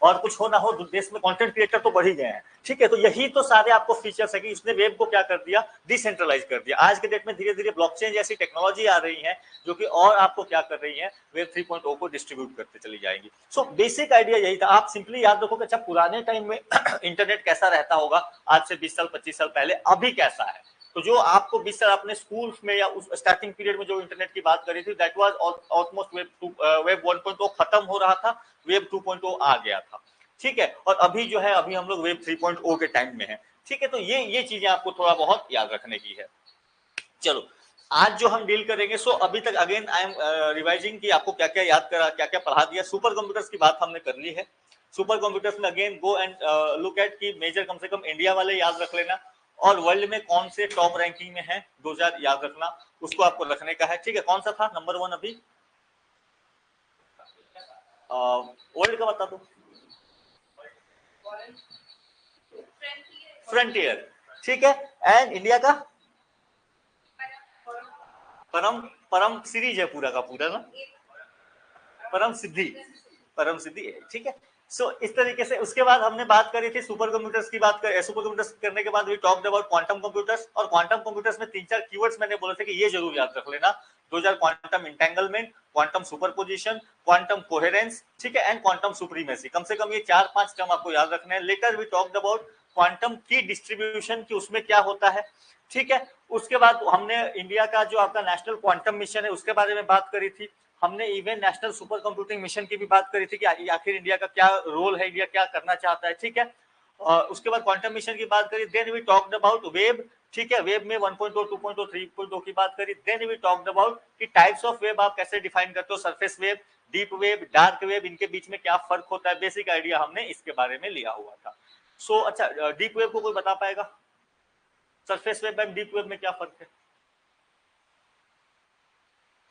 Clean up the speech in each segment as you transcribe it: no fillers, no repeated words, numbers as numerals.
और कुछ हो ना हो देश में कंटेंट क्रिएटर तो बढ़ ही गए हैं, ठीक है। तो यही तो सारे आपको फीचर्स है कि उसने वेब को क्या कर दिया, डिसेंट्रलाइज कर दिया। आज के डेट में धीरे धीरे ब्लॉकचेन जैसी टेक्नोलॉजी आ रही है जो कि और आपको क्या कर रही है, वेब 3.0 को डिस्ट्रीब्यूट करते चली जाएगी। सो बेसिक आइडिया यही था। आप सिंपली याद रखो कि अच्छा पुराने टाइम में इंटरनेट कैसा रहता होगा आज से 20 साल 25 साल पहले, अभी कैसा है। तो जो आपको 20 साल अपने स्कूल में या उस स्टार्टिंग पीरियड में जो इंटरनेट की बात करी थी, दैट वाज ऑलमोस्ट वेब 1.0 खत्म हो रहा था, वेब 2.0 आ गया था, ठीक है। और अभी जो है, अभी हम लोग वेब 3.0 के टाइम में है, ठीक है। तो ये चीजें आपको थोड़ा बहुत याद रखने की है। चलो आज जो हम डील करेंगे, सो अभी तक अगेन आई एम रिवाइजिंग कि आपको क्या क्या याद करा, क्या क्या पढ़ा दिया। सुपर कंप्यूटर्स की बात हमने कर ली है। सुपर कंप्यूटर्स में again go and look at कि मेजर कम से कम इंडिया वाले याद रख लेना, और वर्ल्ड में कौन से टॉप रैंकिंग में है 2000 याद रखना, उसको आपको रखने का है, ठीक है। कौन सा था नंबर 1 अभी, वर्ल्ड का बता दो। फ्रंटियर, ठीक है। एंड इंडिया का परम, परम सीरीज है पूरा का पूरा ना, परम सिद्धि, परम सिद्धि है, ठीक है। सो इस तरीके से उसके बाद हमने बात करी थी सुपर कंप्यूटर्स की बात कर, सुपर कंप्यूटर्स करने के बाद we talked about quantum computers. और क्वांटम कंप्यूटर्स में 3-4 कीवर्ड्स मैंने बोले थे कि ये जरूर याद रख लेना, 2000 quantum entanglement, quantum superposition, quantum coherence, ठीक है, एंड क्वांटम सुप्रीमेसी। कम से कम ये 4-5 टर्म आपको याद रखने हैं। Later we talked about quantum key distribution की उसमें क्या होता है, ठीक है। उसके बाद हमने इंडिया का जो आपका नेशनल क्वांटम मिशन है उसके बारे में बात करी थी। हमने even national super computing mission की भी बात करी थी कि आखिर इंडिया का क्या रोल है, इंडिया क्या करना चाहता है, ठीक है। उसके बाद क्वांटम मिशन की बात करी। Then we talked about web, ठीक है। वेब में 1.0 2.0 3.0 की बात करी। देन वी टॉक्ड अबाउट कि टाइप्स ऑफ वेब आप कैसे डिफाइन करते हो, surface web, deep web, dark web, इनके बीच में क्या फर्क होता है, बेसिक आइडिया हमने इसके बारे में लिया हुआ था। सो अच्छा, डीप वेब को कोई बता पाएगा, surface web and deep web में क्या फर्क है?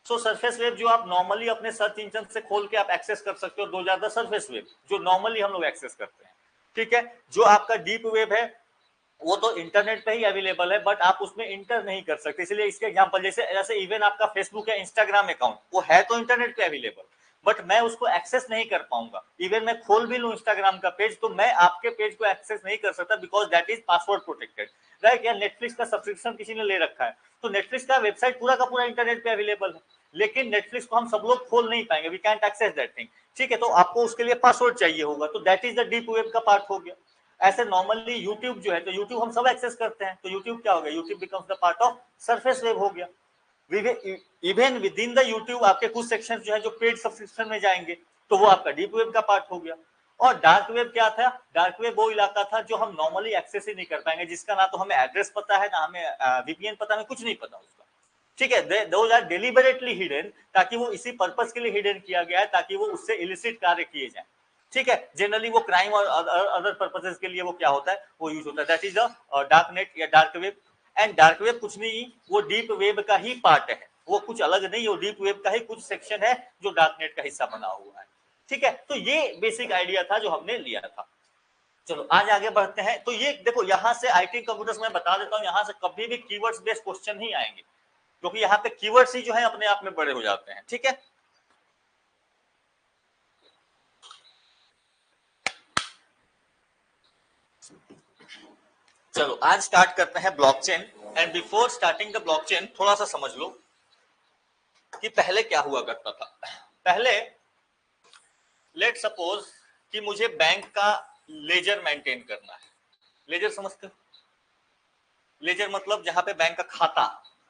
सो सरफेस वेब जो आप नॉर्मली अपने सर्च इंजन से खोल के आप एक्सेस कर सकते हो, दो ज्यादा सरफेस वेब जो नॉर्मली हम लोग एक्सेस करते हैं, ठीक है। जो आपका डीप वेब है वो तो इंटरनेट पे ही अवेलेबल है, बट आप उसमें इंटर नहीं कर सकते। इसलिए इसके एग्जांपल जैसे जैसे इवन आपका फेसबुक या इंस्टाग्राम अकाउंट वो है तो इंटरनेट पे अवेलेबल, बट मैं उसको एक्सेस नहीं कर पाऊंगा। इवन मैं खोल भी लूं इंस्टाग्राम का पेज तो मैं आपके पेज को एक्सेस नहीं कर सकता, because that is password protected, right. या नेटफ्लिक्स का सब्सक्रिप्शन किसी ने ले रखा है तो नेटफ्लिक्स का वेबसाइट पूरा का पूरा इंटरनेट पे अवेलेबल है, लेकिन नेटफ्लिक्स को हम सब लोग खोल नहीं पाएंगे, we can't access that thing, ठीक है। तो आपको उसके लिए पासवर्ड चाहिए होगा, तो that is the deep web का पार्ट हो गया। ऐसे नॉर्मली यूट्यूब जो है, तो यूट्यूब हम सब एक्सेस करते हैं, तो यूट्यूब क्या हो गया, YouTube becomes the part of surface web हो गया। Even with in the YouTube आपके कुछ सेक्शन जो है जो पेड सब्सक्रिप्शन में जाएंगे तो वो आपका डीप वेब का पार्ट हो गया। और डार्क वेब क्या था, डार्क वेब वो इलाका था जो हम नॉर्मली एक्सेस ही नहीं कर पाएंगे, जिसका ना तो हमें एड्रेस पता है, ना हमें वीपीएन पता, हमें कुछ नहीं पता उसका, ठीक है। दोज आर डेलिबरेटली हिडन, ताकि वो इसी पर्पस के लिए हिडन किया गया है ताकि वो उससे इलिसिट कार्य किए जाए, ठीक है। जनरली वो क्राइम और अदर पर्पसेस के लिए वो क्या होता है, वो यूज होता है। That is the dark net या dark web. And dark web कुछ नहीं, वो डीप वेब का ही पार्ट है, वो कुछ अलग नहीं, वो डीप वेब का ही कुछ सेक्शन है जो डार्क नेट का हिस्सा बना हुआ है, ठीक है। तो ये बेसिक आइडिया था जो हमने लिया था। चलो आज आगे बढ़ते हैं। तो ये देखो, यहाँ से आईटी कंप्यूटर्स में बता देता हूँ, यहाँ से कभी भी कीवर्ड्स बेस्ड क्वेश्चन नहीं आएंगे, क्योंकि यहाँ पे कीवर्ड्स ही जो है अपने आप में बड़े हो जाते हैं, ठीक है। चलो आज स्टार्ट करते हैं blockchain. And before starting the blockchain थोड़ा सा समझ लो कि पहले क्या हुआ करता था। पहले लेट सपोज कि मुझे बैंक का लेजर मेंटेन करना है। लेजर समझते हो? लेजर मतलब जहां पे बैंक का खाता,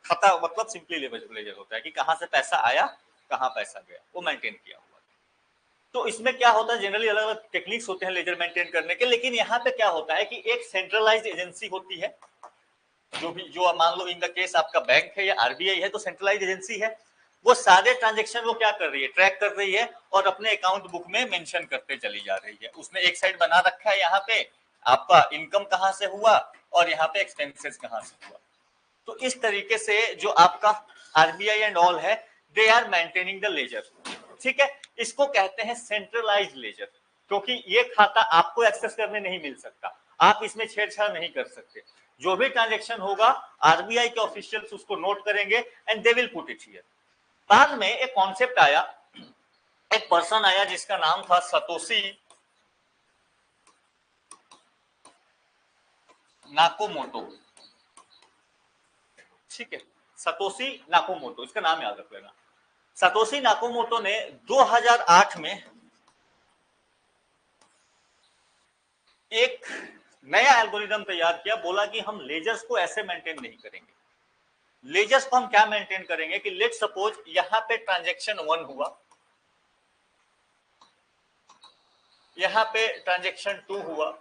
खाता मतलब सिंपली लेजर होता है कि कहां से पैसा आया, कहां पैसा गया, वो मेंटेन किया हुआ। तो इसमें क्या होता है, जनरली अलग अलग टेक्निक्स होते हैं लेजर मेंटेन करने के, लेकिन यहाँ पे क्या होता है कि एक सेंट्रलाइज्ड एजेंसी होती है, जो भी जो मान लो इन द केस आपका बैंक है या आरबीआई है, तो सेंट्रलाइज्ड एजेंसी है, वो सारे ट्रांजेक्शन वो क्या कर रही है, ट्रैक कर रही है और अपने अकाउंट बुक में मेंशन करते चली जा रही है। उसने एक साइड बना रखा है यहाँ पे आपका इनकम कहाँ से हुआ और यहाँ पे एक्सपेंसेस कहाँ से हुआ। तो इस तरीके से जो आपका आरबीआई एंड ऑल है, they are maintaining the ledger, ठीक है। इसको कहते हैं सेंट्रलाइज्ड लेजर, क्योंकि ये खाता आपको एक्सेस करने नहीं मिल सकता, आप इसमें छेड़छाड़ नहीं कर सकते। जो भी ट्रांजेक्शन होगा आरबीआई के ऑफिशियल्स उसको नोट करेंगे and they will put it here. बाद में एक कॉन्सेप्ट आया, एक पर्सन आया जिसका नाम था सतोशी नाकोमोटो, ठीक है, सतोशी नाकोमोटो, इसका नाम याद रख लेना। सतोशी नाकोमोटो ने 2008 में एक नया एल्गोरिदम तैयार किया, बोला कि हम लेजर्स को ऐसे मेंटेन नहीं करेंगे। लेजर्स को हम क्या मेंटेन करेंगे कि लेट सपोज यहां पे ट्रांजैक्शन 1 हुआ, यहां पे ट्रांजैक्शन 2 हुआ,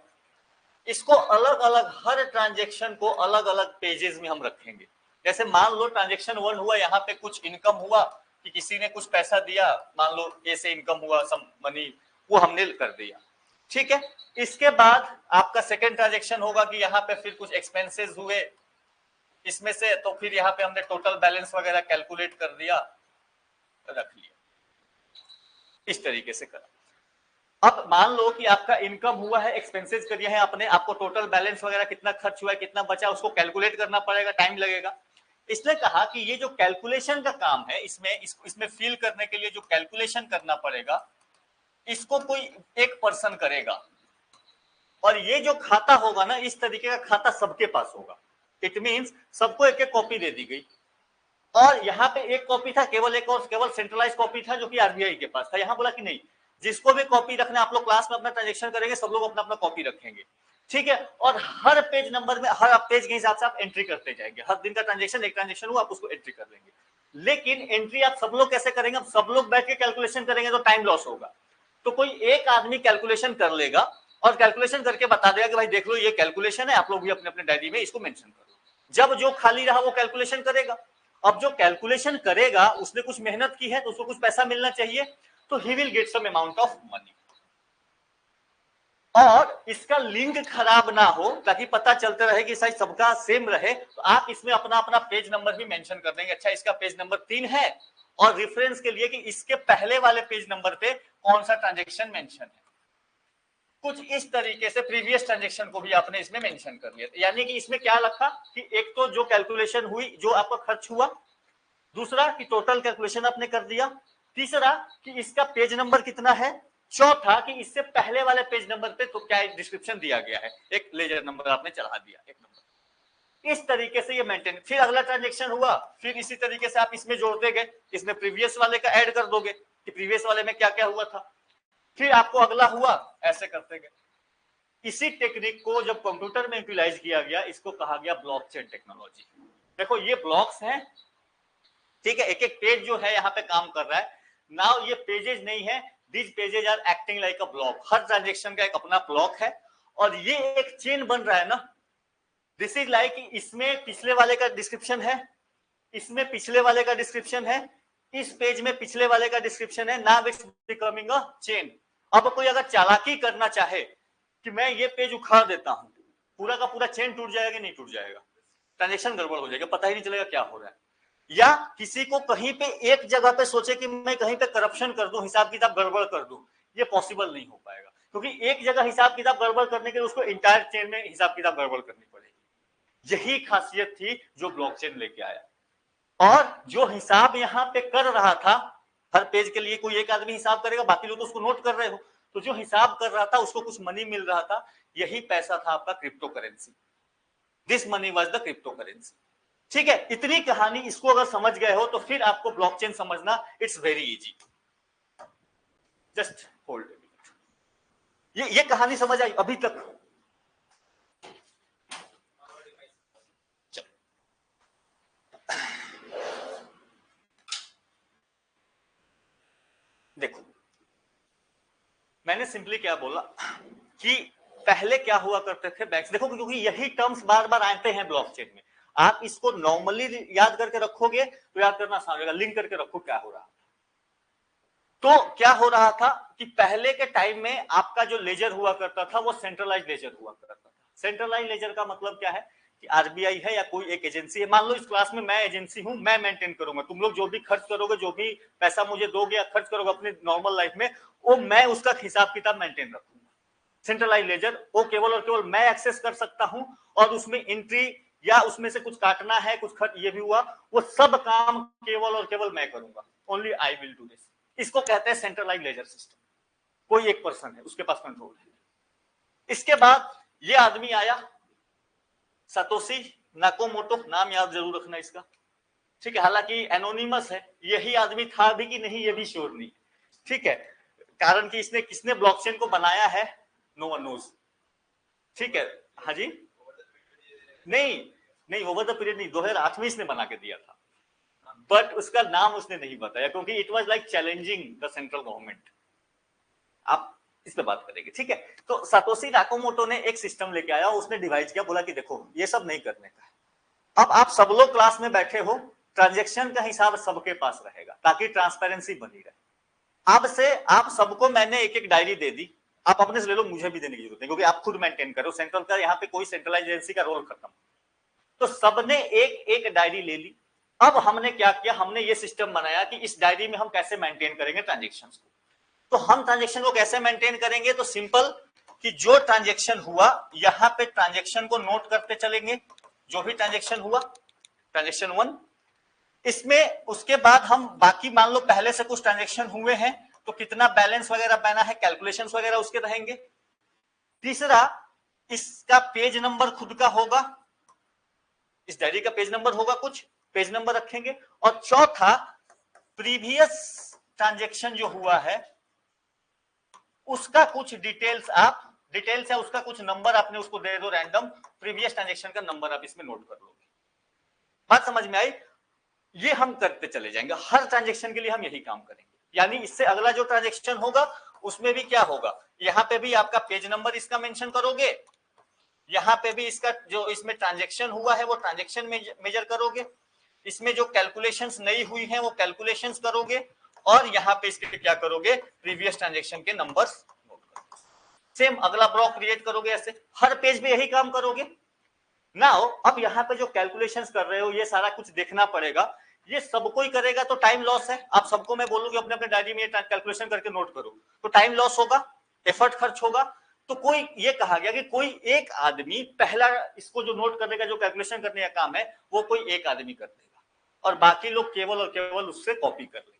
इसको अलग अलग, हर ट्रांजैक्शन को अलग अलग पेजेस में हम रखेंगे। जैसे मान लो ट्रांजैक्शन 1 हुआ, यहाँ पे कुछ इनकम हुआ कि किसी ने कुछ पैसा दिया, मान लो ए से इनकम हुआ, सम मनी, वो हमने कर दिया, ठीक है। इसके बाद आपका सेकेंड ट्रांजैक्शन होगा कि यहाँ पे फिर कुछ एक्सपेंसेस हुए इसमें से, तो फिर यहाँ पे हमने टोटल बैलेंस वगैरह कैलकुलेट कर दिया, रख लिया, इस तरीके से करा। अब मान लो कि आपका इनकम हुआ है, एक्सपेंसेस करिए हैं आपने, आपको टोटल बैलेंस वगैरह कितना खर्च हुआ है, कितना बचा, उसको कैलकुलेट करना पड़ेगा, टाइम लगेगा। इसने कहा कि ये जो कैलकुलेशन का काम है, इसमें फिल करने के लिए जो कैलकुलेशन करना पड़ेगा, इसको कोई एक पर्सन करेगा, और ये जो खाता होगा ना, इस तरीके का खाता सबके पास होगा। इट मींस सबको एक एक कॉपी दे दी गई, और यहाँ पे एक कॉपी था केवल, एक और केवल सेंट्रलाइज कॉपी था जो कि आरबीआई के पास था। यहाँ बोला कि नहीं, जिसको भी कॉपी रखना, आप लोग क्लास में अपना ट्रांजेक्शन करेंगे, सब लोग अपना अपना कॉपी रखेंगे, ठीक है। और हर पेज नंबर में, हर पेज के हिसाब से आप एंट्री करते जाएंगे, हर दिन का ट्रांजेक्शन, एक ट्रांजेक्शन हुआ, आप उसको एंट्री कर लेंगे। लेकिन एंट्री आप सब लोग कैसे करेंगे? अब सब लोग बैठ के कैलकुलेशन करेंगे तो टाइम लॉस होगा, तो कोई एक आदमी कैलकुलेशन कर लेगा और कैलकुलेशन करके बता देगा कि भाई देख लो ये कैलकुलेशन है, आप लोग भी अपने अपने डायरी में इसको मेंशन करो। जब जो खाली रहा वो कैलकुलेशन करेगा। अब जो कैलकुलेशन करेगा उसने कुछ मेहनत की है तो उसको कुछ पैसा मिलना चाहिए, तो he will get some amount of money. और इसका लिंक खराब ना हो, ताकि पता चलते रहे कि शायद सबका सेम रहे, तो आप इसमें अपना अपना पेज नंबर भी मेंशन कर देंगे। अच्छा, इसका पेज नंबर 3 है, और रेफरेंस के लिए कि इसके पहले वाले पेज नंबर पे कौन सा ट्रांजेक्शन मेंशन है। कुछ इस तरीके से प्रीवियस ट्रांजेक्शन को भी आपने इसमें मेंशन कर लिया। यानी कि इसमें क्या रखा कि एक तो जो कैलकुलेशन हुई, जो आपका खर्च हुआ, दूसरा कि टोटल कैलकुलेशन आपने कर दिया, तीसरा कि इसका पेज नंबर कितना है, चौथा कि इससे पहले वाले पेज नंबर पे तो क्या डिस्क्रिप्शन दिया गया है, एक लेजर नंबर आपने चढ़ा दिया, एक नंबर। इस तरीके से ये मेंटेन। फिर अगला ट्रांजेक्शन हुआ, फिर इसी तरीके से आप इसमें जोड़ते गए, इसमें प्रीवियस वाले का ऐड कर दोगे कि प्रीवियस वाले में क्या क्या हुआ था, फिर आपको अगला हुआ, ऐसे करते गए। इसी टेक्निक को जब कंप्यूटर में यूटिलाइज किया गया, इसको कहा गया ब्लॉकचेन टेक्नोलॉजी। देखो ये ब्लॉक्स हैं, ठीक है, एक एक पेज जो है यहाँ पे काम कर रहा है। नाउ ये पेजेज नहीं है, these pages are acting like a block. हर ट्रांजेक्शन का एक अपना ब्लॉक है, और ये एक चेन बन रहा है ना। दिस इज लाइक, इसमें पिछले वाले का डिस्क्रिप्शन है, इसमें पिछले वाले का डिस्क्रिप्शन है, इस पेज में पिछले वाले का डिस्क्रिप्शन है। Now it's becoming a chain. अब कोई अगर चालाकी करना चाहे कि मैं ये पेज उखाड़ देता हूं, पूरा का पूरा चेन टूट जाएगा कि नहीं टूट जाएगा? ट्रांजेक्शन गड़बड़ हो जाएगा, पता ही नहीं चलेगा क्या हो रहा है। या किसी को कहीं पे एक जगह पे सोचे कि मैं कहीं पे करप्शन कर दूं, हिसाब किताब गड़बड़ कर दूं, ये पॉसिबल नहीं हो पाएगा, क्योंकि एक जगह हिसाब किताब गड़बड़ करने के लिए उसको इंटायर चेन में हिसाब किताब गड़बड़ करनी पड़ेगी। यही खासियत थी जो ब्लॉकचेन लेके आया। और जो हिसाब यहाँ पे कर रहा था, हर पेज के लिए कोई एक आदमी हिसाब करेगा, बाकी लोग तो उसको नोट कर रहे हो, तो जो हिसाब कर रहा था उसको कुछ मनी मिल रहा था, यही पैसा था आपका crypto currency. This money was the crypto currency. ठीक है, इतनी कहानी, इसको अगर समझ गए हो तो फिर आपको ब्लॉकचेन समझना it's very easy. Just hold. ये कहानी समझ आई अभी तक? देखो मैंने सिंपली क्या बोला कि पहले क्या हुआ करते थे बैंक्स। देखो क्योंकि यही टर्म्स बार बार आते हैं ब्लॉकचेन में, आप इसको नॉर्मली याद करके रखोगे तो याद करना आसान होगा। लिंक करके रखो क्या हो रहा। तो क्या हो रहा था कि पहले के टाइम में आपका जो लेजर हुआ करता था वो सेंट्रलाइज लेजर हुआ करता था। सेंट्रलाइज लेजर का मतलब क्या है कि आरबीआई है या कोई एक एजेंसी है, मान लो इस क्लास में मैं एजेंसी हूं, मैं मेंटेन करूंगा, तुम लोग जो भी खर्च करोगे, जो भी पैसा मुझे दोगे या खर्च करोगे अपनी नॉर्मल लाइफ में, वो मैं उसका हिसाब किताब मेंटेन रखूंगा। सेंट्रलाइज लेजर वो केवल और केवल मैं एक्सेस कर सकता हूं, और उसमें एंट्री या उसमें से कुछ काटना है, कुछ खर्च ये भी हुआ, वो सब काम केवल और केवल मैं करूंगा। Only I will do this. इसको कहते हैं सेंट्रलाइज लेजर सिस्टम। कोई एक पर्सन है, उसके पास कंट्रोल है। इसके बाद ये आदमी आया, सातोशी नाकामोटो, नाम याद जरूर रखना इसका, ठीक है। हालांकि एनोनिमस है, यही आदमी था भी कि नहीं ये भी श्योर नहीं, ठीक है, कारण कि इसने किसने ब्लॉकचेन को बनाया है, नो वन नोज, ठीक है। हाँ जी, नहीं नहीं, ओवर द पीरियड नहीं, 2008 में इसने बना के दिया था, बट उसका नाम उसने नहीं बताया क्योंकि it was like challenging the central government. आप इस पे बात करेंगे, ठीक है। तो सातोशी नाकामोटो ने एक सिस्टम लेके आया, उसने डिवाइड किया, बोला कि देखो ये सब नहीं करने का है, अब आप सब लोग क्लास में बैठे हो, ट्रांजेक्शन का हिसाब सबके पास रहेगा ताकि ट्रांसपेरेंसी बनी रहे। अब से आप सबको मैंने एक एक डायरी दे दी, आप अपने से ले लो, मुझे भी देने की जरूरत नहीं क्योंकि आप खुद मेंटेन करो, सेंट्रल का यहाँ पे कोई सेंट्रलाइज एजेंसी का रोल खत्म। तो सबने एक एक डायरी ले ली। अब हमने क्या किया, हमने ये सिस्टम बनाया कि इस डायरी में हम कैसे मेंटेन करेंगे ट्रांजेक्शंस को। तो हम ट्रांजेक्शन को कैसे मेंटेन करेंगे, तो सिंपल कि जो ट्रांजेक्शन हुआ यहां पे ट्रांजेक्शन को नोट करते चलेंगे, जो भी ट्रांजेक्शन हुआ, ट्रांजेक्शन 1, इसमें उसके बाद हम बाकी मान लो पहले से कुछ ट्रांजेक्शन हुए हैं तो कितना बैलेंस वगैरह बना है, कैलकुलेशंस वगैरह उसके रहेंगे। तीसरा, इसका पेज नंबर खुद का होगा, इस डायरी का पेज नंबर होगा, कुछ पेज नंबर रखेंगे। और चौथा, प्रीवियस ट्रांजेक्शन जो हुआ है उसका कुछ डिटेल्स, आप डिटेल्स है उसका कुछ नंबर आपने उसको दे दो रैंडम, प्रीवियस ट्रांजेक्शन का नंबर आप इसमें नोट कर लोगे। बात समझ में आई? ये हम करते चले जाएंगे, हर ट्रांजेक्शन के लिए हम यही काम करेंगे। यानी इससे अगला जो ट्रांजेक्शन होगा उसमें भी क्या होगा, यहां पे भी आपका पेज नंबर इसका मेंशन करोगे, यहां पे भी इसका जो इसमें ट्रांजेक्शन हुआ है वो ट्रांजेक्शन मेजर करोगे, इसमें जो कैलकुलेशंस नई हुई हैं वो कैलकुलेशंस करोगे, और यहां पे इसके क्या करोगे, प्रीवियस ट्रांजेक्शन के नंबर्स नोट करोगे। सेम अगला ब्लॉक क्रिएट करोगे, ऐसे हर पेज में यही काम करोगे। नाउ अब यहाँ पे जो कैलकुलेशंस कर रहे हो ये सारा कुछ देखना पड़ेगा, ये सबको ही करेगा तो टाइम लॉस है। आप सबको मैं बोलूंगी अपने अपने डायरी में कैलकुलेशन करके नोट करो, तो टाइम लॉस होगा, एफर्ट खर्च होगा। तो कोई ये कहा गया कि कोई एक आदमी पहला इसको जो नोट करने का, जो कैलकुलेशन करने का काम है वो कोई एक आदमी कर देगा और बाकी लोग केवल और केवल उससे कॉपी कर लेंगे।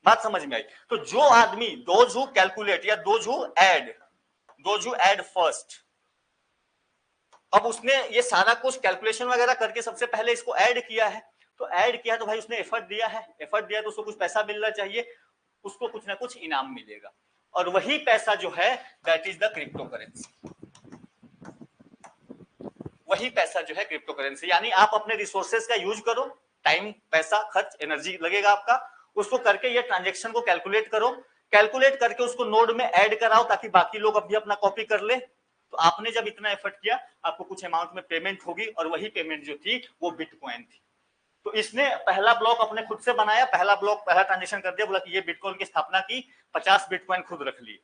बात समझ में आई? तो जो आदमी दोज हु कैलकुलेट या दोज हु ऐड फर्स्ट, अब उसने ये सारा कुछ कैलकुलेशन वगैरह करके सबसे पहले इसको ऐड किया है, तो ऐड किया तो भाई उसने एफर्ट दिया है, एफर्ट दिया तो उसको कुछ पैसा मिलना चाहिए, उसको कुछ ना कुछ इनाम मिलेगा, और वही पैसा जो है that is the crypto currency. वही पैसा जो है क्रिप्टो करेंसी, यानी आप अपने रिसोर्सेज का यूज करो, टाइम, पैसा, खर्च, एनर्जी लगेगा आपका, उसको करके ये ट्रांजेक्शन को कैलकुलेट करो, कैलकुलेट करके उसको नोड में ऐड कराओ ताकि बाकी लोग अभी अपना कॉपी कर ले। तो आपने जब इतना एफर्ट किया आपको कुछ अमाउंट में पेमेंट होगी, और वही पेमेंट जो थी वो बिटकॉइन थी। तो इसने पहला ब्लॉक अपने खुद से बनाया, पहला ब्लॉक, पहला ट्रांजेक्शन कर दिया, बोला कि ये बिटकॉइन की स्थापना की, 50 बिटकॉइन खुद रख लिए,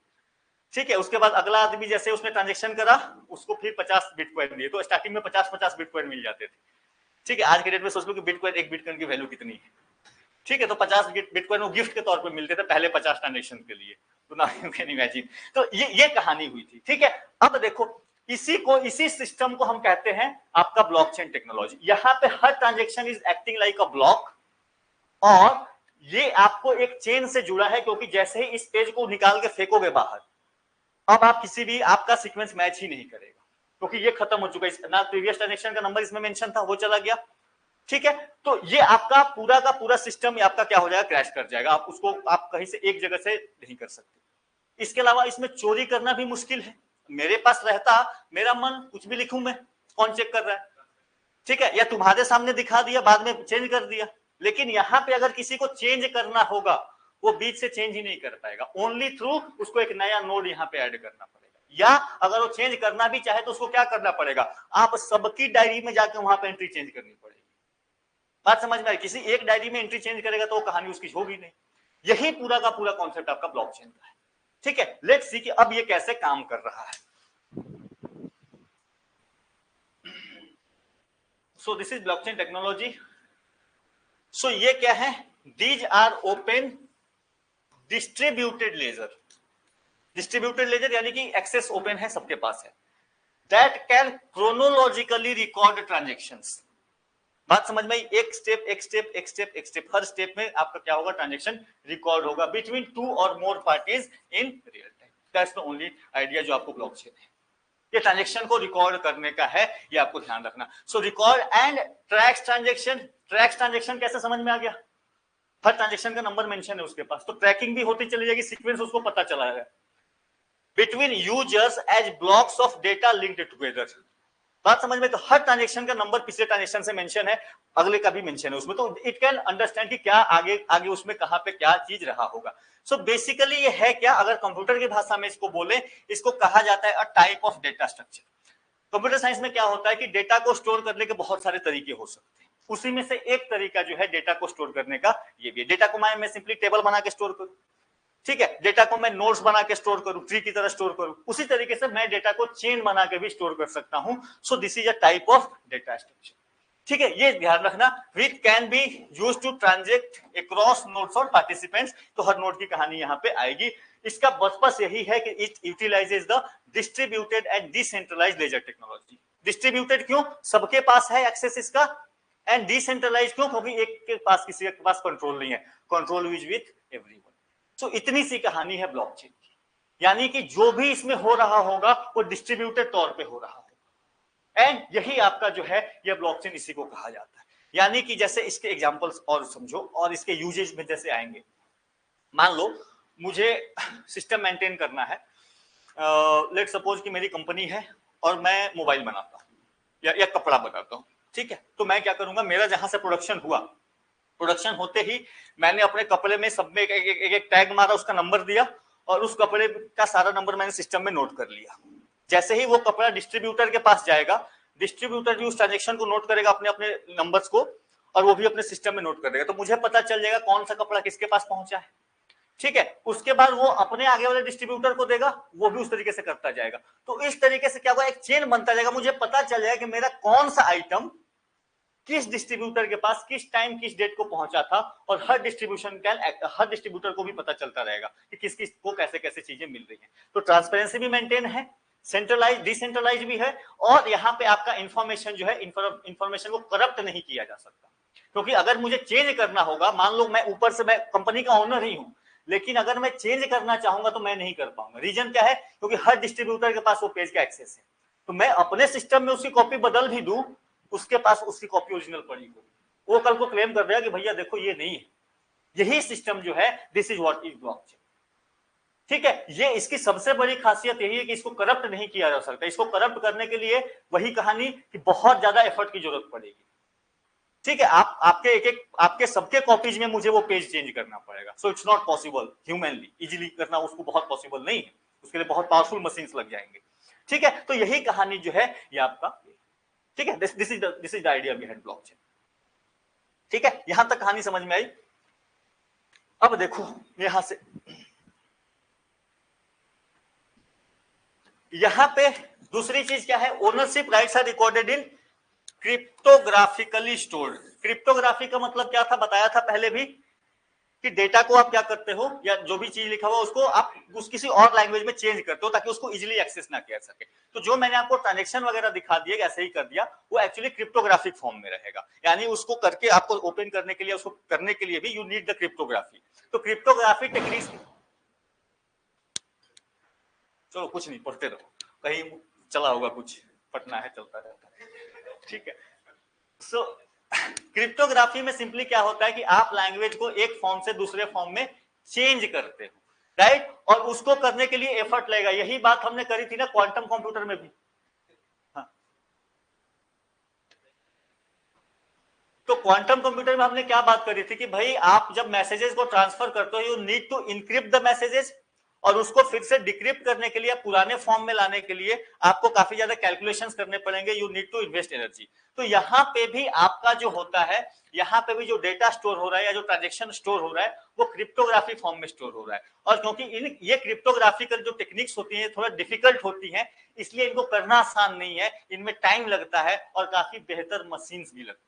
ठीक है। उसके बाद अगला आदमी जैसे उसने ट्रांजेक्शन करा उसको फिर 50 बिटकॉइन दिए, तो स्टार्टिंग में 50-50 बिटकॉइन मिल जाते थे, ठीक है। आज के डेट में सोच लो कि बिटकॉइन, एक बिटकॉइन की वैल्यू कितनी है, ठीक है। तो 50 बिटकॉइन वो गिफ्ट के तौर पे मिलते थे पहले 50 ट्रांजेक्शन के लिए, तो ना यू कैन इमेजिन। तो ये कहानी हुई थी, ठीक है। अब देखो इसी सिस्टम को हम कहते हैं आपका ब्लॉकचेन टेक्नोलॉजी। यहां पे हर transaction is acting like a block, और ये आपको एक चेन से जुड़ा है, क्योंकि जैसे ही इस पेज को निकाल के फेंकोगे बाहर, अब आप किसी भी, आपका सीक्वेंस मैच ही नहीं करेगा, क्योंकि ये खत्म हो चुका है ना, प्रीवियस ट्रांजेक्शन का नंबर इसमें मेंशन था वो चला गया, ठीक है। तो ये आपका पूरा का पूरा सिस्टम आपका क्या हो जाएगा, क्रैश कर जाएगा, आप उसको आप कहीं से एक जगह से नहीं कर सकते। इसके अलावा इसमें चोरी करना भी मुश्किल है, मेरे पास रहता मेरा मन, कुछ भी लिखूं मैं, कौन चेक कर रहा है, ठीक है, या तुम्हारे सामने दिखा दिया बाद में चेंज कर दिया। लेकिन यहां पे अगर किसी को चेंज करना होगा वो बीच से चेंज ही नहीं कर पाएगा, ओनली थ्रू उसको एक नया नोड यहाँ पे ऐड करना पड़ेगा, या अगर वो चेंज करना भी चाहे तो उसको क्या करना पड़ेगा, आप सबकी डायरी में जाकर वहां पे एंट्री चेंज करनी पड़ेगी। बात समझ में आई? किसी एक डायरी में एंट्री चेंज करेगा तो वो कहानी उसकी होगी नहीं। यही पूरा का पूरा कॉन्सेप्ट आपका ब्लॉकचेन का है, ठीक है। लेट्स सी कि अब ये कैसे काम कर रहा है। So this is blockchain technology. So ये क्या है, these are open distributed ledger. Distributed ledger यानी कि एक्सेस ओपन है, सबके पास है, that can chronologically record transactions. बात समझ में आई? एक स्टेप एक स्टेप एक स्टेप एक स्टेप, हर स्टेप में आपका क्या होगा, ट्रांजेक्शन रिकॉर्ड होगा बिटवीन 2 और more parties in real time. That's the only idea जो आपको ब्लॉकचेन है। ये ट्रांजेक्शन को रिकॉर्ड करने का है, ये आपको ध्यान रखना। सो record and tracks transaction. Tracks transaction कैसे समझ में आ गया? हर ट्रांजेक्शन का नंबर मेंशन है उसके पास, तो ट्रैकिंग भी होती चली जाएगी, सीक्वेंस उसको पता चला है। Between users as blocks of data linked together. बात समझ में? तो हर ट्रांजेक्शन का नंबर पिछले ट्रांजेक्शन से मेंशन है, अगले का भी मेंशन है उसमें, तो इट कैन अंडरस्टैंड कि क्या आगे आगे उसमें कहां पे क्या चीज रहा होगा। सो बेसिकली ये है क्या, अगर कंप्यूटर की भाषा में इसको बोले, इसको कहा जाता है अ type of data structure. Computer science में क्या होता है कि डेटा को स्टोर करने के बहुत सारे तरीके हो सकते हैं, उसी में से एक तरीका जो है डेटा को स्टोर करने का ये भी है। डेटा को मैं सिंपली टेबल बना के स्टोर करूं, ठीक है, डेटा को मैं नोट्स बना के स्टोर करूं, ट्री की तरह स्टोर करूं, उसी तरीके से मैं डेटा को चेन बना के भी स्टोर कर सकता हूं। So this is a type of data structure, ठीक है, ये ध्यान रखना। Which can be used to transact across nodes और पार्टिसिपेंट्स। तो हर नोड की कहानी यहां पे आएगी। इसका पर्पस यही है कि it utilises the distributed and decentralised ledger technology. Distributed क्यों? सबके पास है एक्सेस इसका, एंड डिसेंट्रलाइज्ड क्यों? क्योंकि एक के पास, किसी के पास कंट्रोल नहीं है, कंट्रोल इज विथ एवरीवन। सो इतनी सी कहानी है ब्लॉकचेन की, यानी कि जो भी इसमें हो रहा होगा वो डिस्ट्रीब्यूटेड तौर पे हो रहा होगा, एंड यही आपका जो है ये ब्लॉकचेन, इसी को कहा जाता है। यानी कि जैसे इसके एग्जांपल्स और समझो और इसके यूजेज में जैसे आएंगे। मान लो मुझे सिस्टम मेंटेन करना है, लेट सपोज कि मेरी कंपनी है और मैं मोबाइल बनाता हूँ या कपड़ा बनाता हूँ, ठीक है, तो मैं क्या करूंगा, मेरा जहां से प्रोडक्शन हुआ, प्रोडक्शन होते ही मैंने अपने कपड़े में सब में एक टैग मारा, उसका नंबर दिया, और उस कपड़े का सारा नंबर मैंने सिस्टम में नोट कर लिया। जैसे ही वो कपड़ा डिस्ट्रीब्यूटर के पास जाएगा, डिस्ट्रीब्यूटर भी उस ट्रांजेक्शन को नोट करेगा, अपने अपने नंबर्स को, और वो भी अपने सिस्टम में नोट कर देगा, तो मुझे पता चल जाएगा कौन सा कपड़ा किसके पास पहुंचा है, ठीक है। उसके बाद वो अपने आगे वाले डिस्ट्रीब्यूटर को देगा, वो भी उस तरीके से करता जाएगा। तो इस तरीके से क्या होगा, एक चेन बनता जाएगा, मुझे पता चल जाएगा कि मेरा कौन सा आइटम किस डिस्ट्रीब्यूटर के पास किस टाइम किस डेट को पहुंचा था, और हर डिस्ट्रीब्यूटर को भी पता चलता रहेगा कि किस किस को कैसे कैसे चीजें मिल रही हैं। तो ट्रांसपेरेंसी भी मेंटेन है, सेंट्रलाइज डिसेंट्रलाइज भी है, और यहाँ पे आपका इंफॉर्मेशन जो है, इंफॉर्मेशन को करप्ट नहीं किया जा सकता। क्योंकि अगर मुझे चेंज करना होगा, मान लो मैं ऊपर से, मैं कंपनी का ओनर ही हूं, लेकिन अगर मैं चेंज करना चाहूंगा तो मैं नहीं कर पाऊंगा। रीजन क्या है? क्योंकि हर डिस्ट्रीब्यूटर के पास वो पेज का एक्सेस है, तो मैं अपने सिस्टम में उसकी कॉपी बदल भी दूं, उसके पास उसकी कॉपी ओरिजिनल पड़ी होगी, वो कल को क्लेम कर देगा कि भैया देखो ये नहीं है। यही सिस्टम जो है, this is what is blockchain, ठीक है। ये इसकी सबसे बड़ी खासियत यही है कि इसको करप्ट नहीं किया जा सकता। इसको करप्ट करने के लिए वही कहानी कि बहुत ज्यादा एफर्ट की जरूरत पड़ेगी, ठीक है। आपके सबके कॉपीज में मुझे वो पेज चेंज करना पड़ेगा। So it's not possible humanly easily करना, उसको बहुत पॉसिबल नहीं है, उसके लिए बहुत पावरफुल मशीन्स लग जाएंगे, ठीक है। तो यही कहानी जो है ये आपका, ठीक है, this is the idea behind blockchain, ठीक है। यहां तक कहानी समझ में आई। अब देखो यहां से, यहां पे दूसरी चीज क्या है, ownership rights are recorded in cryptographically stored. Cryptography का मतलब क्या था, बताया था पहले भी, कि डेटा को आप क्या करते हो, या जो भी चीज लिखा हुआ उसको आप किसी और लैंग्वेज में चेंज करते हो ताकि उसको इजीली एक्सेस ना किया सके। तो जो मैंने आपको ट्रांजेक्शन वगैरह दिखा दिया, ऐसे ही कर दिया, वो एक्चुअली क्रिप्टोग्राफिक फॉर्म में रहेगा। यानी उसको करके आपको ओपन करने के लिए, उसको करने के लिए भी यू नीड द क्रिप्टोग्राफी। तो क्रिप्टोग्राफी टेक्निक्स, चलो कुछ नहीं, पढ़ते रहो, कहीं चला होगा कुछ, पढ़ना है, चलता रहता है, ठीक है। सो क्रिप्टोग्राफी में सिंपली क्या होता है कि आप लैंग्वेज को एक फॉर्म से दूसरे फॉर्म में चेंज करते हो, राइट, और उसको करने के लिए एफर्ट लगेगा। यही बात हमने करी थी ना क्वांटम कंप्यूटर में भी। हाँ, तो क्वांटम कंप्यूटर में हमने क्या बात करी थी कि भाई आप जब मैसेजेस को ट्रांसफर करते हो, you need to encrypt the messages, और उसको फिर से डिक्रिप्ट करने के लिए, पुराने फॉर्म में लाने के लिए आपको काफी ज्यादा कैलकुलेशंस करने पड़ेंगे, you need to invest energy. तो यहाँ पे भी आपका जो होता है, यहाँ पे भी जो डेटा स्टोर हो रहा है या जो ट्रांजेक्शन स्टोर हो रहा है, वो क्रिप्टोग्राफी फॉर्म में स्टोर हो रहा है। और क्योंकि ये क्रिप्टोग्राफिकल जो टेक्निक्स होती है थोड़ा डिफिकल्ट होती है, इसलिए इनको करना आसान नहीं है, इनमें टाइम लगता है और काफी बेहतर मशीन्स भी लगते हैं।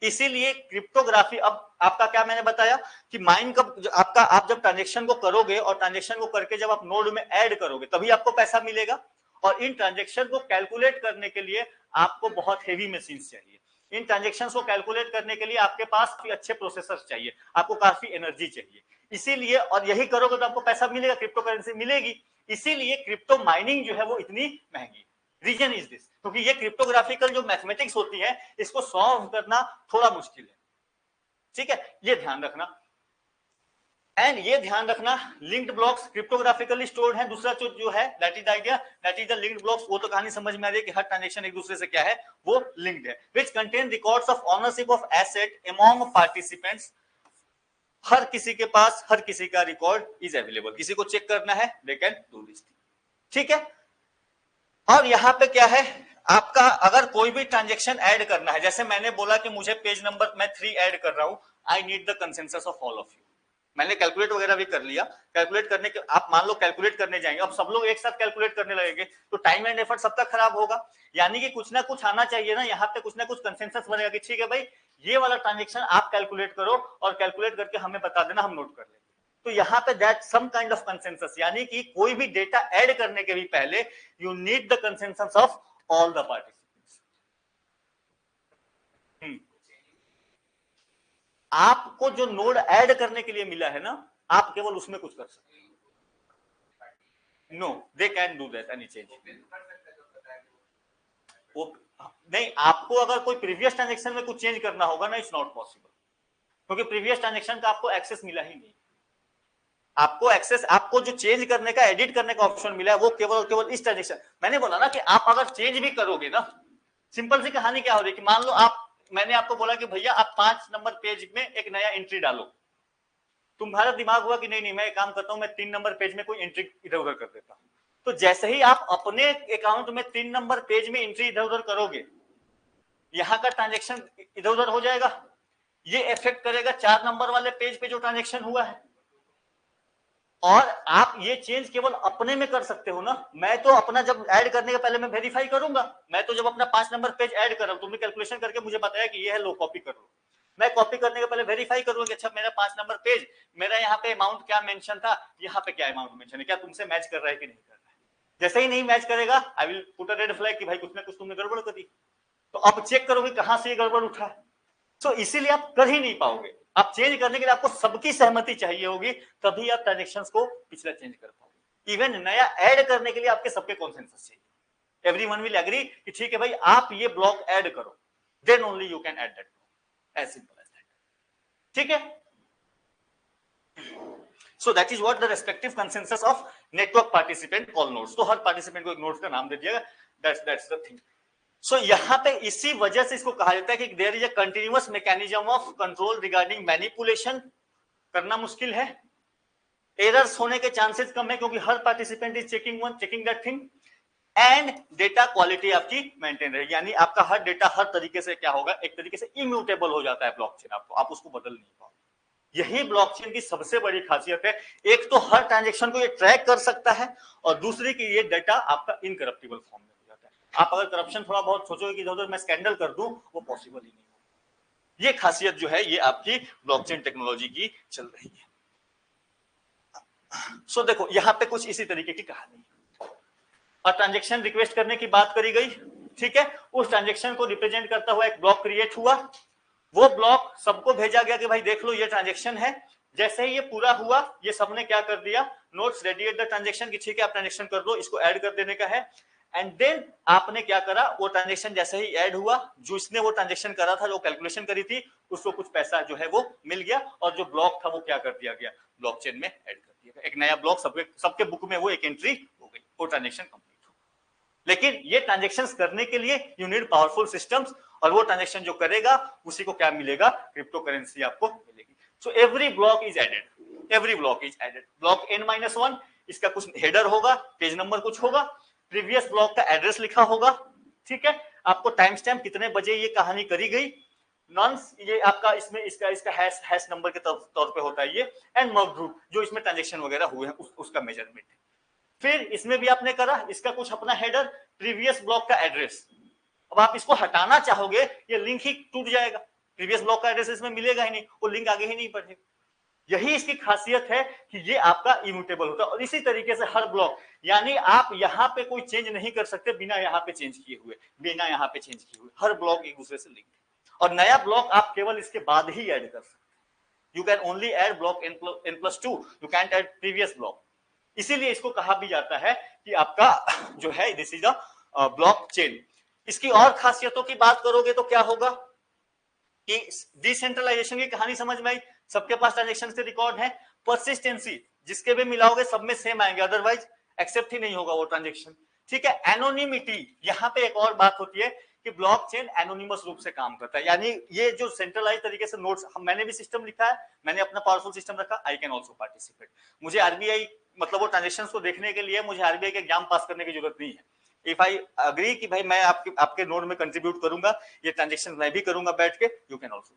इसीलिए क्रिप्टोग्राफी, अब आपका क्या मैंने बताया कि माइन कब आपका, आप जब ट्रांजेक्शन को करोगे और ट्रांजेक्शन को करके जब आप नोड में ऐड करोगे तभी आपको पैसा मिलेगा, और इन ट्रांजेक्शन को कैलकुलेट करने के लिए आपको बहुत हेवी मशीन्स चाहिए। इन ट्रांजेक्शन को कैलकुलेट करने के लिए आपके पास भी अच्छे प्रोसेसर चाहिए, आपको काफी एनर्जी चाहिए। इसीलिए, और यही करोगे तो आपको पैसा मिलेगा, क्रिप्टो करेंसी मिलेगी। इसीलिए क्रिप्टो माइनिंग जो है वो इतनी महंगी। रीजन इज दिस, क्योंकि ये क्रिप्टोग्राफिकल जो मैथमेटिक्स होती है इसको सॉल्व करना थोड़ा मुश्किल है, ठीक है, ये ध्यान रखना। एंड ये ध्यान रखना लिंक्ड ब्लॉक्स क्रिप्टोग्राफिकली स्टोर्ड है। दूसरा जो है that is the idea, that is the linked blocks. वो तो कहानी समझ में आ रही है कि हर ट्रांजैक्शन एक दूसरे से क्या है, वो लिंक्ड है। Which contain records of ownership of asset among participants. हर किसी के पास हर किसी का रिकॉर्ड इज अवेलेबल, किसी को चेक करना है दे कैन डू दिस, ठीक है। और यहां पे क्या है, आपका अगर कोई भी ट्रांजैक्शन ऐड करना है, जैसे मैंने बोला कि मुझे पेज नंबर मैं 3 ऐड कर रहा हूं, I need the consensus of all of you. मैंने कैलकुलेट वगैरह भी कर लिया, कैलकुलेट करने के आप मान लो कैलकुलेट करने जाएंगे, अब सब लोग एक साथ कैलकुलेट करने लगेंगे तो टाइम एंड एफर्ट सबका खराब होगा। यानी कि कुछ ना कुछ आना चाहिए ना, यहाँ पे कुछ ना कुछ कंसेंसस बनेगा कि ठीक है भाई ये वाला ट्रांजेक्शन आप कैलकुलेट करो और कैलकुलेट करके हमें बता देना, हम नोट कर लेंगे। तो यहाँ पे that some kind of consensus, यानी कि कोई भी डेटा ऐड करने के भी पहले you need the consensus of all the participants. आपको जो नोड ऐड करने के लिए मिला है ना, आप केवल उसमें कुछ कर सकते हैं। No they can do that any change. वो नहीं, आपको अगर कोई प्रीवियस ट्रांजैक्शन में कुछ चेंज करना होगा ना, इट्स नॉट पॉसिबल, क्योंकि प्रीवियस ट्रांजैक्शन का आपको एक्सेस मिला ही नहीं। आपको एक्सेस, आपको जो चेंज करने का एडिट करने का ऑप्शन मिला है वो केवल और केवल इस ट्रांजैक्शन। मैंने बोला ना कि आप अगर चेंज भी करोगे ना, सिंपल सी कहानी क्या हो रही है कि मान लो आप, मैंने आपको बोला कि भैया आप 5 नंबर पेज में एक नया एंट्री डालो, तुम्हारा दिमाग हुआ कि नहीं नहीं मैं एक काम करता हूं, मैं 3 नंबर पेज में कोई एंट्री इधर उधर कर देता हूं। तो जैसे ही आप अपने अकाउंट में 3 नंबर पेज में एंट्री इधर उधर करोगे, यहां का ट्रांजेक्शन इधर उधर हो जाएगा, ये इफेक्ट करेगा 4 नंबर वाले पेज पे जो ट्रांजेक्शन हुआ है। और आप ये चेंज केवल अपने में कर सकते हो ना। मैं तो अपना जब ऐड करने के पहले मैं वेरीफाई करूंगा, मैं तो जब अपना 5 नंबर पेज ऐड कर रहा हूं, तुमने कैलकुलेशन करके मुझे बताया कि ये है, लो कॉपी कर लो। मैं कॉपी करने के पहले वेरीफाई करूंगा कि अच्छा मेरा 5 नंबर पेज, मेरा यहाँ पे अमाउंट क्या मेंशन था, यहाँ पे क्या अमाउंट मेंशन है, क्या तुमसे मैच कर रहा है कि नहीं कर रहा है। जैसे ही नहीं मैच करेगा, I will put a red flag कि भाई कुछ ना कुछ तुमने गड़बड़ कर दी। तो अब चेक करोगे कहां से ये गड़बड़ उठा है। तो इसीलिए आप कर ही नहीं पाओगे। आप चेंज करने के लिए आपको सबकी सहमति चाहिए होगी, तभी आप ट्रांजेक्शंस को पिछला चेंज कर पाओगे। इवन नया ऐड करने के लिए आपके सबके कॉन्सेंसस चाहिए। एवरीवन विल एग्री कि ठीक है भाई आप ये ब्लॉक ऐड करो, then only you can add that block, as simple as that, ठीक है। So that is what the respective consensus of network participant call nodes. तो हर पार्टिसिपेंट को एक नोड्स का नाम दे दिया, that's the thing. So यहाँ पे इसी वजह से इसको कहा जाता है कि there is a continuous mechanism of control regarding manipulation। करना मुश्किल है, एरर्स होने के चांसेस कम है क्योंकि हर participant is checking that thing, and data quality आपकी मेंटेन रहेगी। यानी आपका हर डेटा हर तरीके से क्या होगा, एक तरीके से इम्यूटेबल हो जाता है ब्लॉकचेन, आप उसको बदल नहीं पाओगे। यही ब्लॉकचेन की सबसे बड़ी खासियत है। एक तो हर ट्रांजैक्शन को ये ट्रैक कर सकता है, और दूसरी की ये डेटा आपका इनकरप्टिबल फॉर्म में हो जाता है। आप अगर करप्शन थोड़ा बहुत सोचोगे कि इधर मैं स्कैंडल कर दूं, वो पॉसिबल ही नहीं होगा। ये खासियत जो है ये आपकी ब्लॉकचेन टेक्नोलॉजी की चल रही है। सो देखो यहाँ पे कुछ इसी तरीके की कहानी, और ट्रांजैक्शन रिक्वेस्ट करने की बात करी गई, ठीक है। उस ट्रांजैक्शन को रिप्रेजेंट करता हुआ एक ब्लॉक क्रिएट हुआ, वो ब्लॉक सबको भेजा गया कि भाई देख लो ये ट्रांजैक्शन है। जैसे ही ये पूरा हुआ, ये सबने क्या कर दिया, notes ready at the transaction की ठीक है आप ट्रांजैक्शन कर दो, इसको ऐड कर देने का है। एंड देन आपने क्या करा, वो ट्रांजैक्शन जैसे ही ऐड हुआ, जो इसने वो ट्रांजैक्शन करा था, जो कैलकुलेशन करी थी, उसको कुछ पैसा जो है वो मिल गया, और जो ब्लॉक था वो क्या कर दिया गया, ब्लॉकचेन में ऐड कर दिया गया। एक नया ब्लॉक सबके बुक में वो एक एंट्री हो गई, वो ट्रांजैक्शन कंप्लीट हो। लेकिन ये ट्रांजैक्शंस करने के लिए यू नीड पावरफुल सिस्टम्स, और वो ट्रांजैक्शन जो करेगा उसी को क्या मिलेगा, क्रिप्टो करेंसी आपको मिलेगी। So every block is added, every block is added. Block n-1 इसका कुछ हेडर होगा, पेज नंबर कुछ होगा, प्रीवियस ब्लॉक का एड्रेस लिखा होगा, ठीक है। आपको टाइम स्टैम्प कितने बजे ये कहानी करी गई, नॉन्स ये आपका इसमें इसका हैश नंबर के तौर पे होता है ये, एंड मर्ज ग्रुप जो इसमें ट्रांजैक्शन वगैरह हुए हैं उसका मेजरमेंट। फिर इसमें भी आपने करा, इसका कुछ अपना हेडर, प्रीवियस ब्लॉक का एड्रेस। अब आप इसको हटाना चाहोगे, ये लिंक ही टूट जाएगा, प्रीवियस ब्लॉक का एड्रेस इसमें मिलेगा ही नहीं, वो लिंक आगे ही नहीं बढ़ेगा। यही इसकी खासियत है कि ये आपका इम्यूटेबल होता है। और इसी तरीके से हर ब्लॉक, यानी आप यहाँ पे कोई चेंज नहीं कर सकते बिना यहाँ पे चेंज किए हुए, बिना यहाँ पे चेंज किए हुए। हर ब्लॉक एक दूसरे से लिंक है, और नया ब्लॉक आप केवल इसके बाद ही ऐड कर सकते। You can only add block n+2, you can't add previous block. इसीलिए इसको कहा भी जाता है कि आपका जो है दिस इज द ब्लॉकचेन। इसकी और खासियतों की बात करोगे तो क्या होगा कि डिसेंट्रलाइजेशन की कहानी समझ में आई, सबके पास ट्रांजेक्शन के रिकॉर्ड है। परसिस्टेंसी, जिसके भी मिलाओगे सब में सेम आएंगे, अदरवाइज एक्सेप्ट ही नहीं होगा वो ट्रांजेक्शन। ठीक है, एनोनिमिटी, यहाँ पे एक और बात होती है कि ब्लॉकचेन एनोनिमस रूप से काम करता है, यानी ये जो सेंट्रलाइज तरीके से नोट्स, मैंने भी सिस्टम लिखा है, मैंने अपना पावरफुल सिस्टम रखा, आई कैन ऑल्सो पार्टिसिपेट। मुझे आरबीआई मतलब वो ट्रांजेक्शन को देखने के लिए मुझे आरबीआई के एग्जाम पास करने की जरूरत नहीं है। इफ आई अग्री कि भाई मैं आपके नोड में कंट्रीब्यूट करूंगा, ये ट्रांजेक्शन मैं भी करूंगा बैठ के, यू कैन ऑल्सो।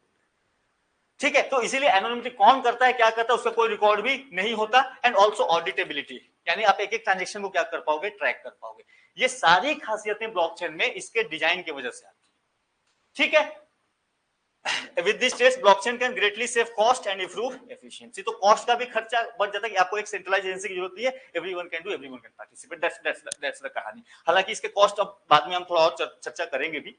ठीक है, तो इसीलिए एनोनिमिटी कौन करता है क्या करता है उसका कोई रिकॉर्ड भी नहीं होता। एंड ऑल्सो ऑडिटेबिलिटी, यानी आप एक एक ट्रांजेक्शन को क्या कर पाओगे, ट्रैक कर पाओगे। ये सारी खासियतें ब्लॉकचेन में इसके डिजाइन की वजह से आती है। ठीक है, with this trace blockchain can greatly save cost and improve efficiency। तो कॉस्ट का भी खर्चा बढ़ जाता है कि आपको एक सेंट्रलाइज एजेंसी की जरूरत नहीं है, everyone can do, everyone can participate, that's the कहानी। हालांकि इसके कॉस्ट अब बाद में हम थोड़ा और चर्चा करेंगे भी।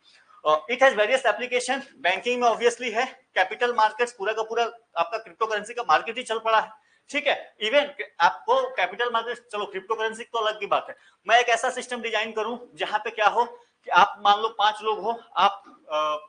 It has various application, banking में ऑब्वियसली है, कैपिटल मार्केट्स, पूरा का पूरा आपका क्रिप्टो करेंसी का मार्केट ही चल पड़ा है। ठीक है, इवन आपको कैपिटल मार्केट, चलो क्रिप्टो करेंसी तो अलग की बात है, मैं एक ऐसा सिस्टम डिजाइन करूं जहां पे क्या हो कि आप मान लो 5 लोग हो, आप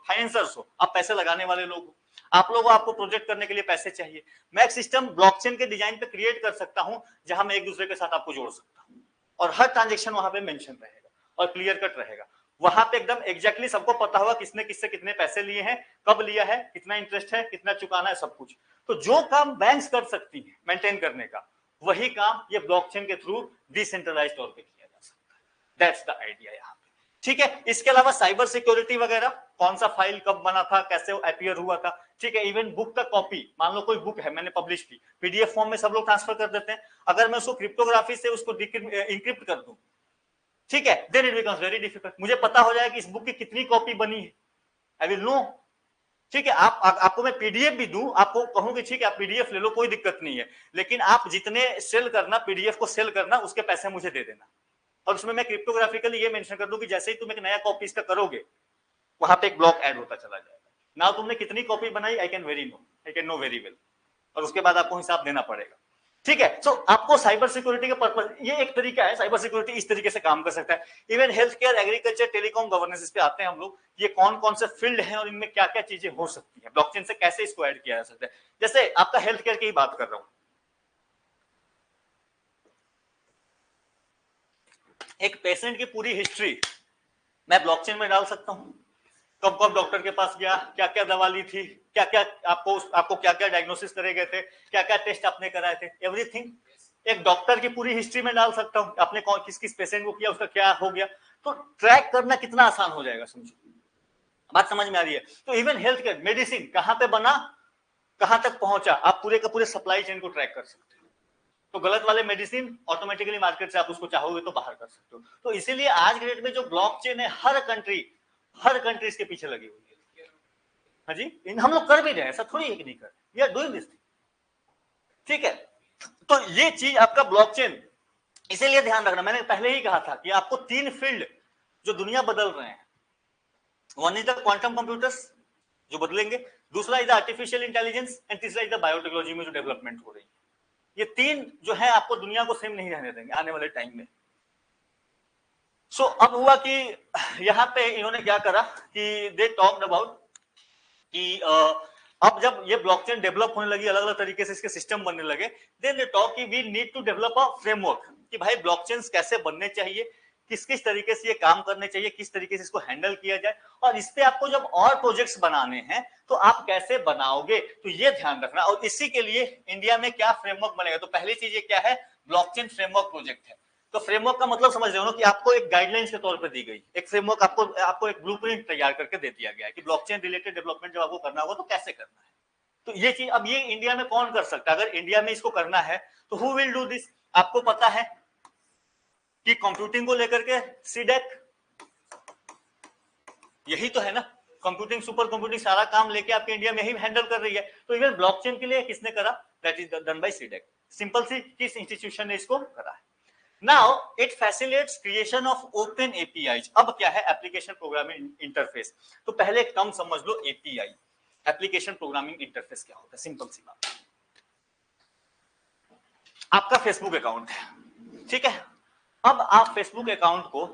फाइनेंसर्स हो, आप पैसे लगाने वाले लोग हो, आप लोगों आपको प्रोजेक्ट करने के लिए पैसे चाहिए, मैं एक सिस्टम ब्लॉकचेन के डिजाइन पे क्रिएट कर सकता हूं जहां मैं एक दूसरे के साथ आपको जोड़ सकता हूं, और हर ट्रांजेक्शन वहां पे मेंशन रहेगा और क्लियर कट रहेगा। वहां पे एकदम एग्जैक्टली सबको पता होगा किसने किससे कितने पैसे लिए हैं, कब लिया है, कितना इंटरेस्ट है, कितना चुकाना है, सब कुछ। तो जो काम बैंक्स कर सकती हैं मेंटेन करने का, वही काम ये ब्लॉकचेन के थ्रू डिसेंट्रलाइज्ड तौर पे किया जा सकता है। दैट्स द आइडिया यहाँ पे। ठीक है, इसके अलावा साइबर सिक्योरिटी वगैरह, कौन सा फाइल कब बना था, कैसे अपीयर हुआ था। ठीक है, इवन बुक का कॉपी, मान लो कोई बुक है मैंने पब्लिश की, पीडीएफ फॉर्म में सब लोग ट्रांसफर कर देते हैं, अगर मैं उसको क्रिप्टोग्राफी से उसको इंक्रिप्ट कर दूं, ठीक है, then it becomes very difficult. मुझे पता हो जाएगा कि इस बुक की कितनी कॉपी बनी है, आई विल नो। ठीक है, आपको मैं पीडीएफ भी दूं, आपको कहूं कि ठीक है आप पीडीएफ ले लो, कोई दिक्कत नहीं है, लेकिन आप जितने सेल करना, पीडीएफ को सेल करना, उसके पैसे मुझे दे देना। और उसमें मैं क्रिप्टोग्राफिकली ये मेंशन कर दूं कि जैसे ही तुम एक नया कॉपी इसका करोगे, वहां पे एक ब्लॉक ऐड होता चला जाएगा। ना तुमने कितनी कॉपी बनाई, I can know very well, और उसके बाद आपको हिसाब देना पड़ेगा। ठीक है, सो आपको साइबर सिक्योरिटी के पर्पस, ये एक तरीका है, साइबर सिक्योरिटी इस तरीके से काम कर सकता है। Even health care, agriculture, telecom, governance पे आते हैं हम लोग, ये कौन कौन से फील्ड हैं और इनमें क्या क्या चीजें हो सकती है, ब्लॉकचेन से कैसे इसको ऐड किया जा सकता है। जैसे आपका हेल्थ केयर की ही बात कर रहा हूं, एक पेशेंट की पूरी हिस्ट्री मैं ब्लॉकचेन में डाल सकता हूं, कब कब डॉक्टर के पास गया, क्या क्या दवा ली थी, क्या क्या आपको क्या क्या डायग्नोसिस करे गए थे, क्या क्या टेस्ट आपने कराए थे, एवरीथिंग एक डॉक्टर की पूरी हिस्ट्री में डाल सकता हूं, आपने कौन किस किस पेशेंट को किया, उसका क्या हो गया। तो ट्रैक करना कितना आसान हो जाएगा, समझो, बात समझ में आ रही है। तो इवन हेल्थ केयर, मेडिसिन कहां पे बना, कहां तक पहुंचा, आप पूरे का पूरे सप्लाई चेन को ट्रैक कर सकते हो। तो गलत वाले मेडिसिन ऑटोमेटिकली मार्केट से आप उसको चाहोगे तो बाहर कर सकते हो। तो इसीलिए आज के डेट में जो ब्लॉकचेन है, हर कंट्री इसके पीछे लगी हुई है। हाँ जी, इन हम लोग कर भी रहे हैं, ऐसा थोड़ी है कि नहीं कर, वी आर डूइंग दिस। ठीक है, तो ये चीज आपका ब्लॉकचेन, इसीलिए ध्यान रखना, मैंने पहले ही कहा था कि आपको 3 फील्ड जो दुनिया बदल रहे हैं, one is the quantum computers जो बदलेंगे, दूसरा इज आर्टिफिशियल इंटेलिजेंस, एंड तीसरा इज द बायोटेक्नोलॉजी में जो डेवलपमेंट हो रही है। ये 3 जो है आपको दुनिया को सेम नहीं रहने देंगे आने वाले टाइम में। सो अब हुआ कि यहां पे इन्होंने क्या करा कि दे टॉक्ड अबाउट कि अब जब ये ब्लॉकचेन डेवलप होने लगी, अलग अलग तरीके से इसके सिस्टम बनने लगे, देन दे टॉक कि we need to develop a framework, कि भाई ब्लॉकचेन कैसे बनने चाहिए, किस किस तरीके से ये काम करने चाहिए, किस तरीके से इसको हैंडल किया जाए, और इस पे आपको जब और प्रोजेक्ट्स बनाने हैं तो आप कैसे बनाओगे, तो ये ध्यान रखना। और इसी के लिए इंडिया में क्या फ्रेमवर्क बनेगा, तो पहली चीज ये क्या है, ब्लॉकचेन फ्रेमवर्क प्रोजेक्ट है। तो फ्रेमवर्क का मतलब समझ रहे हो ना कि आपको एक गाइडलाइंस के तौर पे दी गई एक फ्रेमवर्क, आपको एक ब्लूप्रिंट तैयार करके दे दिया गया है कि ब्लॉकचेन रिलेटेड डेवलपमेंट जब आपको करना होगा तो कैसे करना है। तो ये चीज अब ये इंडिया में कौन कर सकता है, अगर इंडिया में इसको करना है तो हु विल डू दिस। आपको पता है कि कंप्यूटिंग को लेकर के सीडेक यही तो है ना, कंप्यूटिंग, सुपर कंप्यूटिंग, सारा काम लेके आपके इंडिया में ही हैंडल कर रही है। तो इवन ब्लॉकचेन के लिए किसने करा, that is done by C-DAC. Simple सी, किस इंस्टीट्यूशन ने इसको करा है। Now it facilitates creation of open APIs। अब क्या है, एप्लीकेशन प्रोग्रामिंग इंटरफेस। तो पहले एक टर्म समझ लो, एपीआई, एप्लीकेशन प्रोग्रामिंग इंटरफेस क्या होता है। सिंपल सी बात, आपका फेसबुक अकाउंट है, ठीक है, अब आप फेसबुक अकाउंट को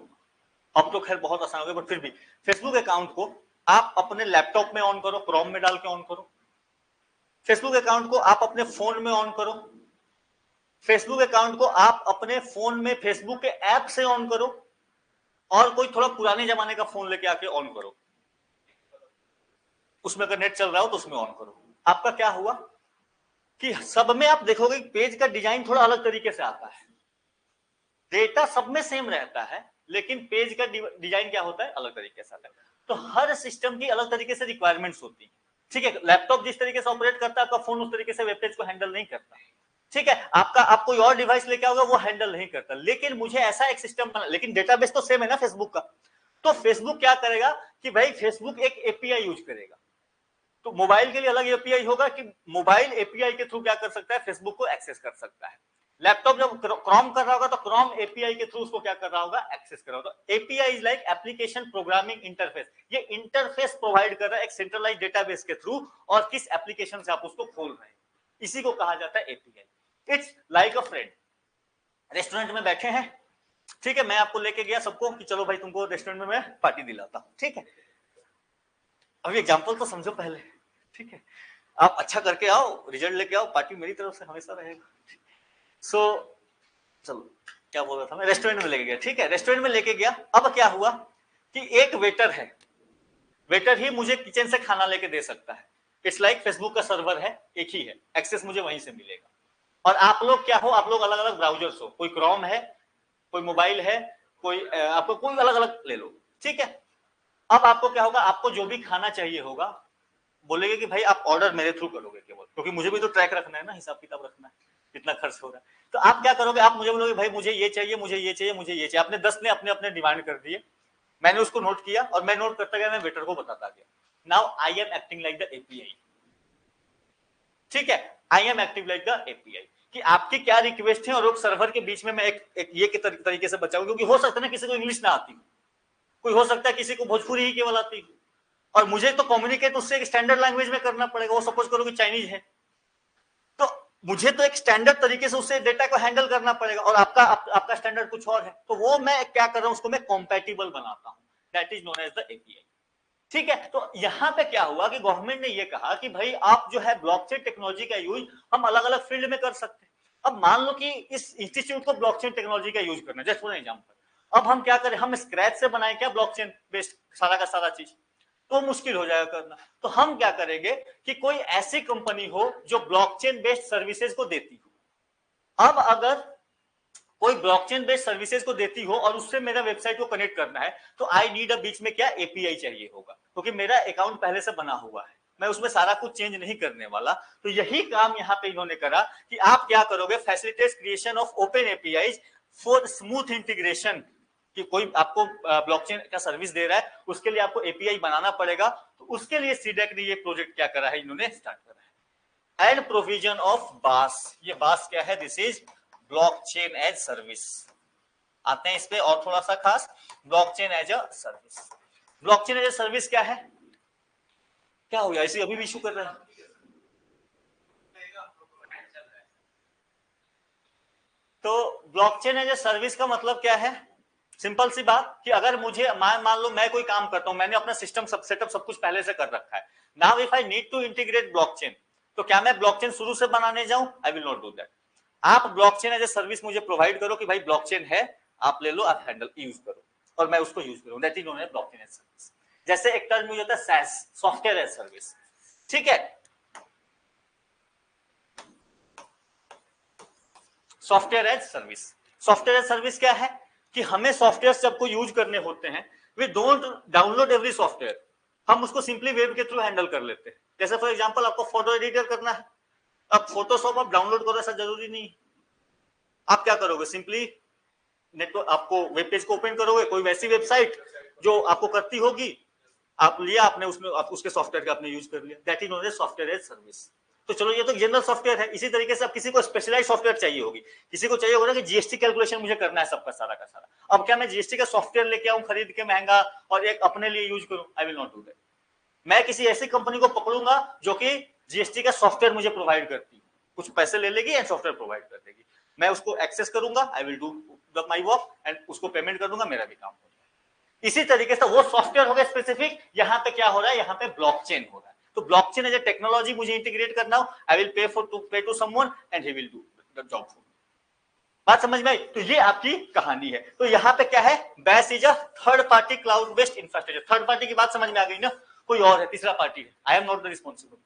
अब तो खैर बहुत आसान हो गया, बट फिर भी फेसबुक अकाउंट को आप अपने लैपटॉप में ऑन करो, क्रोम में डाल के ऑन करो। फेसबुक अकाउंट को आप अपने फोन में ऑन करो। फेसबुक अकाउंट को आप अपने फोन में फेसबुक के ऐप से ऑन करो, और कोई थोड़ा पुराने जमाने का फोन लेके आके ऑन करो, उसमें अगर नेट चल रहा हो तो उसमें ऑन करो। आपका क्या हुआ कि सब में आप देखोगे पेज का डिजाइन थोड़ा अलग तरीके से आता है, डेटा सब में सेम रहता है, लेकिन पेज का डिजाइन क्या होता है, अलग तरीके से आता है। तो हर सिस्टम की अलग तरीके से रिक्वायरमेंट्स होती है, ठीक है। लैपटॉप जिस तरीके से ऑपरेट करता है, आपका फोन उस तरीके से वेब पेज को हैंडल नहीं करता, ठीक है। आप कोई और डिवाइस लेके आओगे वो हैंडल नहीं करता, लेकिन मुझे ऐसा एक सिस्टम बना, लेकिन डेटाबेस तो सेम है ना फेसबुक का। तो फेसबुक क्या करेगा कि भाई फेसबुक एक एपीआई यूज करेगा। तो मोबाइल के लिए अलग एपीआई होगा कि मोबाइल एपीआई के थ्रू क्या कर सकता है, फेसबुक को एक्सेस कर सकता है। लैपटॉप जब क्रोम कर रहा होगा तो क्रोम एपीआई के थ्रू उसको क्या कर रहा होगा, एक्सेस कर रहा होगा। तो API is like application programming interface. ये इंटरफेस प्रोवाइड कर रहा है एक सेंट्रलाइज्ड डेटाबेस के थ्रू, और किस एप्लीकेशन से आप उसको खोल रहे हैं, इसी को कहा जाता है API. It's like a friend. Restaurant में बैठे हैं, ठीक है, मैं आपको लेके गया सबको कि चलो भाई तुमको रेस्टोरेंट में मैं पार्टी दिलाता हूं, ठीक है। अभी एग्जांपल तो समझो पहले, ठीक है। आप अच्छा करके आओ, रिजल्ट लेके आओ, पार्टी मेरी तरफ से हमेशा रहेगा। सो चलो क्या बोल रहा था मैं, रेस्टोरेंट में लेके गया, ठीक है। रेस्टोरेंट में लेके गया, अब क्या हुआ कि एक वेटर है, वेटर ही मुझे किचन से खाना लेके दे सकता है। इट्स लाइक फेसबुक का सर्वर है, एक ही है, एक्सेस मुझे वहीं से मिलेगा। और आप लोग क्या हो, आप लोग अलग अलग ब्राउजर्स हो, कोई क्रोम है, कोई मोबाइल है, कोई आपको कोई अलग अलग ले लो, ठीक है। अब आपको क्या होगा, आपको जो भी खाना चाहिए होगा बोलेगे कि भाई आप ऑर्डर मेरे थ्रू करोगे केवल, क्योंकि मुझे भी तो ट्रैक रखना है ना, हिसाब किताब रखना है कितना खर्च हो रहा है। तो आप क्या करोगे, आप मुझे बोलोगे भाई मुझे ये चाहिए, मुझे ये चाहिए, मुझे ये चाहिए। आपने 10 ने अपने अपने डिमांड कर दिए, मैंने उसको नोट किया, और मैं नोट करता गया, मैं वेटर को बताता गया। Now I am acting like the API, ठीक है। I am acting like the API कि आपकी क्या रिक्वेस्ट है, और एक सर्वर के बीच में मैं एक ये के तरीके से बचाऊं, क्योंकि हो सकता है ना किसी को इंग्लिश ना आती, कोई हो सकता है किसी को भोजपुरी ही केवल आती, और मुझे तो कम्युनिकेट उससे एक स्टैंडर्ड लैंग्वेज में करना पड़ेगा। वो सपोज करो कि चाइनीज है, तो मुझे तो एक स्टैंडर्ड तरीके से उससे डेटा को हैंडल करना पड़ेगा, और आपका स्टैंडर्ड कुछ और है, तो वो मैं क्या कर रहा हूं, उसको मैं कॉम्पैटिबल बनाता हूं, that is known as the API, ठीक है। तो यहां पे क्या हुआ कि गवर्नमेंट ने ये कहा कि भाई आप जो है ब्लॉकचेन टेक्नोलॉजी का यूज हम अलग अलग फील्ड में कर सकते हैं। अब मान लो कि इस इंस्टीट्यूट को ब्लॉकचेन टेक्नोलॉजी का यूज करना, जस्ट फॉर एग्जांपल, अब हम क्या करें, हम स्क्रैच से बनाए क्या ब्लॉकचेन बेस्ड सारा का सारा चीज, तो मुश्किल हो जाएगा करना। तो हम क्या करेंगे कि कोई ऐसी कंपनी हो जो ब्लॉकचेन बेस्ड सर्विसेज को देती हो। अब अगर कोई ब्लॉकचेन बेस्ड सर्विसेज को देती हो और उससे मेरा वेबसाइट को कनेक्ट करना है, तो आई नीड अ बीच में क्या एपीआई चाहिए होगा, क्योंकि मेरा अकाउंट पहले से बना हुआ है, मैं उसमें सारा कुछ चेंज नहीं करने वाला। तो यही काम यहाँ पे इन्होंने करा कि आप क्या करोगे, facilitate creation of open API for smooth integration, कि कोई आपको ब्लॉकचेन का सर्विस दे रहा है, उसके लिए आपको एपीआई बनाना पड़ेगा। तो उसके लिए सीडेक ने ये प्रोजेक्ट क्या करा है, इन्होंने स्टार्ट करा है। एंड प्रोविजन ऑफ बास, ये बास क्या है, this is blockchain as service. आते हैं इस पे और थोड़ा सा खास, blockchain as a service. Blockchain as a service क्या है, क्या हो गया, इसे अभी भी इशू कर रहे हैं। तो ब्लॉकचेन एज अ सर्विस का मतलब क्या है, सिंपल सी बात कि अगर मुझे मान लो मैं कोई काम करता हूं, मैंने अपना सिस्टम सब सेटअप सब कुछ पहले से कर रखा है। Now if I need to integrate blockchain, तो क्या मैं ब्लॉकचेन शुरू से बनाने जाऊं, I will not do that. आप ब्लॉकचेन एज ए सर्विस मुझे प्रोवाइड करो कि भाई ब्लॉकचेन है, आप ले लो, आप हैंडल यूज करो, और मैं उसको यूज करूं, that is known as blockchain as service. जैसे एक टर्म यूज होता है सैस, सॉफ्टवेयर एज सर्विस, ठीक है। Software as service, software as service क्या है कि हमें सॉफ्टवेयर सबको यूज करने होते हैं, we don't download every software, हम उसको सिंपली वेब के थ्रू हैंडल कर लेते हैं। जैसे फॉर एग्जांपल आपको फोटो एडिटर करना है, अब फोटोशॉप आप डाउनलोड करो ऐसा जरूरी नहीं, आप क्या करोगे, सिंपली नेटवर्क आपको वेब पेज को ओपन करोगे, कोई वैसी वेबसाइट जो आपको करती होगी, आप लिया आपने, उसमें आप उसके सॉफ्टवेयर का आपने यूज कर लिया, that is known as software as service. तो चलो ये तो जनरल सॉफ्टवेयर है। इसी तरीके से आप किसी को स्पेशलाइज सॉफ्टवेयर चाहिए होगी, किसी को चाहिए होगा कि जीएसटी कैलकुलेशन मुझे करना है सबका सारा का सारा, अब क्या मैं जीएसटी का सॉफ्टवेयर लेके आऊं खरीद के महंगा और एक अपने लिए यूज करूं, आई विल नॉट डू दैट। मैं किसी ऐसी कंपनी को पकड़ूंगा जो कि जीएसटी का सॉफ्टवेयर मुझे प्रोवाइड करती है, कुछ पैसे ले लेगी एंड सॉफ्टवेयर प्रोवाइड कर देगी, मैं उसको एक्सेस करूंगा, I will do my work and उसको पेमेंट कर दूंगा, मेरा भी काम हो जाएगा। इसी तरीके से वो सॉफ्टवेयर हो गया स्पेसिफिक, यहाँ पे क्या हो रहा है, यहाँ पे ब्लॉकचेन हो रहा है। तो ब्लॉकचेन एज ए टेक्नोलॉजी मुझे इंटीग्रेट करना हो, I will pay to someone and he will do the job for. बात समझ में आई? तो ये आपकी कहानी है। तो यहाँ पे क्या है, bash is a third partly cloud based infrastructure. Third party की बात समझ में आ गई ना, कोई और है, तीसरा पार्टी है, I am not the responsible.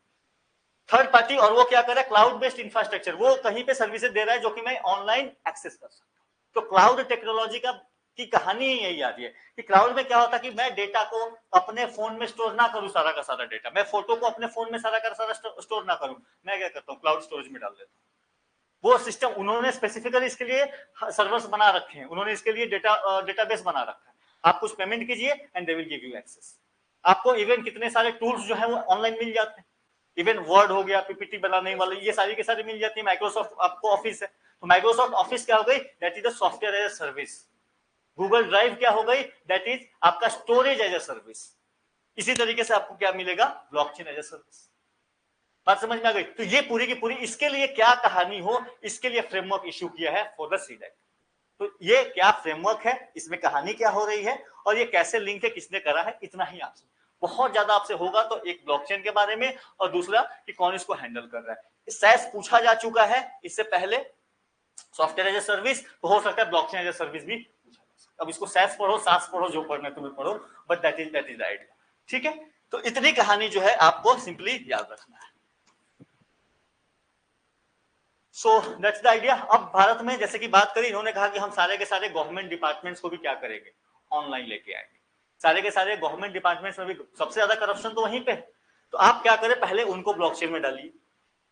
Third party, और वो क्या कर रहा है, क्लाउड बेस्ड इंफ्रास्ट्रक्चर, वो कहीं पे सर्विसेज दे रहा है जो कि मैं ऑनलाइन एक्सेस कर सकता हूँ। तो क्लाउड टेक्नोलॉजी की कहानी यही आती है कि क्लाउड में क्या होता है कि मैं डेटा को अपने फोन में स्टोर ना करूं, सारा का सारा डेटा, मैं फोटो को अपने फोन में सारा का सारा स्टोर ना करूं, मैं क्या करता हूं, क्लाउड स्टोरेज में डाल देता हूं। वो सिस्टम उन्होंने स्पेसिफिकली इसके लिए सर्वर्स बना रखे हैं, उन्होंने इसके लिए डेटाबेस बना रखा है। आप कुछ पेमेंट कीजिए and they will give you access. आपको इवन कितने सारे टूल्स जो है वो ऑनलाइन मिल जाते हैं, इवन वर्ड हो गया, पीपीटी बनाने वाले, ये सारी के सारी मिल जाती है। माइक्रोसॉफ्ट आपको ऑफिस है, तो माइक्रोसॉफ्ट ऑफिस क्या हो गई, that is the software as a service. Google drive क्या हो गई, दैट इज आपका स्टोरेज एज ए सर्विस। इसी तरीके से आपको क्या मिलेगा, ब्लॉकचेन एज ए सर्विस। बात समझ में आ गई? तो ये पूरी की पूरी, इसके लिए क्या कहानी हो, इसके लिए फ्रेमवर्क इश्यू किया है फॉर द सीडेक। तो ये क्या फ्रेमवर्क है, इसमें कहानी क्या हो रही है, और ये कैसे लिंक है, किसने करा है, इतना ही आपसे। बहुत ज्यादा आपसे होगा तो एक ब्लॉकचेन के बारे में, और दूसरा कि कौन इसको हैंडल कर रहा है। सैस पूछा जा चुका है इससे पहले, सॉफ्टवेयर एज ए सर्विस, तो हो सकता है ब्लॉकचेन एज ए सर्विस भी पूछा जा सकता है। अब इसको सैस पढ़ो, सास पढ़ो, जो पढ़ना तुम्हें पढ़ो, but that is the idea. ठीक है, तो इतनी कहानी जो है आपको सिंपली याद रखना है। सो दैट्स द आइडिया। अब भारत में जैसे कि बात करी, इन्होंने कहा कि हम सारे के सारे गवर्नमेंट डिपार्टमेंट्स को भी क्या करेंगे, ऑनलाइन लेके आएंगे। सारे के सारे गवर्नमेंट डिपार्टमेंट्स में भी सबसे ज्यादा करप्शन तो वहीं पे है, तो आप क्या करें, पहले उनको ब्लॉकचेन में डालिए।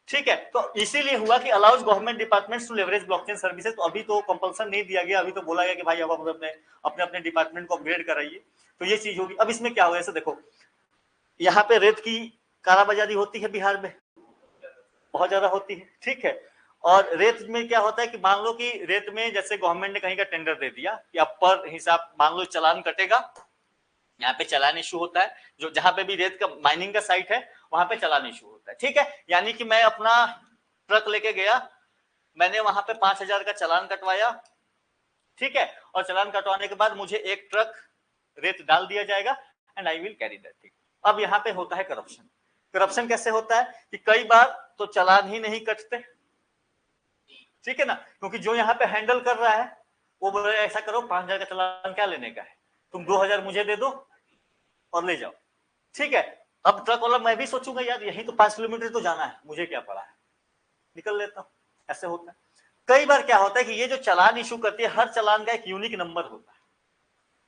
ठीक है, तो इसीलिए हुआ कि allows government departments to leverage blockchain services. तो अभी तो कंपल्सन नहीं दिया गया, अभी तो बोला गया कि भाई अब अपने अपने डिपार्टमेंट को अपग्रेड कराइए, तो ये चीज होगी। अब इसमें क्या होगा, ऐसे देखो, यहाँ पे रेत की कालाबाजारी होती है बिहार में, बहुत ज्यादा होती है। ठीक है, और रेत में क्या होता है कि मान लो कि रेत में जैसे गवर्नमेंट ने कहीं का टेंडर दे दिया कि अब पर हिसाब मान लो चालान कटेगा, यहाँ पे चालान इशू होता है, जो जहां पे भी रेत का माइनिंग का साइट है वहां पे चालान इशू होता है। ठीक है, यानी कि मैं अपना ट्रक लेके गया, मैंने वहां पे 5,000 का चालान कटवाया, ठीक है, और चालान कटवाने के बाद मुझे एक ट्रक रेत डाल दिया जाएगा and I will carry that thing. अब यहाँ पे होता है करप्शन। करप्शन कैसे होता है कि कई बार तो चालान ही नहीं कटते, ठीक है ना, क्योंकि जो यहाँ पे हैंडल कर रहा है वो बोले ऐसा करो, 5,000 का चालान क्या लेने का है, तुम 2,000 मुझे दे दो और ले जाओ। ठीक है, अब ट्रक वाला मैं भी सोचूंगा यार यही तो 5 किलोमीटर तो जाना है, मुझे क्या पड़ा है, निकल लेता हूँ। ऐसे होता है। कई बार क्या होता है कि ये जो चालान इशू करती है, हर चालान का एक यूनिक नंबर होता है।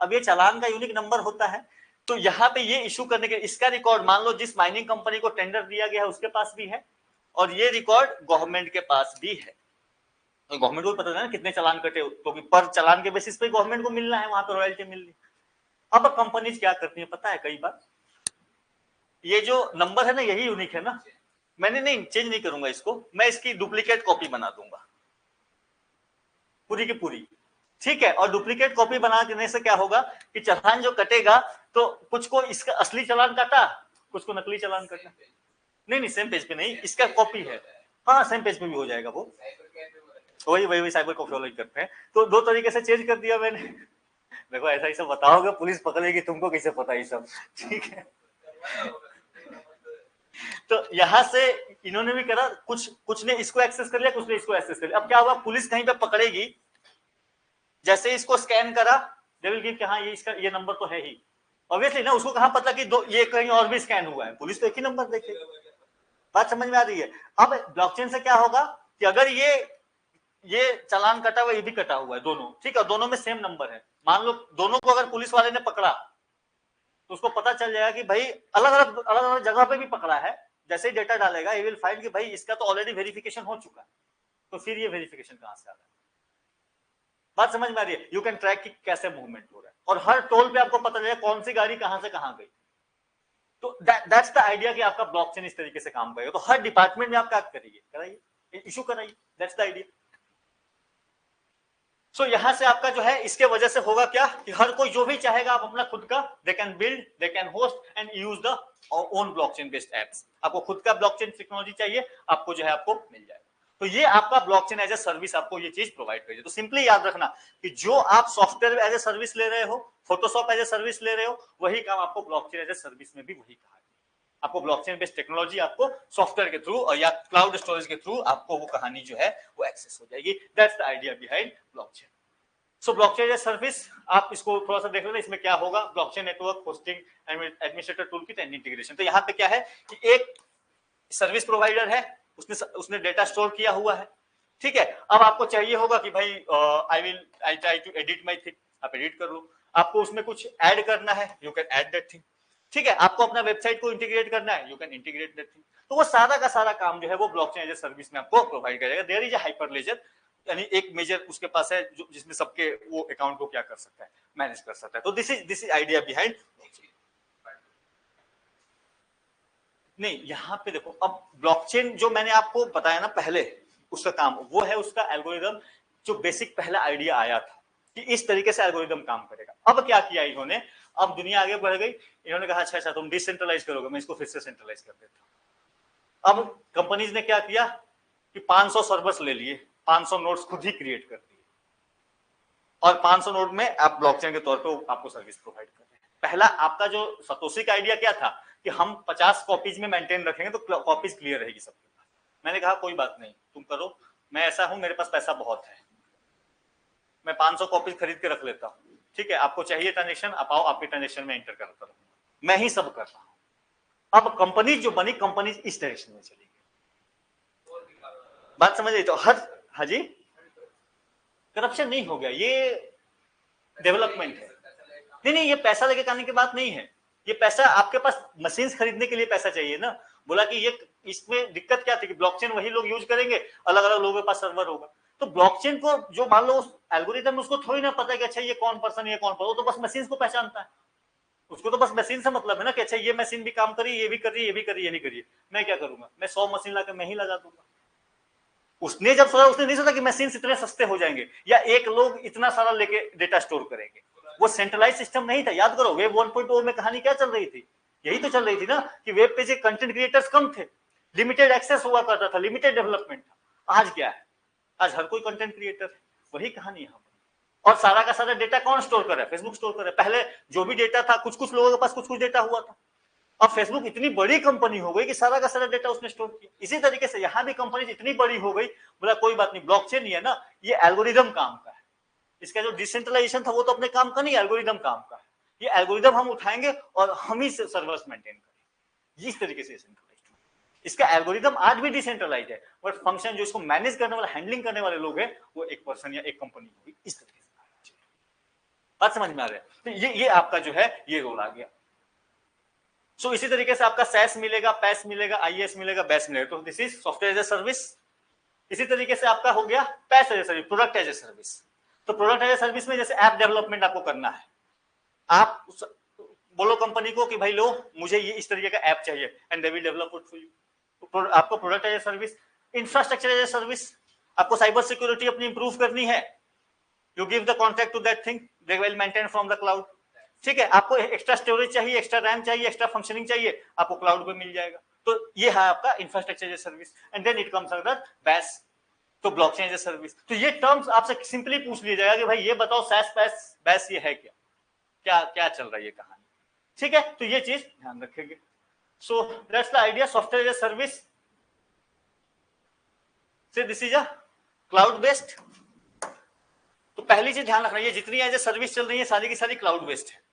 अब ये चालान का यूनिक नंबर होता है, तो यहाँ पे ये इशू करने के, इसका रिकॉर्ड मान लो जिस माइनिंग कंपनी को टेंडर दिया गया है उसके पास भी है, और ये रिकॉर्ड गवर्नमेंट के पास भी है। तो गवर्नमेंट को पता है ना कितने चालान कटे, तो पर चालान के बेसिस पे गवर्नमेंट को मिलना है, वहां पे रॉयल्टी मिलनी। अब कंपनीज क्या करती है पता है, कई बार ये जो नंबर है ना यही यूनिक है ना, मैंने नहीं चेंज नहीं करूंगा इसको, मैं इसकी डुप्लीकेट कॉपी बना दूंगा पूरी की पूरी। ठीक है, और डुप्लीकेट कॉपी बना देने से क्या होगा कि चालान जो कटेगा, तो कुछ को इसका असली चालान काटा, कुछ को नकली चालान कटा। नहीं सेम पेज पे नहीं, इसका कॉपी है, हाँ सेम पेज पे भी हो जाएगा वो, वही साइबर कॉपी करते हैं। तो दो तरीके से चेंज कर दिया मैंने। देखो ऐसा ही सब बताओगे पुलिस पकड़ेगी तुमको, कैसे पता ये सब। ठीक है, तो यहां से इन्होंने भी करा, कुछ ने इसको एक्सेस कर लिया, कुछ ने इसको एक्सेस कर लिया। अब क्या हुआ, पुलिस कहीं पे पकड़ेगी, जैसे इसको स्कैन करा, दे विल गिव कि हाँ ये इसका ये नंबर तो है ही। ऑब्वियसली ना, उसको कहां पता कि दो ये कहीं और भी स्कैन हुआ है, पुलिस तो एक ही नंबर देखेगी। बात समझ में आ रही है? अब ब्लॉकचेन से क्या होगा कि अगर ये चालान कटा हुआ, ये भी कटा हुआ है दोनों, ठीक है, दोनों में सेम नंबर है, मान लो दोनों को अगर पुलिस वाले ने पकड़ा तो उसको पता चल जाएगा कि भाई अलग अलग जगह पे भी पकड़ा है। जैसे ही डेटा डालेगा ये विल फाइंड कि भाई इसका तो ऑलरेडी वेरिफिकेशन हो चुका है, तो फिर ये वेरिफिकेशन कहां से आ रहा है। बात समझ में आ रही है? यू कैन ट्रैक कि कैसे मूवमेंट हो रहा है, और हर टोल पे आपको पता चलेगा कौन सी गाड़ी कहां से कहां गई। तो दैट्स द आइडिया कि आपका ब्लॉकचेन इस तरीके से काम करेगा। तो हर डिपार्टमेंट में आप क्या करिए, कराइए, इशू कराइए, दैट्स द आइडिया। सो यहां से आपका जो है, इसके वजह से होगा क्या कि हर कोई जो भी चाहेगा आप अपना खुद का, they can build, they can host and use the own blockchain based apps. आपको खुद का ब्लॉकचेन टेक्नोलॉजी चाहिए, आपको जो है आपको मिल जाएगा। तो ये आपका ब्लॉकचेन एज ए सर्विस आपको ये चीज प्रोवाइड करेगी। तो सिंपली याद रखना कि जो आप सॉफ्टवेयर एज ए सर्विस ले रहे हो, फोटोशॉप एज ए सर्विस ले रहे हो, वही काम आपको ब्लॉकचेन एज ए सर्विस में भी वही कहा। आपको ब्लॉकचेन बेस्ड टेक्नोलॉजी आपको सॉफ्टवेयर के थ्रू या क्लाउड स्टोरेज के थ्रू आपको वो कहानी जो है वो एक्सेस हो जाएगी। That's the idea behind blockchain. So blockchain as service आप इसको थोड़ा सा देख लेना, इसमें क्या होगा, blockchain network, hosting, administrator toolkit and integration. तो यहाँ पे क्या है कि एक सर्विस प्रोवाइडर है, उसने डेटा स्टोर किया हुआ है, ठीक है। अब आपको चाहिए होगा कि भाई I try to edit my thing, आप एडिट कर लो। आपको उसमें कुछ ऐड करना है, you can add that thing, ठीक है। आपको अपना वेबसाइट को इंटीग्रेट करना है, you can integrate that thing. तो वो सारा का सारा काम जो है वो ब्लॉकचेन एज ए सर्विस में आपको प्रोवाइड करेगा। देयर इज अ हाइपरलेजर, यानी एक मेजर उसके पास है जो जिसमें सबके वो अकाउंट को क्या कर सकता है, मैनेज कर सकता है। तो दिस इज आइडिया बिहाइंड। नहीं, यहाँ पे देखो, अब ब्लॉकचेन जो मैंने आपको बताया ना पहले, उसका काम वो है, उसका एल्गोरिदम जो बेसिक पहला आइडिया आया था कि इस तरीके से एल्गोरिदम काम करेगा। अब क्या किया इन्होंने, अब दुनिया आगे बढ़ गई, इन्होंने कहा अच्छा तुम डिसेंट्रलाइज करोगे, मैं इसको फिर से सेंट्रलाइज कर देता हूं। अब कंपनीज ने क्या किया कि 500 सर्वर्स ले लिए, 500 नोड्स खुद ही क्रिएट कर दिए, और 500 नोड में आप ब्लॉकचेन के तौर पे आपको सर्विस प्रोवाइड कर रहे हैं। पहला आपका जो सतोशी का आइडिया क्या था कि हम 50 कॉपीज में मेंटेन रखेंगे तो कॉपीज क्लियर रहेगी सबके पास। मैंने कहा कोई बात नहीं, तुम करो, मैं ऐसा हूं, मेरे पास पैसा बहुत है, मैं 500 कॉपीज खरीद के रख लेता हूं, ठीक है। आपको चाहिए ट्रांजेक्शन, आप आओ, आपके ट्रांजेक्शन में एंटर करता रहूंगा, मैं ही सब कर रहा हूं। अब कंपनी जो बनी, कंपनी इस डायरेक्शन में चली गई। बात समझ रही? तो हर, हाँ जी, करप्शन नहीं हो गया, ये डेवलपमेंट है। नहीं, ये पैसा लेके खाने की बात नहीं है, ये पैसा आपके पास मशीन खरीदने के लिए पैसा चाहिए ना। बोला कि ये इसमें दिक्कत क्या थी कि ब्लॉकचेन वही लोग यूज करेंगे, अलग अलग लोगों के पास सर्वर होगा। तो ब्लॉकचेन को जो मान लो उस एल्गोरिथम में उसको थोड़ी ना पता है कि अच्छा ये कौन पर्सन, ये कौन पर्सन, तो बस मशीन को पहचानता है, उसको तो बस मशीन से मतलब है ना कि अच्छा ये मशीन भी काम करी, ये भी कर रही है, ये भी कर रही है, ये नहीं करिए, मैं क्या करूंगा, मैं 100 मशीन लाकर मैं ही लगा दूंगा। उसने जब सोचा, उसने नहीं सोचा कि मशीन इतने सस्ते हो जाएंगे या एक लोग इतना सारा लेके डेटा स्टोर करेंगे। वो सेंट्रलाइज सिस्टम नहीं था। याद करो वेब 1.0 में कहानी क्या चल रही थी, यही तो चल रही थी ना कि वेब पे जो कंटेंट क्रिएटर्स कम थे, लिमिटेड एक्सेस हुआ करता था, लिमिटेड डेवलपमेंट था। आज क्या है, आज हर कोई कंटेंट क्रिएटर है, वही कहानी यहाँ पर। और सारा का सारा डेटा कौन स्टोर कर रहा है, फेसबुक स्टोर कर रहा है। पहले जो भी डेटा था कुछ कुछ लोगों के पास कुछ कुछ डेटा हुआ था, अब फेसबुक इतनी बड़ी कंपनी हो गई कि सारा का सारा डेटा उसने स्टोर किया। इसी तरीके से यहाँ भी कंपनी इतनी बड़ी हो गई, बोला कोई बात नहीं, ब्लॉकचेन ही है ना, ये एल्गोरिदम काम का है, इसका जो डिसेंट्रलाइजेशन था वो तो अपने काम का नहीं, एल्गोरिदम काम का है। ये एल्गोरिदम हम उठाएंगे और हम ही सर्वर्स मेंटेन करेंगे, इस तरीके से सेंट्रलाइज्ड। इसका एल्गोरिदम आज भी डिसेंट्रलाइज है, बट फंक्शन जो इसको मैनेज करने वाले, हैंडलिंग करने वाले लोग हैं, वो एक पर्सन या एक कंपनी होगी। इस तरीके से बात समझ में आ रहा है? तो ये आपका जो है ये रोल आ गया। सो इसी तरीके से आपका सैस मिलेगा, पैस मिलेगा, आईएस मिलेगा, बेस मिलेगा। तो this is software as a service. इसी तरीके से आपका हो गया PaaS as a service, product as a service. तो प्रोडक्ट एज ए सर्विस में जैसे ऐप डेवलपमेंट आपको करना है, आप बोलो कंपनी को कि भाई लो मुझे ये इस तरीके का ऐप चाहिए, and they will develop it for you. तो आपको product as a service. Infrastructure as a service, आपको साइबर सिक्योरिटी अपनी इंप्रूव करनी है, you give the contract to that thing, they will maintain from the cloud. ठीक है, आपको extra storage चाहिए, एक्स्ट्रा रैम चाहिए, एक्स्ट्रा फंक्शनिंग चाहिए, आपको क्लाउड पे मिल जाएगा। तो ये है आपका infrastructure as a service. And then it comes under BaaS, तो ब्लॉकचेन एज ए सर्विस। तो ये टर्म्स आपसे सिंपली पूछ लिया जाएगा कि भाई ये बताओ सैस पैस बैस ये है क्या, क्या क्या चल रहा है ये कहानी। ठीक है, तो ये चीज ध्यान रखेंगे। So that's the idea, software as a service से this is a cloud based. तो पहली चीज ध्यान रखना, ये जितनी एज ए सर्विस चल रही है सारी की सारी क्लाउड बेस्ड है।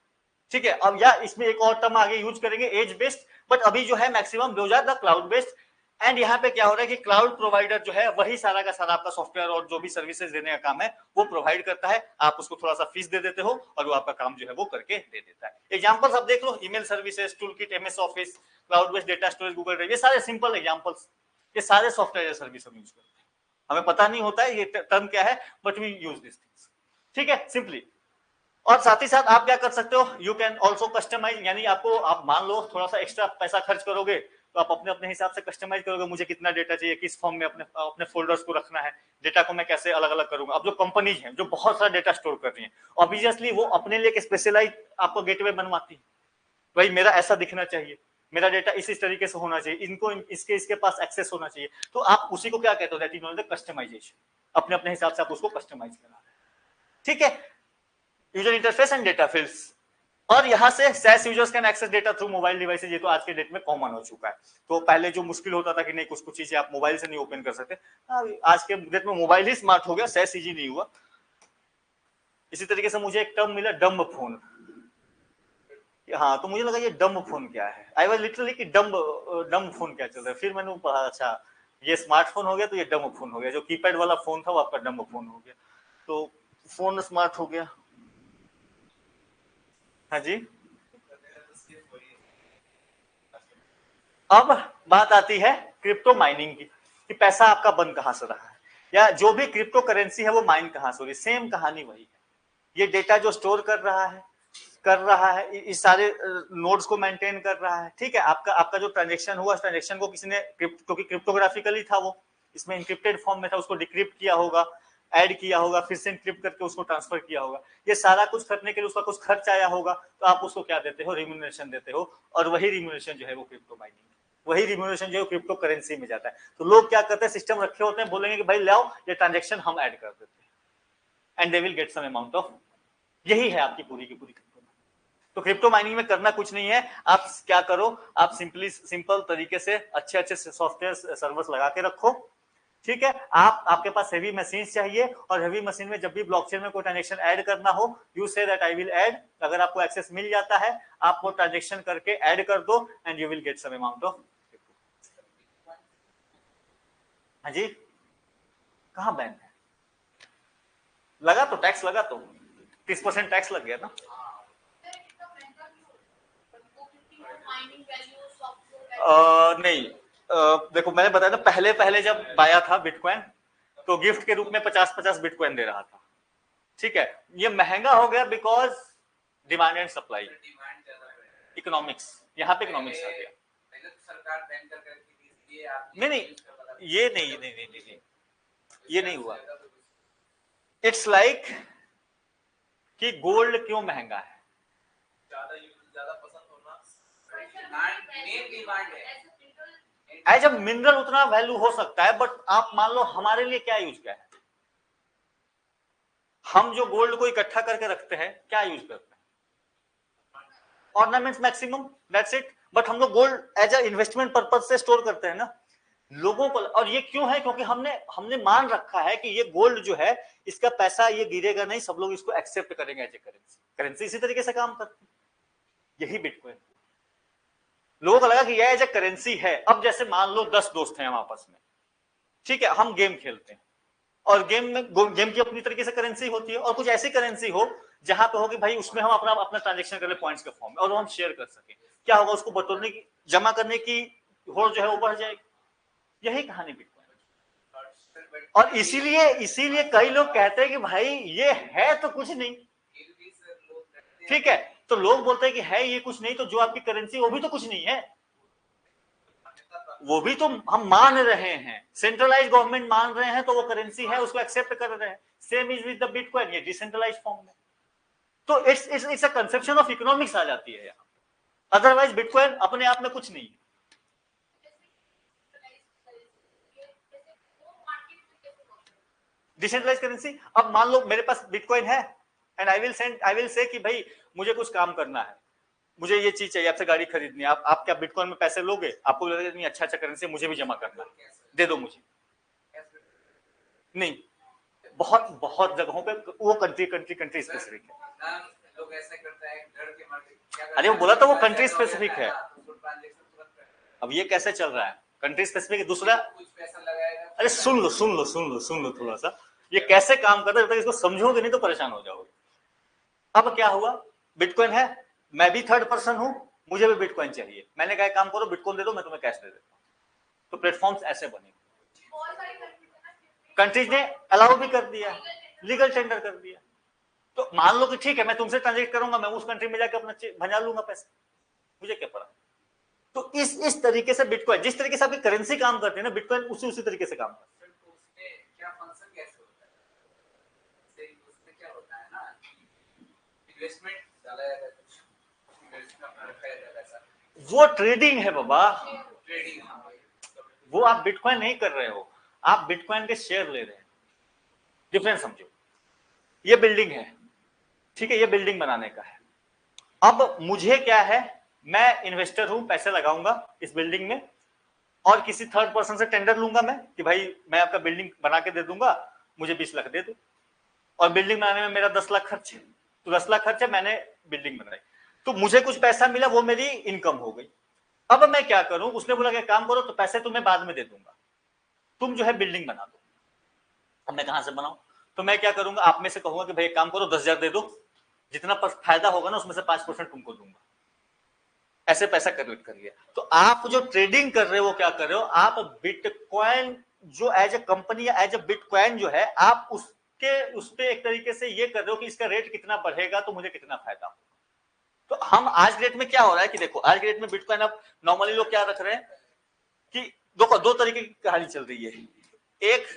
ठीक है, अब या इसमें एक और टर्म आगे यूज करेंगे एज बेस्ड, बट अभी जो है मैक्सिमम 2000 क्लाउड बेस्ड। एंड यहाँ पे क्या हो रहा है कि क्लाउड प्रोवाइडर जो है वही सारा का सारा आपका सॉफ्टवेयर और जो भी सर्विसेज देने का काम है वो प्रोवाइड करता है। आप उसको थोड़ा सा फीस दे देते हो और वो आपका काम जो है वो करके दे देता है। एग्जांपल्स आप देख लो, email services, toolkit, MS office, cloud based data storage, Google drive, ये सारे सिंपल एग्जांपल्स, ये सारे सॉफ्टवेयर सर्विस हम यूज करते हैं। हमें पता नहीं होता है ये टर्म क्या है, but we use this things. ठीक है, सिंपली। और साथ ही साथ आप क्या कर सकते हो, यू कैन ऑल्सो कस्टमाइज, यानी आपको, आप मान लो थोड़ा सा एक्स्ट्रा पैसा खर्च करोगे तो आप अपने अपने हिसाब से कस्टमाइज करोगे, मुझे कितना डेटा चाहिए, किस फॉर्म में अपने अपने फोल्डर्स को रखना है, डेटा को मैं कैसे अलग अलग करूंगा। अब जो कंपनीज हैं जो बहुत सारा डेटा स्टोर कर रही हैं, ऑब्वियसली वो अपने लिए एक स्पेशलाइज आपको गेटवे बनवाती है, भाई मेरा ऐसा दिखना चाहिए, मेरा डेटा इस तरीके से होना चाहिए, इनको इसके पास एक्सेस होना चाहिए। तो आप उसी को क्या कहते हो, that is known as customisation. अपने अपने हिसाब से आप उसको कस्टमाइज करा रहे हैं, ठीक है। User interface and data fields, और यहां से SaaS users can access data through mobile devices, ये तो आज के डेट में कॉमन हो चुका है। तो पहले जो मुश्किल होता था कि नहीं कुछ कुछ चीजें आप मोबाइल से नहीं ओपन कर सकते, आज के डेट में मोबाइल ही स्मार्ट हो गया, SaaS इजी नहीं हुआ। इसी तरीके से मुझे एक टर्म मिला डम्ब फोन। हाँ, तो मुझे लगा ये डम्ब फोन क्या है, आई वाज लिटरली कि डम्ब फोन क्या चल रहा है। फिर मैंने पढ़ा अच्छा ये स्मार्टफोन हो गया, तो ये डम्ब फोन हो गया। जो कीपैड वाला फोन था वो आपका डम्ब फोन हो गया, तो फोन स्मार्ट हो गया। हाँ जी। अब बात आती है क्रिप्टो माइनिंग की, कि पैसा आपका बन कहां से रहा है, या जो भी क्रिप्टो करेंसी है वो माइन कहां से हो रही है। सेम कहानी वही है, ये डेटा जो स्टोर कर रहा है इस सारे नोड्स को मेंटेन कर रहा है, ठीक है। आपका आपका जो ट्रांजेक्शन हुआ, ट्रांजेक्शन को किसी ने क्योंकि क्रिप्टोग्राफिकली था वो, इसमें इंक्रिप्टेड फॉर्म में था, उसको डिक्रिप्ट किया होगा, ऐड किया होगा, फिर से इंक्रिप्ट करके उसको ट्रांसफर किया होगा। ये सारा कुछ करने के लिए उसका कुछ खर्च आया होगा, तो आप उसको क्या देते हो, रिम्यूनरेशन देते हो। और वही रिम्यूनरेशन जो है वो क्रिप्टो माइनिंग, वही रिम्यूनरेशन जो है क्रिप्टो करेंसी में जाता है। तो लोग क्या करते हैं, सिस्टम रखे होते हैं, बोलेंगे कि भाई ले आओ ये ट्रांजेक्शन हम ऐड कर देते हैं, and they will get some amount of. यही है आपकी पूरी की पूरी क्रिप्टो। तो क्रिप्टो माइनिंग में करना कुछ नहीं है, आप क्या करो, आप सिंपल तरीके से अच्छे अच्छे सॉफ्टवेयर सर्वर्स लगा के रखो, ठीक है। आपके पास हेवी मशीन चाहिए, और हेवी मशीन में जब भी ब्लॉकचेन में कोई ट्रांजेक्शन ऐड करना हो, you say that I will add. अगर आपको एक्सेस मिल जाता है, आप वो ट्रांजेक्शन करके ऐड कर दो, and you will get some amount of. हाँ जी, कहाँ बैन है? लगा तो टैक्स लगा, तो 30% टैक्स लग गया ना। नहीं, देखो मैंने बताया ना, पहले पहले जब आया था बिटकॉइन, तो गिफ्ट के रूप में 50-50 बिटकॉइन दे रहा था, ठीक है। ये महंगा हो गया because demand and supply, economics, यहाँ पे इकोनॉमिक्स आ गया। नहीं नहीं, ये नहीं नहीं नहीं नहीं, ये नहीं हुआ। इट्स लाइक कि गोल्ड क्यों महंगा है, एज अ मिनरल उतना वैल्यू हो सकता है, बट आप मान लो हमारे लिए क्या यूज क्या है, हम जो गोल्ड को इकट्ठा करके रखते हैं क्या यूज करते हैं, ornaments maximum, that's it. But हम लोग gold as a investment purpose से स्टोर करते हैं ना लोगों को। और ये क्यों है, क्योंकि हमने हमने मान रखा है कि ये गोल्ड जो है इसका पैसा ये गिरेगा नहीं, सब लोग इसको एक्सेप्ट करेंगे एज ए करेंसी। करेंसी इसी तरीके से काम करती है, यही बिटकॉइन। लोगों को लगा कि यह एज ए करेंसी है। अब जैसे मान लो 10 दोस्त हैं हम आपस में, ठीक है, हम गेम खेलते हैं, और गेम की अपनी तरीके से करेंसी होती है, और कुछ ऐसी करेंसी हो जहां पे हो कि भाई उसमें हम अपना अपना ट्रांजेक्शन कर ले पॉइंट्स के फॉर्म में, और वो हम शेयर कर सके। क्या होगा, उसको बटोरने की, जमा करने की होड़ जो है वो बढ़ जाएगी। यही कहानी बिटकॉइन। और इसीलिए इसीलिए कई लोग कहते हैं कि भाई ये है तो कुछ नहीं, ठीक है। तो लोग बोलते हैं कि है ये कुछ नहीं, तो जो आपकी करेंसी वो भी तो कुछ नहीं है, वो भी तो हम मान रहे हैं, सेंट्रलाइज गवर्नमेंट मान रहे हैं, तो वो करेंसी है, उसको एक्सेप्ट कर रहे हैं। Same is with the bitcoin, ये डिसेंट्रलाइज फॉर्म में। तो it's a conception of economics आ जाती है यहाँ। अदरवाइज बिटकॉइन अपने आप में कुछ नहीं है। डिसेंट्रलाइज करेंसी, अब मान लो मेरे पास बिटकॉइन है, एंड आई विल से कि भाई मुझे कुछ काम करना है, मुझे ये चीज चाहिए, आपसे गाड़ी खरीदनी है, आप क्या बिटकॉइन में पैसे लोगे? आपको लगेगा नहीं अच्छा अच्छा करेंसी मुझे भी जमा करना है, दे दो मुझे। नहीं, बहुत बहुत जगहों पे वो कंट्री स्पेसिफिक है। लोग ऐसा करता है घर के मार्केट, अरे वो बोला तो वो कंट्री स्पेसिफिक है। अब ये कैसे चल रहा है, कंट्री स्पेसिफिक दूसरा। अरे सुन लो थोड़ा सा, ये कैसे काम करता है, जब तक इसको समझोगे नहीं तो परेशान हो जाओगे। अब क्या हुआ, बिटकॉइन है, मैं भी थर्ड पर्सन हूं, मुझे भी बिटकॉइन चाहिए, मैंने कहा काम करो बिटकॉइन दे दो, मैं तुम्हें कैश दे देता हूं। तो प्लेटफॉर्म्स ऐसे बने, कंट्रीज ने अलाउ भी कर दिया, लीगल टेंडर कर दिया। तो मान लो कि ठीक है मैं तुमसे ट्रांजेक्ट करूंगा, मैं उस कंट्री में जाकर अपना भंजा लूंगा पैसा, मुझे क्या पड़ा। तो इस तरीके से बिटकॉइन, जिस तरीके से आपकी करेंसी काम करती है ना, बिटकॉइन उसी तरीके से काम करता है। क्या फंक्शन कैसे होता है, उसमें क्या होता है ना, इन्वेस्टमेंट डाला जाता है, कुछ इन्वेस्टमेंट अपना रखा जाता है पैसा, वो ट्रेडिंग है बाबा, वो आप बिटकॉइन नहीं कर रहे हो, आप बिटकॉइन के शेयर ले रहे हैं। डिफरेंस समझो, ये बिल्डिंग है, ठीक है, ये बिल्डिंग बनाने का है। अब मुझे क्या है, मैं इन्वेस्टर हूं, पैसे लगाऊंगा इस बिल्डिंग में, और किसी थर्ड पर्सन से टेंडर लूंगा मैं कि भाई मैं आपका बिल्डिंग बना के दे दूंगा, मुझे 20 लाख दे दो। और बिल्डिंग बनाने में मेरा 10 लाख खर्च है, तो 10 लाख खर्च है, मैंने बिल्डिंग बनाई, तो मुझे कुछ पैसा मिला, वो मेरी इनकम हो गई। अब मैं क्या करूं, उसने बोला कि काम करो, तो पैसे तुम्हें बाद में दे दूंगा, तुम जो है बिल्डिंग बना दो। अब मैं कहां से बनाऊं, तो मैं क्या करूंगा, आप में से कहूंगा कि भाई एक काम करो, 10,000 दे दो, जितना फायदा होगा ना उसमें से 5% तुमको दूंगा, ऐसे पैसा कलेक्ट कर लिया। तो आप जो ट्रेडिंग कर रहे हो, वो क्या कर रहे हो, आप बिटकॉइन जो एज ए कंपनी या एज ए बिटकॉइन जो है, आप उस पे एक तरीके से ये कर रहे हो कि इसका रेट कितना बढ़ेगा तो मुझे कितना फायदा होगा। तो हम आज डेट में क्या हो रहा है कि देखो, आज डेट में बिटकॉइन, अब नॉर्मली लोग क्या रख रहे हैं कि दो तरीके की कहानी चल रही है। एक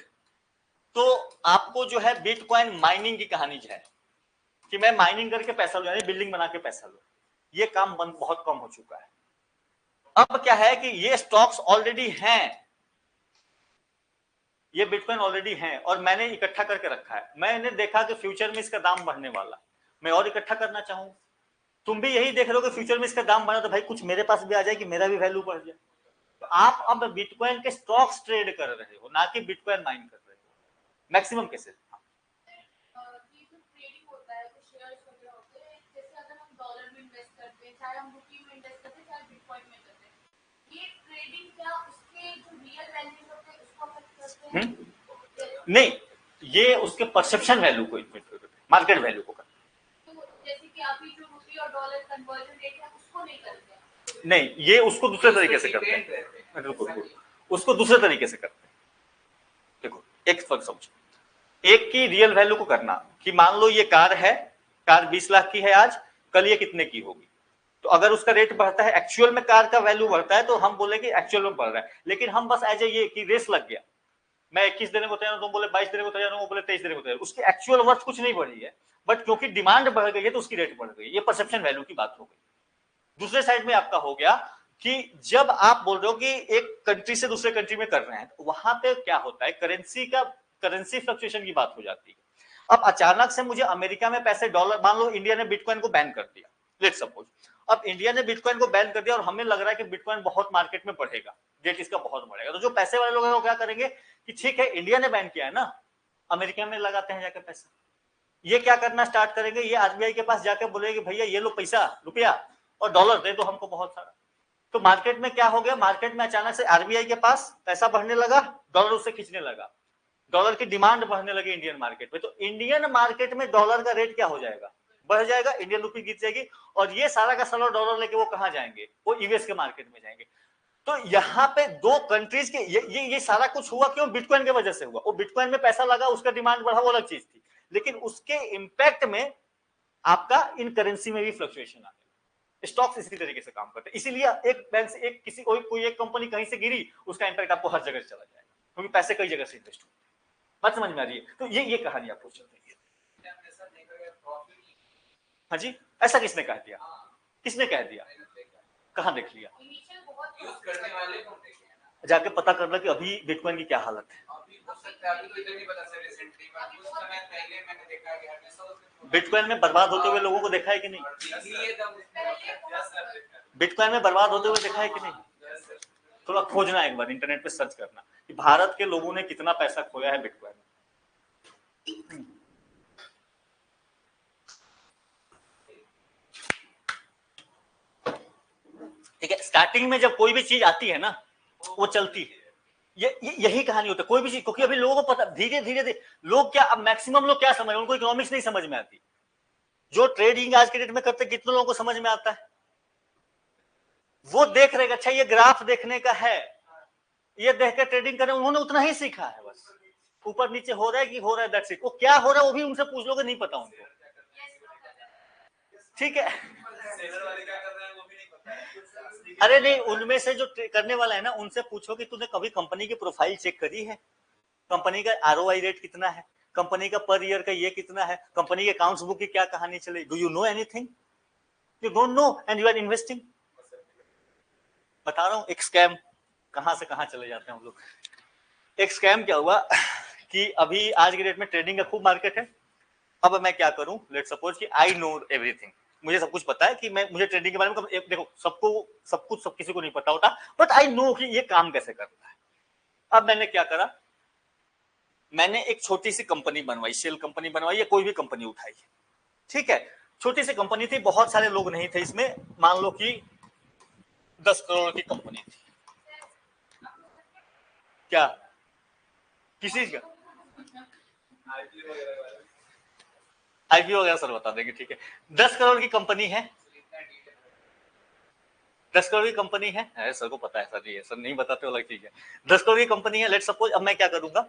तो आपको जो है बिटकॉइन माइनिंग की कहानी जो है कि मैं माइनिंग करके पैसा लूं, यानी बिल्डिंग बना के पैसा लूं, ये काम बंद बहुत कम हो चुका है। अब क्या है कि ये स्टॉक्स ऑलरेडी हैं, ये बिटकॉइन ऑलरेडी हैं, और मैंने इकट्ठा करके रखा है। मैंने देखा कि फ्यूचर में इसका दाम बढ़ने वाला, मैं और इकट्ठा करना चाहूँ। तुम भी यही देख रहे हो कि फ्यूचर में इसका दाम बढ़ा, तो भाई कुछ मेरे पास भी आ जाए कि मेरा भी वैल्यू बढ़ जाए। तो आप अब बिटकॉइन के स्टॉक्स ट्रेड कर रहे हो, ना कि बिटकॉइन माइन कर रहे हो मैक्सिमम केसेस। नहीं, ये उसके परसेप्शन वैल्यू को मार्केट वैल्यू को करते हैं। जैसे कि अभी जो रुपये और डॉलर कन्वर्जन रेट है उसको नहीं करते हैं। नहीं, ये उसको दूसरे तरीके से करते हैं, उसको दूसरे तरीके से करते हैं। देखो एक फर्क समझो, एक की रियल वैल्यू को करना कि मान लो ये कार है, कार 20 लाख की है आज, कल ये कितने की होगी। तो अगर उसका रेट बढ़ता है, एक्चुअल में कार का वैल्यू बढ़ता है, तो हम बोले कि एक्चुअल में बढ़ रहा है। लेकिन हम बस एज ए ये कि रेस लग गया, मैं 21 देने को तैयार हूं, तुम बोले 22 देने को तैयार हूं, वो बोले 23 देने को तैयार, उसकी एक्चुअल वर्थ कुछ नहीं बढ़ी है, बट क्योंकि डिमांड बढ़ गई है तो उसकी रेट बढ़ गई। ये परसेप्शन वैल्यू की बात हो गई। दूसरे साइड में आपका हो गया कि जब आप बोल रहे हो कि एक कंट्री से दूसरे कंट्री में कर रहे हैं, तो वहां पे क्या होता है, करेंसी फ्लक्चुएशन की बात हो जाती है। अब अचानक से मुझे अमेरिका में पैसे डॉलर, मान लो इंडिया ने बिटकॉइन को बैन कर दिया, लेट सपोज, अब इंडिया ने बिटकॉइन को बैन कर दिया और हमें लग रहा है कि बिटकॉइन बहुत मार्केट में बढ़ेगा, रेट इसका बहुत बढ़ेगा। तो जो पैसे वाले लोग हैं वो क्या करेंगे कि ठीक है इंडिया ने बैन किया है ना, अमेरिका में लगाते हैं जाकर पैसा। ये क्या करना स्टार्ट करेंगे, ये आरबीआई के पास जाकर बोलेंगे भैया ये लो पैसा, रुपया और डॉलर दे दो हमको बहुत सारा। तो मार्केट में क्या हो गया, मार्केट में अचानक से आरबीआई के पास पैसा बढ़ने लगा, डॉलर उससे खींचने लगा, डॉलर की डिमांड बढ़ने लगी इंडियन मार्केट में। तो इंडियन मार्केट में डॉलर का रेट क्या हो जाएगा, बढ़ जाएगा, इंडियन रुपी गिर जाएगी, और ये सारा का सारा डॉलर लेके वो कहां जाएंगे, वो यूएस के मार्केट में जाएंगे। तो यहाँ पे दो कंट्रीज के ये सारा कुछ हुआ क्यों, बिटकॉइन की वजह से हुआ। वो बिटकॉइन में पैसा लगा, उसका डिमांड बढ़ा, वो अलग चीज थी, लेकिन उसके इंपैक्ट में आपका इन करेंसी में भी फ्लक्चुएशन आ गया। स्टॉक्स इसी तरीके से काम करते हैं, इसीलिए एक बैंक से एक किसी कोई एक कंपनी कहीं से गिरी, उसका इंपैक्ट आपको हर जगह से चला जाएगा, क्योंकि पैसे कई जगह से इन्वेस्ट होते हैं। बात समझ में आ रही है। तो ये कहानी आपको चल रही है। हाँ जी, ऐसा किसने कह दिया, किसने कह दिया, कहां देख लिया, जाके पता करना कि अभी बिटकॉइन की क्या हालत है। बिटकॉइन में बर्बाद होते हुए लोगों को देखा है कि नहीं, बिटकॉइन में बर्बाद होते हुए देखा है कि नहीं। थोड़ा खोजना एक बार इंटरनेट पे सर्च करना कि भारत के लोगों ने कितना पैसा खोया है बिटकॉइन में। ठीक है, स्टार्टिंग में जब कोई भी चीज आती है ना, वो चलती है, यही कहानी होता है कोई भी चीज, क्योंकि अभी लोगों को पता, धीरे धीरे लोग क्या, अब मैक्सिमम लोग क्या समझ, उनको इकोनॉमिक्स नहीं समझ में आती। जो ट्रेडिंग आज के डेट में करते, कितने लोगों को समझ में आता है, वो देख रहे, अच्छा ये ग्राफ देखने का है, ये देख के ट्रेडिंग करें, उन्होंने उतना ही सीखा है, बस ऊपर नीचे हो रहा है कि हो रहा है, दैट्स इट। वो क्या हो रहा है वो भी उनसे पूछ लोगे, नहीं पता उनको, ठीक है। अरे नहीं, उनमें से जो करने वाला है ना, उनसे पूछो कि तूने कभी कंपनी की प्रोफाइल चेक करी है, कंपनी का आरओआई रेट कितना है, कंपनी का पर ईयर का ये कितना है, कंपनी के अकाउंट्स बुक की क्या कहानी चले, do you know anything, you don't know and you are investing. बता रहा हूँ एक स्कैम, कहां से कहां चले जाते हैं हम लोग। एक स्कैम क्या हुआ कि अभी आज के डेट में ट्रेडिंग का खूब मार्केट है। अब मैं क्या करूं, लेट सपोज कि आई नो एवरीथिंग, मुझे सब कुछ पता है कि मुझे ट्रेडिंग के बारे में देखो सबको सब कुछ सब किसी को नहीं पता होता, बट आई नो कि ये काम कैसे करता है। अब मैंने क्या करा, मैंने एक छोटी सी कंपनी बनवाई, सेल कंपनी बनवाई या कोई भी कंपनी उठाई, ठीक है। छोटी सी कंपनी थी, बहुत सारे लोग नहीं थे इसमें, मान लो कि 10 करोड़ की कंपनी थी। क्या किसी का आईपीओ वगैरह सर बता देंगे, ठीक है। 10 करोड़ की कंपनी है, 10 करोड़ की कंपनी है, सर को पता है, सर जी है, सर नहीं बताते अलग चीज है। 10 करोड़ की कंपनी है, लेट सपोज। अब मैं क्या करूंगा,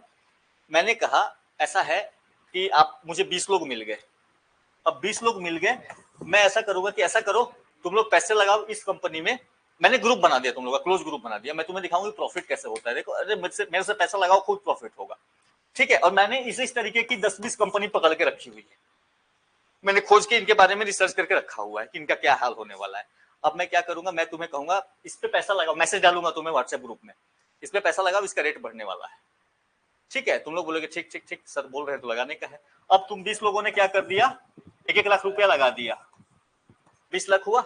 मैंने कहा ऐसा है कि आप मुझे 20 लोग मिल गए। अब 20 लोग मिल गए, मैं ऐसा करूंगा कि ऐसा करो तुम लोग पैसे लगाओ इस कंपनी में। मैंने ग्रुप बना दिया, तुम लोग का क्लोज ग्रुप बना दिया, मैं तुम्हें दिखाऊंगी प्रॉफिट कैसे होता है। देखो, अरे मेरे से पैसा लगाओ, खुद प्रॉफिट होगा, ठीक है। और मैंने इस तरीके की 10-20 कंपनी पकड़ के रखी हुई है, मैंने खोज के इनके बारे में रिसर्च करके रखा हुआ है कि इनका क्या हाल होने वाला है। अब मैं क्या करूंगा, मैं तुम्हें कहूंगा इस पे पैसा लगाओ, मैसेज डालूंगा तुम्हें व्हाट्सएप ग्रुप में, इस पे पैसा लगाओ, इसका रेट बढ़ने वाला है, ठीक है। तुम लोग बोलोगे ठीक ठीक ठीक सर बोल रहे हैं तो लगाने का है। अब तुम 20 लोगों ने क्या कर दिया, 1-1 लाख रुपया लगा दिया, 20 लाख हुआ।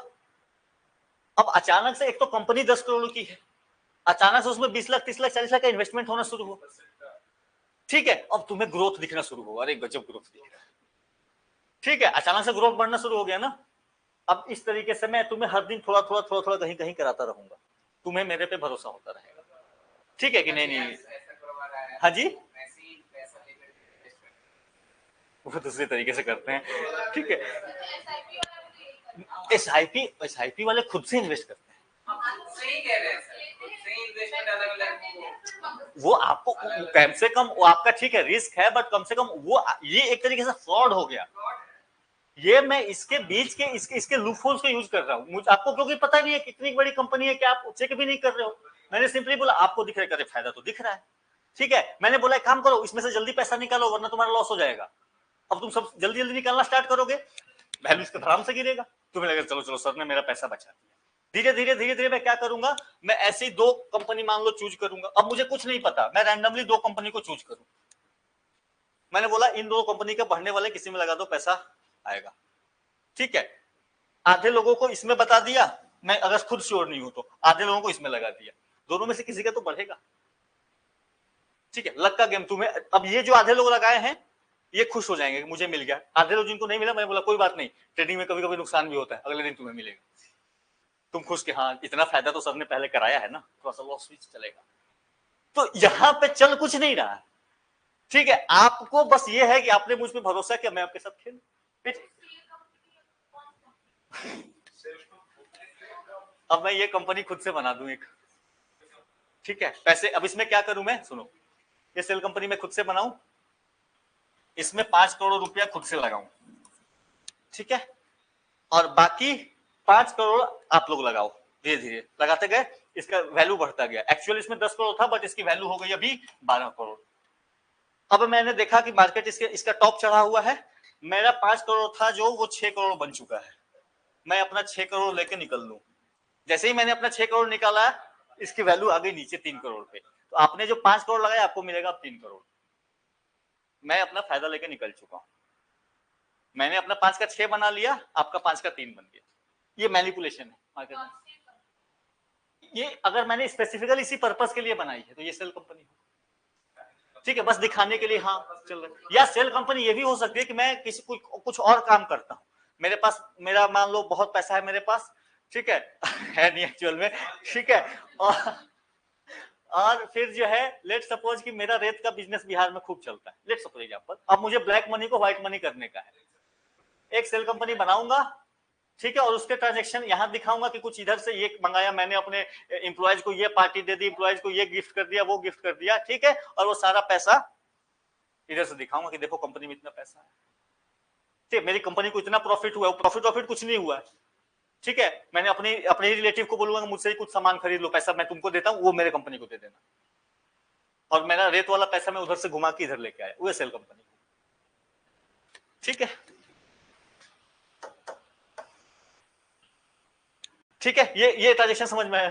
अब अचानक से एक तो कंपनी 10 करोड़ की है, अचानक से उसमें 20 लाख 30 लाख 40 लाख का इन्वेस्टमेंट होना शुरू हुआ, ठीक है। अब तुम्हें ग्रोथ दिखना शुरू हुआ, अरे गजब ग्रोथ दिख रहा है, ठीक है। अचानक से ग्रोथ बढ़ना शुरू हो गया ना। अब इस तरीके से मैं तुम्हें हर दिन थोड़ा थोड़ा थोड़ा थोड़ा कहीं कहीं कराता रहूंगा, तुम्हें मेरे पे भरोसा होता रहेगा, ठीक है कि नहीं। नहीं हाँ जी, वो दूसरे तरीके से करते हैं, ठीक है। एसआईपी वाले खुद से इन्वेस्ट करते हैं, सही कह रहे हैं सर, वो आपको कम से कम वो आपका ठीक है रिस्क है, बट कम से कम वो ये एक तरीके से फ्रॉड हो गया। ये मैं इसके बीच के इसके लूपहोल्स को यूज कर रहा हूँ, मुझे आपको क्योंकि पता नहीं है कितनी बड़ी कंपनी है कि आप चेक भी नहीं कर रहे हो। मैंने सिंपली बोला आपको दिख रहा है, फायदा तो दिख रहा है, ठीक है। मैंने बोला एक काम करो, इसमें से जल्दी पैसा निकालो वरना तुम्हारा लॉस हो जाएगा। अब तुम सब जल्दी जल्दी निकालना स्टार्ट करोगे, वैल्यू इसका आराम से गिरेगा, तुम्हें लगेगा चलो चलो सर ने मेरा पैसा बचा दिया। धीरे धीरे धीरे धीरे मैं क्या करूंगा, मैं ऐसी 2 कंपनी मान लो चूज करूंगा। अब मुझे कुछ नहीं पता, मैं रैंडमली 2 कंपनी को चूज करूं। मैंने बोला इन 2 कंपनी के बढ़ने वाले किसी में लगा दो, पैसा आएगा, ठीक है। आधे लोगों को इसमें बता दिया, मैं अगर खुद श्योर नहीं हूं तो आधे लोगों को इसमें लगा दिया, दोनों में से किसी का तो बढ़ेगा, ठीक है। लक का गेम तुम्हें। अब ये जो आधे लोग लगाए हैं ये खुश हो जाएंगे कि मुझे मिल गया, आधे लोग जिनको नहीं मिला मैं बोला कोई बात नहीं, ट्रेडिंग में कभी कभी नुकसान भी होता है, अगले दिन तुम्हें मिलेगा, तुम खुश कि हाँ इतना फायदा तो सर ने पहले कराया है ना, थोड़ा सा लॉस भी चलेगा। तो यहां पे चल कुछ नहीं रहा, ठीक है। आपको बस ये है कि आपने मुझ पर भरोसा किया, मैं आपके साथ खेलूं। अब मैं ये कंपनी खुद से बना दूं एक, ठीक है। पैसे अब इसमें क्या करूं मैं, सुनो, ये सेल कंपनी में खुद से बनाऊं, इसमें 5 करोड़ रुपया खुद से लगाऊं, ठीक है। और बाकी 5 करोड़ आप लोग लगाओ, धीरे धीरे लगाते गए, इसका वैल्यू बढ़ता गया। एक्चुअली इसमें 10 करोड़ था बट इसकी वैल्यू हो गई अभी 12 करोड़। अब मैंने देखा कि मार्केट इसका टॉप चढ़ा हुआ है, मेरा 5 करोड़ था जो वो 6 करोड़ बन चुका है, मैं अपना 6 करोड़ लेके निकल लूं। जैसे ही मैंने अपना 6 करोड़ निकाला, इसकी वैल्यू आ गई नीचे 3 करोड़ पे। तो आपने जो 5 करोड़ लगाया आपको मिलेगा 3 करोड़। मैं अपना फायदा लेके निकल चुका हूं, मैंने अपना 5 का 6 बना लिया, आपका 5 का 3 बन गया। ये मैनिपुलेशन है मार्केट में। ये अगर मैंने स्पेसिफिकली इसी पर्पस के लिए बनाई है तो ये सेल कंपनी है, ठीक है, बस दिखाने के लिए। हाँ चल रहा। या सेल कंपनी ये भी हो सकती है कि मैं किसी कुछ और काम करता हूँ, मेरे पास मेरा मान लो बहुत पैसा है मेरे पास, ठीक है नहीं एक्चुअल में, ठीक है। और फिर जो है लेट सपोज कि मेरा रेत का बिजनेस बिहार में खूब चलता है, लेट सपोज एग्जांपल। अब मुझे ब्लैक मनी को व्हाइट मनी करने का है, एक सेल कंपनी बनाऊंगा, ठीक है। और उसके ट्रांजेक्शन यहाँ दिखाऊंगा कि कुछ इधर से ये मंगाया मैंने, अपने एम्प्लॉयज को ये पार्टी दे दी, एम्प्लॉयज को ये गिफ्ट कर दिया, वो गिफ्ट कर दिया, ठीक है। और वो सारा पैसा इधर से दिखाऊंगा कि देखो कंपनी में इतना पैसा है, ठीक, मेरी कंपनी को इतना प्रॉफिट हुआ, प्रॉफिट कुछ नहीं हुआ है, ठीक है। मैंने अपने ही रिलेटिव को बोलूंगा मुझसे ही कुछ सामान खरीद लो, पैसा मैं तुमको देता हूँ, वो मेरे कंपनी को दे देना, और मेरा रेत वाला पैसा मैं उधर से घुमा के इधर लेके आया, वो सेल कंपनी, ठीक है। ठीक है, ये ट्रांजेक्शन समझ में आया।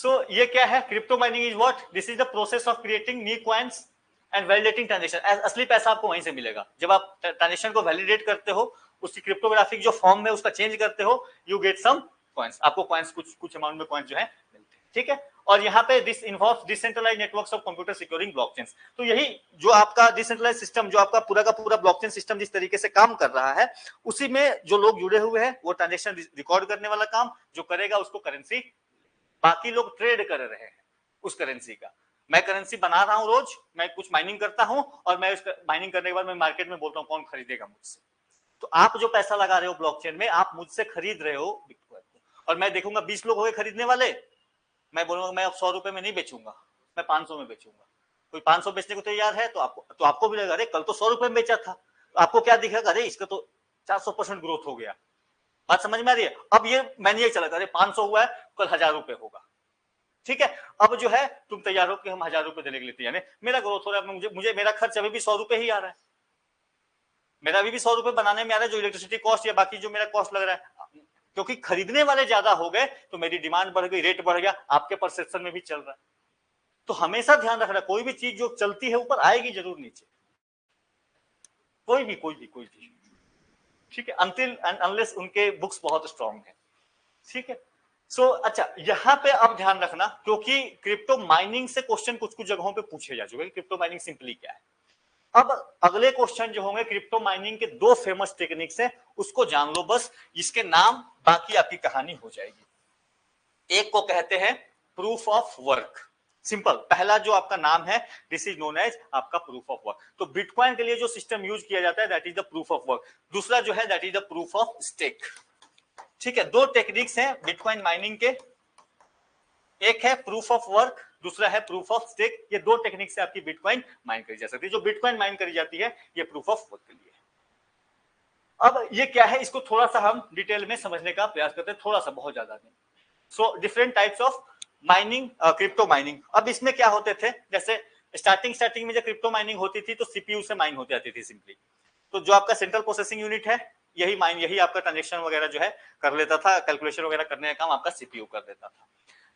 सो ये क्या है, crypto mining is what, this is the process of creating new coins and validating transaction. असली पैसा आपको वहीं से मिलेगा, जब आप ट्रांजेक्शन को वैलिडेट करते हो, उसकी क्रिप्टोग्राफिक जो फॉर्म में उसका चेंज करते हो, यू गेट सम कॉइन्स, आपको कॉइन्स कुछ अमाउंट में कॉइन्स जो है मिलते हैं, ठीक है। और यहाँ पे this involves decentralised networks of computer securing blockchains. तो यही जो आपका डिसेंट्रलाइज्ड सिस्टम, जो आपका पूरा का पूरा ब्लॉकचेन सिस्टम जिस तरीके से काम कर रहा है, उसी में जो लोग जुड़े हुए हैं, वो ट्रांजेक्शन रिकॉर्ड करने वाला काम जो करेगा उसको करेंसी, बाकी लोग ट्रेड कर रहे हैं उस करेंसी का। मैं करेंसी बना रहा हूं रोज, मैं कुछ माइनिंग करता हूं और मैं उस माइनिंग करने के बाद मैं मार्केट में बोलता हूं कौन खरीदेगा मुझसे। तो आप जो पैसा लगा रहे हो ब्लॉकचेन में, आप मुझसे खरीद रहे हो बिटकॉइन को, और मैं देखूंगा 20 लोग हो गए खरीदने वाले, मैं बोलूंगा मैं अब 100 रुपए में नहीं बेचूंगा, मैं 500 में बेचूंगा। कोई 500 बेचने को तैयार है तो आपको भी लगेगा अरे कल तो 100 रुपए में बेचा था, तो आपको क्या दिखेगा, अरे इसका तो 400% ग्रोथ हो गया। बात समझ में आ रही है। अब ये मैंने ये चला, अरे 500 हुआ है, कल 1000 रुपए होगा, ठीक है। अब जो है तुम तैयार हो कि हम 1000 रुपए देने के लिए तैयार है, मेरा ग्रोथ हो रहा है, मुझे मेरा खर्च अभी भी 100 रुपए ही आ रहा है, मेरा अभी भी 100 रुपए बनाने में आ रहा है, जो इलेक्ट्रिसिटी कॉस्ट या बाकी जो मेरा कॉस्ट लग रहा है, क्योंकि खरीदने वाले ज्यादा हो गए तो मेरी डिमांड बढ़ गई, रेट बढ़ गया, आपके परसेप्शन में भी चल रहा है। तो हमेशा ध्यान रखना, कोई भी चीज जो चलती है ऊपर आएगी जरूर नीचे, कोई भी चीज, ठीक है, अनटिल एंड अनलेस उनके बुक्स बहुत स्ट्रांग है, ठीक है। सो अच्छा, यहां पे अब ध्यान रखना, क्योंकि क्रिप्टो माइनिंग से क्वेश्चन कुछ जगहों पे पूछे जा चुके हैं, क्रिप्टो माइनिंग सिंपली क्या है। अब अगले क्वेश्चन जो होंगे, क्रिप्टो माइनिंग के 2 फेमस टेक्निक्स हैं, उसको जान लो बस, इसके नाम, बाकी आपकी कहानी हो जाएगी। एक को कहते हैं प्रूफ ऑफ वर्क, सिंपल, पहला जो आपका नाम है दिस इज नोन एज आपका प्रूफ ऑफ वर्क। तो बिटकॉइन के लिए जो सिस्टम यूज किया जाता है that is the proof of work. दूसरा जो है that is the proof of stake, ठीक है। 2 टेक्निक्स हैं बिटकॉइन माइनिंग के, एक है प्रूफ ऑफ वर्क, दूसरा है प्रूफ ऑफ स्टेक। ये 2 टेक्निक से आपकी बिटकॉइन माइन करी जा सकती है। जो बिटकॉइन माइन करी जाती है ये प्रूफ ऑफ वर्क के लिए। अब ये क्या है, इसको थोड़ा सा हम डिटेल में समझने का प्रयास करते हैं, थोड़ा सा, बहुत ज्यादा नहीं। So different types of mining, crypto mining. अब इसमें क्या होते थे, जैसे स्टार्टिंग में जब क्रिप्टो माइनिंग होती थी तो सीपीयू से माइन होती आती थी सिंपली। तो जो आपका सेंट्रल प्रोसेसिंग यूनिट है, यही आपका ट्रांजेक्शन वगैरह जो है कर लेता था, कैलकुलेशन वगैरह करने का काम आपका सीपीयू कर देता था।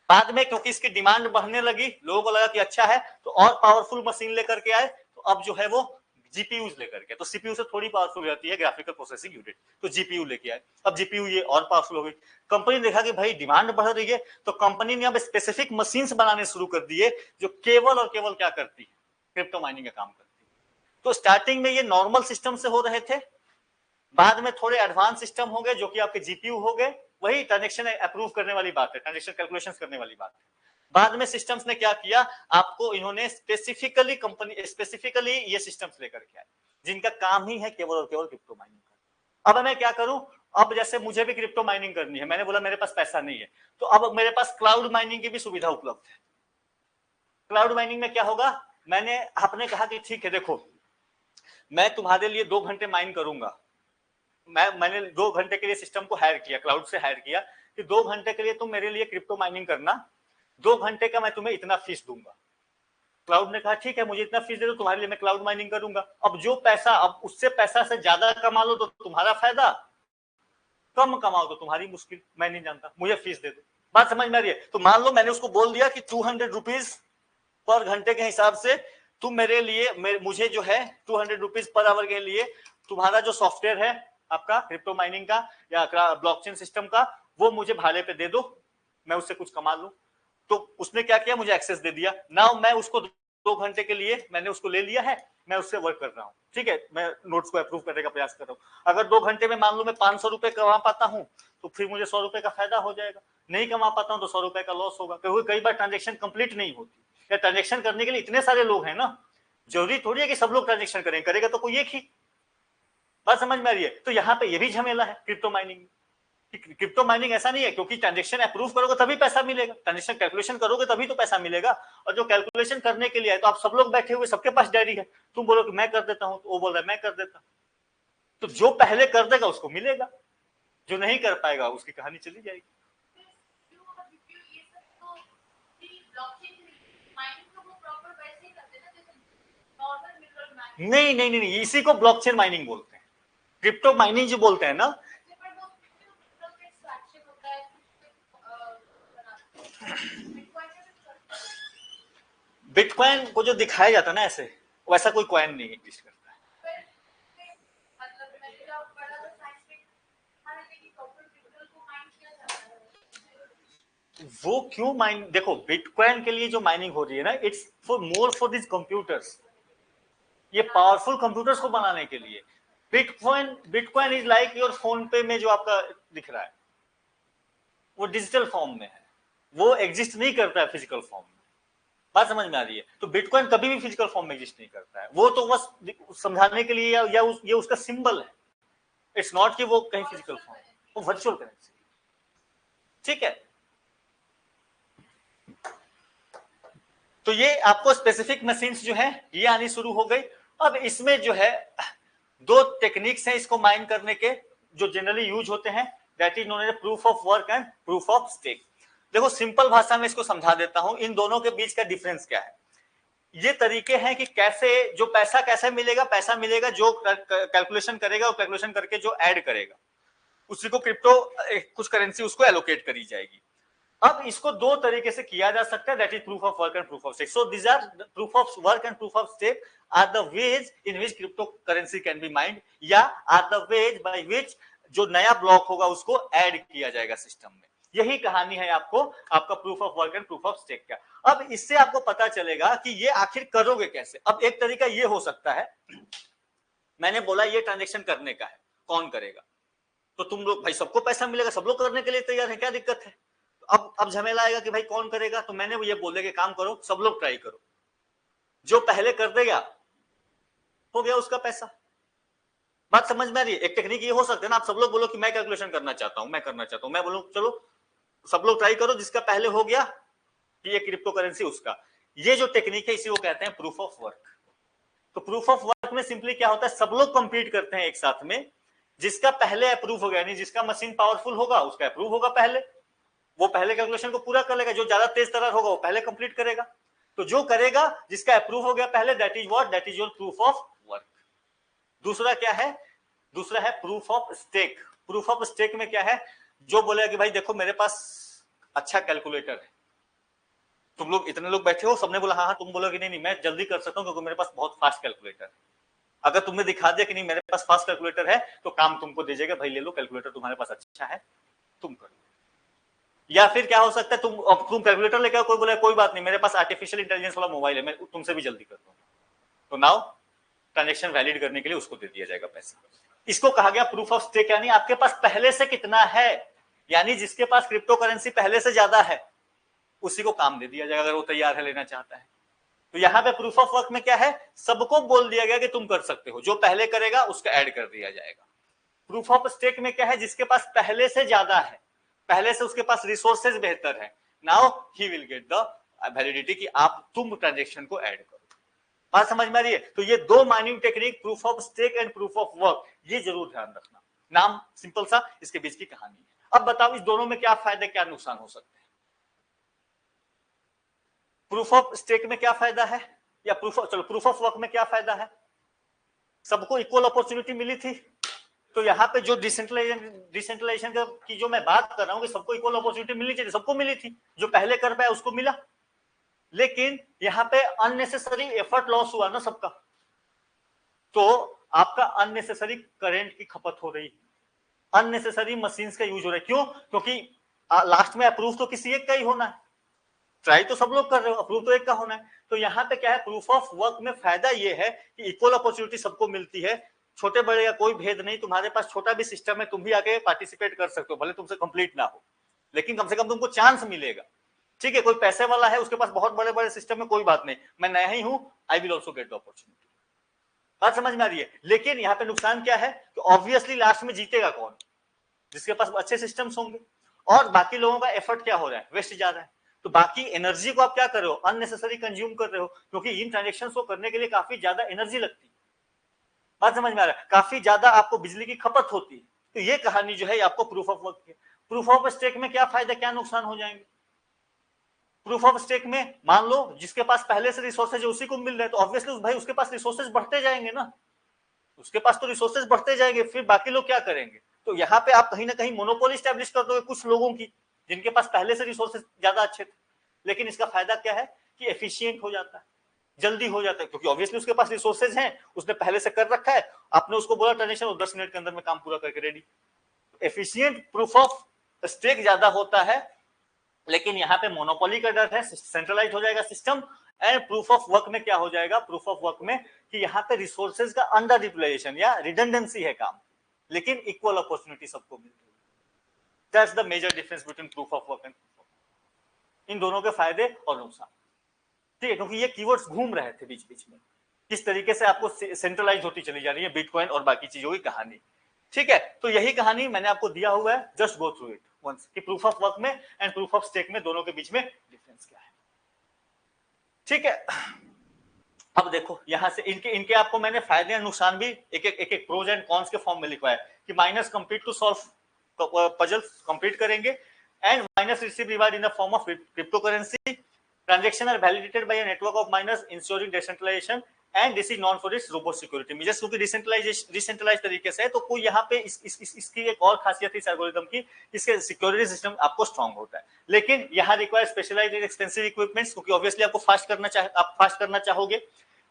बाद में क्योंकि इसकी डिमांड बढ़ने लगी, लोगों को लगा कि अच्छा है, तो और पावरफुल मशीन लेकर के आए, तो अब जो है वो जीपीयू लेकर के, तो सीपीयू से थोड़ी पावरफुल रहती है ग्राफिकल प्रोसेसिंग यूनिट, तो जीपीयू लेके आए। अब जीपीयू ये और पावरफुल हो गई। कंपनी ने देखा कि भाई डिमांड बढ़ रही है, तो कंपनी ने अब स्पेसिफिक मशीन्स बनाने शुरू कर दिए जो केवल और केवल क्या करती है, क्रिप्टो माइनिंग का काम करती है। तो स्टार्टिंग में ये नॉर्मल सिस्टम से हो रहे थे, बाद में थोड़े एडवांस सिस्टम हो गए जो कि आपके जीपीयू हो गए, वही ट्रांजेक्शन अप्रूव करने वाली बात है, ट्रांजेक्शन कैलकुलेशंस करने वाली बात है। बाद में सिस्टम्स ने क्या किया, आपको इन्होंने स्पेसिफिकली ये सिस्टम्स लेकर के आए जिनका काम ही है केवल और केवल क्रिप्टो माइनिंग का। अब मैं क्या करूं, अब जैसे मुझे भी क्रिप्टो माइनिंग करनी है, मैंने बोला मेरे पास पैसा नहीं है, तो अब मेरे पास क्लाउड माइनिंग की भी सुविधा उपलब्ध है। क्लाउड माइनिंग में क्या होगा, आपने कहा कि ठीक है देखो, मैं तुम्हारे लिए 2 घंटे माइन करूंगा, मैंने 2 घंटे के लिए सिस्टम को हायर किया, क्लाउड से हायर किया कि 2 घंटे के लिए तुम मेरे लिए क्रिप्टो माइनिंग करना, 2 घंटे का मैं तुम्हें इतना फीस दूंगा। क्लाउड ने कहा ठीक है, मुझे इतना फीस दे दो, तुम्हारे लिए मैं क्लाउड माइनिंग करूंगा। अब जो पैसा, अब उससे पैसा से ज्यादा कमा लो तो तुम्हारा फायदा, कम कमाओ तो तुम्हारी मुश्किल, मैं नहीं जानता, मुझे फीस दे दो। बात समझ में आ रही है। तो मान लो मैंने उसको बोल दिया कि 200 रुपीज पर घंटे के हिसाब से तुम मेरे लिए, मुझे जो है 200 रुपीज पर आवर के लिए तुम्हारा जो सॉफ्टवेयर है आपका क्रिप्टो माइनिंग का या ब्लॉकचेन सिस्टम का, वो मुझे भाड़े पे दे दो, मैं उससे कुछ कमा लूं। तो उसने क्या किया, मुझे एक्सेस दे दिया। नाउ मैं उसको 2 घंटे के लिए मैंने उसको ले लिया है, मैं उससे वर्क कर रहा हूँ, ठीक है, मैं नोट्स को अप्रूव करने का प्रयास कर रहा हूँ। अगर 2 घंटे में मान लो मैं 500 रुपए कमा पाता हूँ तो फिर मुझे 100 रुपए का फायदा हो जाएगा, नहीं कमा पाता हूँ तो 100 रुपए का लॉस होगा, क्योंकि कई बार ट्रांजेक्शन कंप्लीट नहीं होती, या ट्रांजेक्शन करने के लिए इतने सारे लोग हैं ना, जरूरी थोड़ी है कि सब लोग ट्रांजेक्शन करें, करेगा तो कोई एक ही। बात समझ में आ रही है। तो यहाँ पे ये भी झमेला है क्रिप्टो माइनिंग। क्रिप्टो माइनिंग ऐसा नहीं है क्योंकि ट्रांजेक्शन अप्रूव करोगे तभी पैसा मिलेगा, ट्रांजेक्शन कैलकुलेशन करोगे तभी तो पैसा मिलेगा। और जो कैलकुलेशन करने के लिए है तो आप सब लोग बैठे हुए, सबके पास डायरी है, तुम बोलो कि मैं कर देता हूं, तो वो बोल रहा है मैं कर देता, तो जो पहले कर देगा उसको मिलेगा, जो नहीं कर पाएगा उसकी कहानी चली जाएगी। नहीं नहीं नहीं, नहीं इसी को ब्लॉकचेन माइनिंग बोलते हैं, क्रिप्टो माइनिंग जो बोलते हैं ना। बिटकॉइन को जो दिखाया जाता है ना ऐसे, वैसा कोई कॉइन नहीं एग्जिस्ट करता। वो क्यों माइन, देखो बिटकॉइन के लिए जो माइनिंग हो रही है ना, it's for more for this computers, ये पावरफुल कंप्यूटर्स को बनाने के लिए। Bitcoin bitcoin is like your phone पे में जो आपका दिख रहा है, वो डिजिटल फॉर्म में है, वो एग्जिस्ट नहीं करता है फिजिकल फॉर्म में। बात समझ में आ रही है? तो बिटकॉइन कभी भी फिजिकल फॉर्म में एग्जिस्ट नहीं करता है, वो तो बस समझाने के लिए या ये उसका सिंबल है। इट्स नॉट कि वो कहीं फिजिकल फॉर्म, वो वर्चुअल करेंसी। ठीक है, तो ये आपको स्पेसिफिक मशीन्स जो है ये आनी शुरू हो गई। अब इसमें जो है दो टेक्निक्स हैं इसको माइन करने के जो जनरली यूज होते हैं, that is known as proof of work and proof of stake. देखो सिंपल भाषा में इसको समझा देता हूं, इन दोनों के बीच का डिफरेंस क्या है। ये तरीके हैं कि कैसे जो पैसा कैसे मिलेगा, पैसा मिलेगा जो कैलकुलेशन करेगा और कैलकुलेशन करके जो ऐड करेगा उसी को क्रिप्टो कुछ करेंसी उसको एलोकेट करी जाएगी। अब इसको दो तरीके से किया जा सकता है, that is proof of work and proof of stake. So this are proof of work and proof of stake are the ways in which crypto currency can be mined, या are the ways by which जो नया block होगा उसको add किया जाएगा system में। यही कहानी है आपको आपका proof of work and proof of stake का। अब इससे आपको पता चलेगा कि ये आखिर करोगे कैसे। अब एक तरीका ये हो सकता है, मैंने बोला ये ट्रांजेक्शन करने का है, कौन करेगा? तो तुम लोग भाई सबको पैसा मिलेगा, सब लोग करने के लिए तैयार है, क्या दिक्कत है? अब झमेला आएगा कि भाई कौन करेगा, तो मैंने ये बोल दिया कि काम करो, सब लोग ट्राई करो, जो पहले कर देगा हो गया उसका पैसा। बात समझ में आ रही है? एक टेक्निक ये हो सकता है ना, आप सब लोग बोलो कि मैं कैलकुलेशन करना चाहता हूं, मैं करना चाहता हूं, मैं बोलूं चलो सब लोग ट्राई करो, जिसका पहले हो गया कि ये क्रिप्टो करेंसी उसका। ये जो टेक्निक है इसी को कहते हैं प्रूफ ऑफ वर्क। तो प्रूफ ऑफ वर्क में सिंपली क्या होता है, सब लोग कंप्लीट करते हैं एक साथ में, जिसका पहले अप्रूव हो गया, यानी जिसका मशीन पावरफुल होगा उसका अप्रूव होगा पहले, वो पहले कैलकुलेशन को पूरा कर लेगा, जो ज्यादा तेज तरह होगा वो पहले कंप्लीट करेगा। तो जो करेगा जिसका अप्रूव हो गया पहले, that is what, that is your proof of work. दूसरा क्या है, दूसरा है proof of stake. Proof of stake में क्या है, जो बोलेगा कि भाई देखो मेरे पास अच्छा कैलकुलेटर है, तुम लोग इतने लोग बैठे हो, सबने बोला हाँ हाँ, तुम बोलो कि नहीं नहीं मैं जल्दी कर सकता हूँ क्योंकि मेरे पास बहुत फास्ट कैलकुलेटर है। अगर तुमने दिखा दिया कि नहीं मेरे पास फास्ट कैलकुलेटर है, तो काम तुमको दे जाएगा, भाई ले लो कैलकुलेटर तुम्हारे पास अच्छा है, तुम करो। या फिर क्या हो सकता है, तुम कैलकुलेटर लेकर कोई बोले कोई बात नहीं मेरे पास आर्टिफिशियल इंटेलिजेंस वाला मोबाइल है, मैं तुमसे भी जल्दी कर दूंगा, तो नाउ ट्रांजेक्शन वैलिड करने के लिए उसको दे दिया जाएगा पैसा। इसको कहा गया प्रूफ ऑफ स्टेक, यानी आपके पास पहले से कितना है, यानी जिसके पास क्रिप्टो करेंसी पहले से ज्यादा है उसी को काम दे दिया जाएगा अगर वो तैयार है लेना चाहता है। तो यहाँ पे प्रूफ ऑफ वर्क में क्या है, सबको बोल दिया गया कि तुम कर सकते हो, जो पहले करेगा उसका ऐड कर दिया जाएगा। प्रूफ ऑफ स्टेक में क्या है, जिसके पास पहले से ज्यादा है, पहले से उसके पास रिसोर्सेज बेहतर है, now he will get the validity कि आप तुम ट्रांजेक्शन को ऐड करो। बात समझ में आ रही है? तो ये दो mining technique, proof of stake and proof of work, ये जरूर ध्यान रखना। नाम सिंपल सा, इसके बीच की कहानी है। अब बताओ इस दोनों में क्या फायदे क्या नुकसान हो सकते हैं। प्रूफ ऑफ स्टेक में क्या फायदा है, या प्रूफ ऑफ वर्क में क्या फायदा है? सबको इक्वल अपॉर्चुनिटी मिली थी, तो यहाँ पे जो डिसेंट्रलाइजेशन की जो मैं बात कर रहा हूँ कि सबको इक्वल अपॉर्चुनिटी मिलनी चाहिए, सबको मिली थी, जो पहले कर पाया उसको मिला। लेकिन यहाँ पे अननेसेसरी एफर्ट लॉस हुआ ना सबका, तो आपका अननेसेसरी करंट की खपत हो रही, अननेसेसरी मशीन्स का यूज हो रहा है। क्यों? क्योंकि लास्ट में अप्रूव तो किसी एक का ही होना है, ट्राई तो सब लोग कर रहे हो, अप्रूव तो एक का होना है। तो यहाँ पे क्या है, प्रूफ ऑफ वर्क में फायदा ये है कि इक्वल अपॉर्चुनिटी सबको मिलती है, छोटे बड़े का कोई भेद नहीं, तुम्हारे पास छोटा भी सिस्टम है तुम भी आके पार्टिसिपेट कर सकते हो, भले तुमसे कंप्लीट ना हो, लेकिन कम से कम तुमको चांस मिलेगा। ठीक है, कोई पैसे वाला है उसके पास बहुत बड़े बड़े सिस्टम में, कोई बात नहीं, मैं नया ही हूं, I will also get the opportunity. बात समझ में आ रही है? लेकिन यहाँ पे नुकसान क्या है कि ऑब्वियसली लास्ट में जीतेगा कौन, जिसके पास अच्छे सिस्टम्स होंगे, और बाकी लोगों का एफर्ट क्या हो रहा है, वेस्ट जा रहा है। तो बाकी एनर्जी को आप क्या कर रहे हो, अननेसेसरी कंज्यूम कर रहे हो, क्योंकि इन ट्रांजेक्शंस को करने के लिए काफी ज्यादा एनर्जी लगती है। बात समझ में आ रहा है? काफी ज्यादा आपको बिजली की खपत होती है। तो ये कहानी जो है आपको प्रूफ ऑफ वर्क की। प्रूफ ऑफ स्टेक में क्या फायदा क्या नुकसान हो जाएंगे? प्रूफ ऑफ स्टेक में मान लो जिसके पास पहले से रिसोर्सेज है उसी को मिल रहे हैं, तो ऑब्वियसली भाई उसके पास रिसोर्सेज बढ़ते जाएंगे ना, उसके पास तो रिसोर्सेज बढ़ते जाएंगे, फिर बाकी लोग क्या करेंगे? तो यहाँ पे आप कहीं ना कहीं मोनोपोली स्टैब्लिश कर दोगे कुछ लोगों की, जिनके पास पहले से रिसोर्सेज ज्यादा अच्छे थे। लेकिन इसका फायदा क्या है कि एफिशिएंट हो जाता है, जल्दी हो जाता है, क्योंकि ऑब्वियसली उसके पास रिसोर्सेज हैं, उसने पहले से कर रखा है, आपने उसको बोला ट्रांजेक्शन, वो 10 मिनट के अंदर में काम पूरा करके ready. Efficient proof of stake ज्यादा होता है, लेकिन यहाँ पे मोनोपोली का डर है, सेंट्रलाइज हो जाएगा system. And proof of work में क्या हो जाएगा, प्रूफ ऑफ वर्क में कि यहाँ पे रिसोर्सेज का अंडर यूटिलाइजेशन या रिडंडेंसी है काम, लेकिन इक्वल अपॉर्चुनिटी सबको मिल रही है। That's the major difference between proof of work and proof of work. इन दोनों के फायदे और नुकसान, ठीक है, क्योंकि ये कीवर्ड्स घूम रहे थे बीच बीच में, किस तरीके से आपको सेंट्रलाइज होती चली जा रही है बिटकॉइन और बाकी चीजों की कहानी, ठीक है। तो यही कहानी मैंने आपको दिया हुआ है, just go through it once कि प्रूफ ऑफ वर्क में एंड प्रूफ ऑफ स्टेक में दोनों के बीच में डिफरेंस क्या है, ठीक है। अब देखो यहां से इनके आपको मैंने फायदे और नुकसान भी एक प्रोज एंड कॉन्स के फॉर्म में लिखवाया कि miners complete to solve puzzle complete करेंगे, and miners receive reward in the form of crypto currency, transaction are validated by a network of miners ensuring decentralization, and this is known for its robust security measures, क्योंकि decentralize तरीके से है, तो कोई यहाँ पे इसकी एक और खासियत है इस एल्गोरिथम की, इसके सिक्योरिटी सिस्टम आपको स्ट्रांग होता है, लेकिन यहाँ require specialised and expensive equipments, क्योंकि ऑब्वियसली आपको आप फास्ट करना चाहोगे।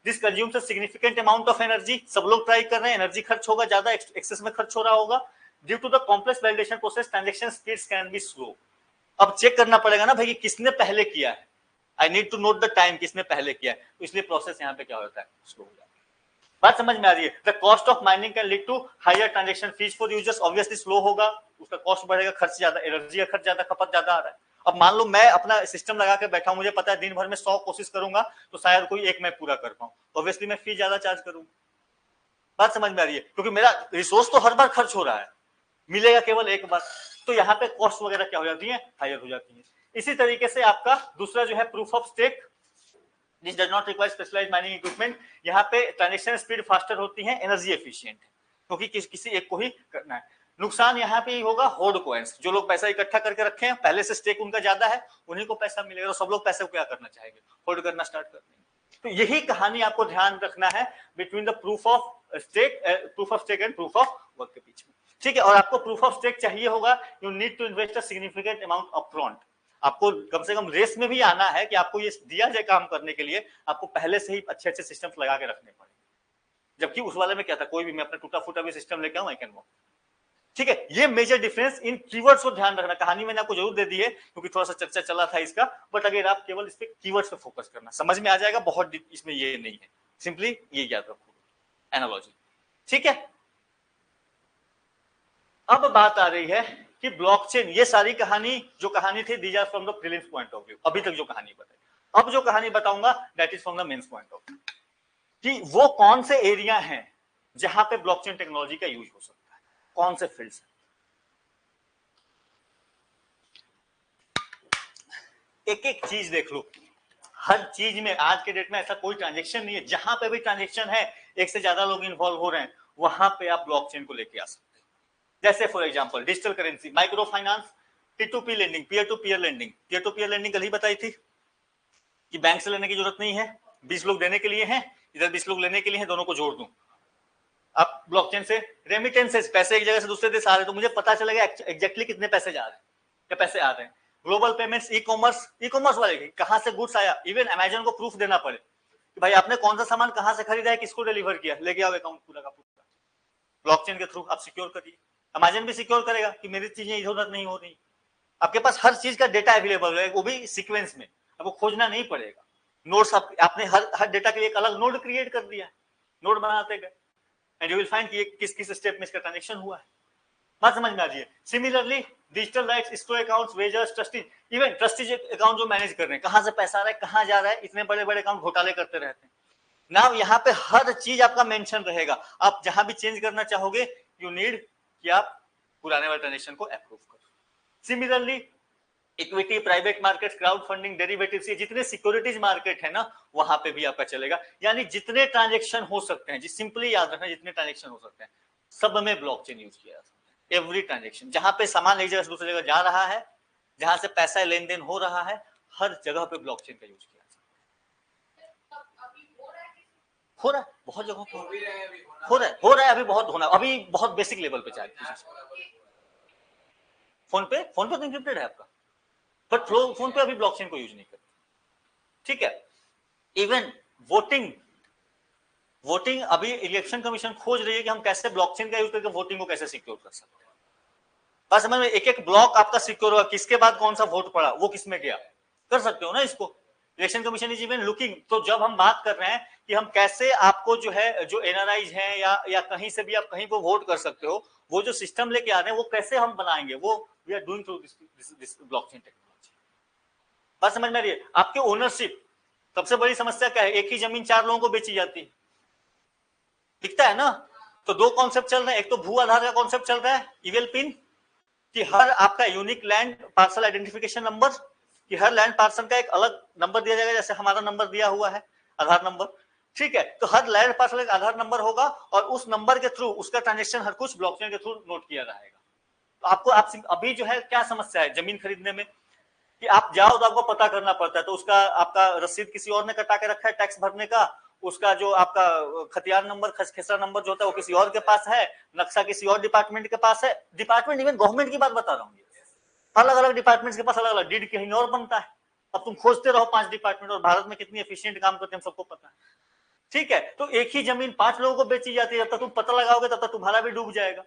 This consumes a significant amount of energy, सब लोग ट्राई कर रहे हैं, एनर्जी खर्च होगा, ज्यादा एक्सेस में खर्च हो रहा होगा। Due to the complex validation process transaction speeds can be slow. अब चेक करना पड़ेगा ना भाई कि किसने पहले किया है, I need to note the time किसने पहले किया है, तो इसलिए प्रोसेस यहाँ पे क्या होता है, स्लो हो जाता है। बात समझ में आ रही है। The cost of mining can lead to higher transaction fees for users, obviously slow होगा, उसका कॉस्ट बढ़ेगा, खर्च ज्यादा, एनर्जी का खर्च ज्यादा, खपत ज्यादा आ रहा है। अब मान लो मैं अपना सिस्टम लगा के बैठा हूं, मुझे पता है दिन भर में 100 कोशिश करूंगा तो शायद कोई एक मैं पूरा कर पाऊं, ऑब्वियसली मैं फी ज्यादा चार्ज करूंगा। बात समझ में आ रही है, क्योंकि मेरा रिसोर्स तो हर बार खर्च हो रहा है, मिलेगा केवल एक बार, तो यहाँ पे कॉस्ट वगैरह क्या हो जाती है, हायर हो जाती है। इसी तरीके से आपका दूसरा जो है proof of stake, this does not require specialised mining equipment, यहाँ पे ट्रांजैक्शन स्पीड फास्टर होती है, एनर्जी एफिशिएंट है, क्योंकि किसी एक को ही करना है। नुकसान यहाँ पे ही होगा होल्ड कॉइन्स, जो लोग पैसा इकट्ठा करके रखे हैं, पहले से स्टेक उनका ज्यादा है, उन्हीं को पैसा मिलेगा, तो सब लोग पैसे को क्या करना चाहेंगे, होल्ड करना स्टार्ट कर देंगे। तो यही कहानी आपको ध्यान रखना है between the proof of stake and proof of work के बीच में, ठीक है। और आपको प्रूफ ऑफ स्टेक चाहिए होगा, you need to invest a significant amount upfront, आपको कम से कम रेस में भी आना है कि आपको ये दिया जाए काम करने के लिए, आपको पहले से ही अच्छे अच्छे सिस्टम्स लगा के रखने पड़े, जबकि उस वाले में क्या था, कोई भी मैं अपना टूटा फूटा भी सिस्टम लेके आऊं, आई कैन वर्क, ठीक है। ये मेजर डिफरेंस, इन कीवर्ड्स को ध्यान रखना, कहानी मैंने आपको जरूर दे दी है क्योंकि थोड़ा सा चर्चा चला था इसका, बट अगर आप केवल इस पे कीवर्ड्स पे फोकस करना, समझ में आ जाएगा, बहुत इसमें ये नहीं है, सिंपली ये याद रखो, एनालॉजी, ठीक है। अब बात आ रही है कि ब्लॉकचेन, ये सारी कहानी जो कहानी थी, these are from the prelims point of view, अभी तक जो कहानी बताई। अब जो कहानी बताऊंगा that is from the mains point of view, कि वो कौन से एरिया हैं जहां पे ब्लॉकचेन टेक्नोलॉजी का यूज हो सकता है, कौन से फील्ड्स। एक एक चीज देख लो, हर चीज में आज के डेट में ऐसा कोई ट्रांजेक्शन नहीं है, जहां पे भी ट्रांजेक्शन है, एक से ज्यादा लोग इन्वॉल्व हो रहे हैं, वहां पे आप ब्लॉकचेन को लेके आ सकते हैं। जैसे for example digital currency, micro finance, P2P lending, peer to peer lending. Peer to peer lending कल ही बताई थी कि बैंक से लेने की जरूरत नहीं है, 20 लोग देने के लिए हैं, इधर 20 लोग लेने के लिए हैं, दोनों को जोड़ दूं। अब ब्लॉकचेन से रेमिटेंसेस, पैसे एक जगह से दूसरे देश आ रहे हैं, तो मुझे पता चलेगा एग्जैक्टली कितने पैसे जा रहे हैं या पैसे आ रहे हैं। ग्लोबल पेमेंट्स, ई कॉमर्स वाले कहां से गुड्स आया, इवन अमेजन को प्रूफ देना पड़े कि भाई आपने कौन सा सामान कहां से खरीदा है, किसको डिलीवर किया, लेके आओ अकाउंट पूरा का पूरा। ब्लॉकचेन के थ्रू आप सिक्योर करिए, अमेजन भी सिक्योर करेगा कि मेरी चीजें इधर उधर नहीं हो रही, आपके पास हर चीज का डेटा अवेलेबल है, वो भी सीक्वेंस में, आपको खोजना नहीं पड़ेगा। नोड्स आपने हर डेटा के लिए एक अलग नोड क्रिएट कर दिया है, नोड बनाते गए, एंड यू विल फाइंड कि किस किस स्टेप में इसका ट्रांजैक्शन हुआ है। बात समझ में आ रही है। Similarly digital rights, escrow accounts, wagers, trustee, even trustees account जो मैनेज कर रहे हैं, कहां से पैसा आ रहा है, कहां जा रहा है, इतने बड़े बड़े अकाउंट घोटाले करते रहते हैं ना, यहाँ पे हर चीज आपका मेंशन रहेगा। आप जहां भी चेंज करना चाहोगे, यू नीड कि आप पुराने वाले ट्रांजेक्शन को अप्रूव करो। Similarly equity, private market, crowd funding, derivatives, ये जितने सिक्योरिटीज मार्केट है ना, वहां पे भी आपका चलेगा। यानी जितने ट्रांजेक्शन हो सकते हैं, जी सिंपली याद रखना, जितने ट्रांजेक्शन हो सकते हैं सब में ब्लॉकचेन यूज किया जा सकता है। एवरी ट्रांजेक्शन, जहां पे सामान एक जगह से दूसरी जगह जा रहा है, जहां से पैसा लेन देन हो रहा है, हर जगह पे ब्लॉकचेन का यूज किया जा सकता है। हो रहा है बहुत जगहों पे, हो रहा है अभी बहुत होना, अभी बहुत बेसिक लेवल पे चाहिए। फोन पे तो इंक्रिप्टेड है आपका, बट फोन पे अभी ब्लॉकचेन को यूज नहीं करते, ठीक है। इवन वोटिंग अभी इलेक्शन कमीशन खोज रही है कि हम कैसे ब्लॉकचेन का यूज करके वोटिंग को कैसे सिक्योर कर सकते हैं। बस समझ में, एक एक ब्लॉक आपका सिक्योर हुआ, किसके बाद कौन सा वोट पड़ा, वो किसमें गया, कर सकते हो ना इसको। Election commission is even looking. तो जब हम बात कर रहे हैं कि हम कैसे आपको जो है, जो एनआरआईज हैं या कहीं से भी आप कहीं को वोट कर सकते हो, वो जो सिस्टम लेके आ रहे हैं वो कैसे हम बनाएंगे, वो we are doing through this blockchain technology. बात समझ में आ रही है। आपके ओनरशिप, सबसे बड़ी समस्या क्या है, एक ही जमीन 4 लोगों को बेची जाती है, दिखता है ना। तो 2 कॉन्सेप्ट चल रहे हैं, एक तो भू आधार का कॉन्सेप्ट चल रहा है, ईवेल पिन, कि हर आपका unique land parcel identification number, कि हर लैंड पार्सल का एक अलग नंबर दिया जाएगा, जैसे हमारा नंबर दिया हुआ है आधार नंबर, ठीक है। तो हर लैंड पार्सल एक आधार नंबर होगा और उस नंबर के थ्रू उसका ट्रांजेक्शन हर कुछ ब्लॉकचेन के थ्रू नोट किया जाएगा। तो आपको अभी जो है क्या समस्या है जमीन खरीदने में, कि आप जाओ तो आपको पता करना पड़ता है, तो उसका आपका रसीद किसी और ने कटा के रखा है टैक्स भरने का, उसका जो आपका खतियान नंबर, खसरा नंबर जो होता है वो किसी और के पास है, नक्शा किसी और डिपार्टमेंट के पास है, डिपार्टमेंट इवन गवर्नमेंट की बात बता रहा हूँ, अलग अलग डिपार्टमेंट्स के पास अलग अलग डीड कहीं और बनता है। अब तुम खोजते रहो 5 डिपार्टमेंट, और भारत में कितनी एफिशिएंट काम करते हैं हम सबको पता है, ठीक है। तो एक ही जमीन 5 लोगों को बेची जाती है, जब तक तुम पता लगाओगे तब तक तुम्हारा भी डूब जाएगा,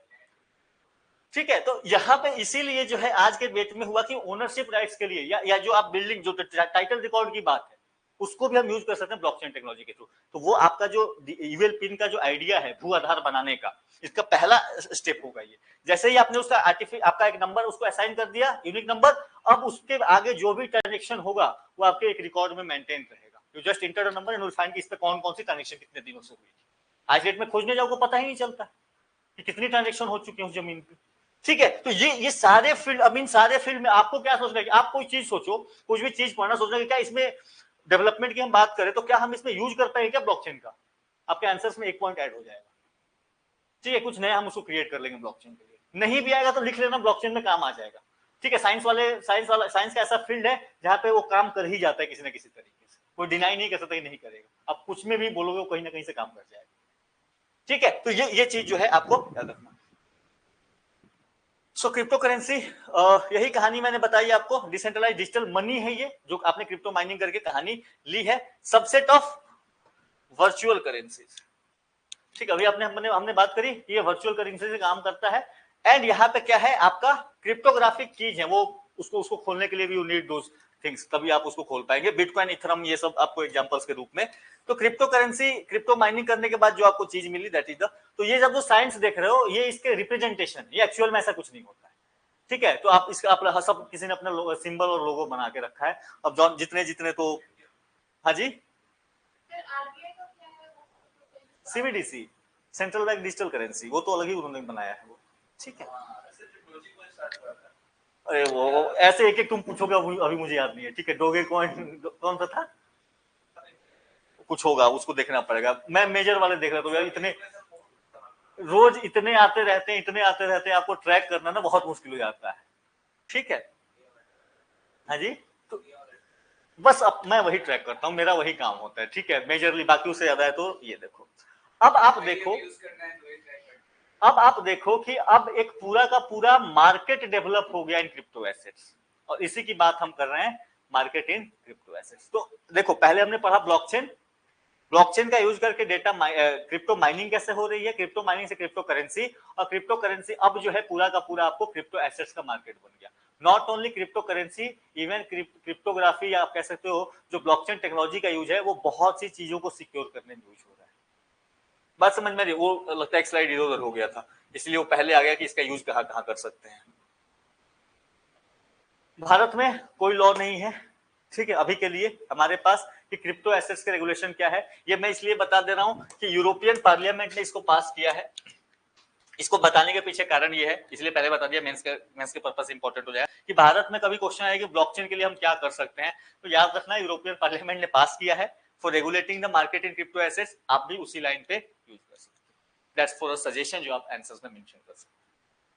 ठीक है। तो यहाँ पे इसीलिए जो है आज के डेट में हुआ कि ओनरशिप राइट्स के लिए या जो आप बिल्डिंग जो टाइटल रिकॉर्ड की बात है उसको भी हम यूज कर सकते हैं ब्लॉकचेन टेक्नोलॉजी के थ्रू। तो वो आपका जो ईवेल पिन का जो आइडिया है भू आधार बनाने का, इसका पहला स्टेप होगा ये। जैसे ही आपने उसका आपका एक नंबर उसको असाइन कर दिया, यूनिक नंबर, अब उसके आगे जो भी ट्रांजेक्शन होगा वो आपके एक रिकॉर्ड में मेंटेन रहेगा। You just enter the number and will find कि इस पे कौन कौन सी ट्रांजेक्शन कितने दिनों से हुई थी। आज डेट में खोजने जाओ पता ही नहीं चलता कि कितनी ट्रांजेक्शन हो चुकी है उस जमीन पे, ठीक है। तो ये सारे फील्ड, अब इन सारे फील्ड में आपको क्या सोचना है कि आप कोई चीज सोचो, कुछ भी चीज पढ़ना, सोचना कि क्या इसमें डेवलपमेंट की हम बात करें तो क्या हम इसमें यूज कर पाएंगे क्या ब्लॉकचेन का, आपके आंसर्स में एक पॉइंट ऐड हो जाएगा, ठीक है। कुछ नया हम उसको क्रिएट कर लेंगे ब्लॉकचेन के लिए, नहीं भी आएगा तो लिख लेना, ब्लॉकचेन में काम आ जाएगा, ठीक है। साइंस का ऐसा फील्ड है जहां पे वो काम कर ही जाता है किसी ना किसी तरीके से, कोई डिनाई नहीं कर सकता कि नहीं करेगा, आप कुछ में भी बोलोगे कहीं ना कहीं से काम कर जाएगा, ठीक है। तो ये चीज जो है आपको याद रखना। सो क्रिप्टो करेंसी, यही कहानी मैंने बताई आपको, डिसेंट्रलाइज डिजिटल मनी है ये, जो आपने क्रिप्टो माइनिंग करके कहानी ली है, सबसेट ऑफ वर्चुअल करेंसीज, ठीक है। अभी हमने बात करी कि ये वर्चुअल करेंसी से काम करता है। एंड यहाँ पे क्या है, आपका क्रिप्टोग्राफिक कीज है, वो उसको खोलने के लिए भी यू नीड दोस थिंग्स, तभी आप उसको खोल पाएंगे। बिटकॉइन, इथरम, ये सब आपको एग्जांपल्स के रूप में। तो क्रिप्टो करेंसी, क्रिप्टो माइनिंग करने के बाद जो आपको चीज मिली दैट इज द, तो ये जब जो साइंस देख रहे हो ये इसके रिप्रेजेंटेशन, ये एक्चुअल में ऐसा कुछ नहीं होता है, ठीक है। तो आप इसका अपना सब किसी ने अपना सिंबल और लोगो बना के रखा है। अब जितने जितने तो, हाँ जी, CBDC, central bank digital currency, वो तो अलग ही उन्होंने बनाया है वो, ठीक है। अरे वो ऐसे एक एक तुम पूछोगे, अभी मुझे याद नहीं है, ठीक है। डोगे कॉइन कौन सा था, कुछ होगा, उसको देखना पड़ेगा। मैं मेजर वाले देख रहा था यार, इतने रोज इतने आते रहते हैं, आपको ट्रैक करना ना बहुत मुश्किल हो जाता है, ठीक है। हाँ जी, तो बस अब मैं वही ट्रैक करता हूँ, मेरा वही काम होता है, ठीक है। मेजरली बाकी उससे ज्यादा है तो ये देखो। अब आप देखो कि अब एक पूरा का पूरा मार्केट डेवलप हो गया इन क्रिप्टो एसेट्स, और इसी की बात हम कर रहे हैं, मार्केट इन क्रिप्टो एसेट्स। तो देखो पहले हमने पढ़ा ब्लॉकचेन का यूज करके डेटा क्रिप्टो माइनिंग कैसे हो रही है, क्रिप्टो माइनिंग से क्रिप्टो करेंसी, और क्रिप्टो करेंसी अब जो है पूरा का पूरा आपको क्रिप्टो एसेट्स का मार्केट बन गया। Not only crypto currency, even cryptography या आप कह सकते हो जो ब्लॉकचेन टेक्नोलॉजी का यूज है वो बहुत सी चीजों को सिक्योर करने में यूज हो रहा है। बात समझ में रही, वो लगता है स्लाइड इधर उधर हो गया था, इसलिए वो पहले आ गया कि इसका यूज कहाँ कहाँ कर सकते हैं। भारत में कोई लॉ नहीं है, ठीक है, अभी के लिए हमारे पास कि क्रिप्टो एसेट्स के रेगुलेशन क्या है। ये मैं इसलिए बता दे रहा हूं कि यूरोपियन पार्लियामेंट ने इसको पास किया है। इसको बताने के पीछे कारण ये है, इसलिए पहले बता दिया, मेंस के पर्पस इंपॉर्टेंट हो जाएगा कि भारत में कभी क्वेश्चन आएगा कि ब्लॉकचेन के लिए हम क्या कर सकते हैं, तो याद रखना यूरोपियन पार्लियामेंट ने पास किया है for regulating the market in crypto assets. आप भी उसी लाइन पे यूज कर सकते हैं, दैट्स फॉर अ सजेशन जो आप आंसर्स में मेंशन कर सकते हैं,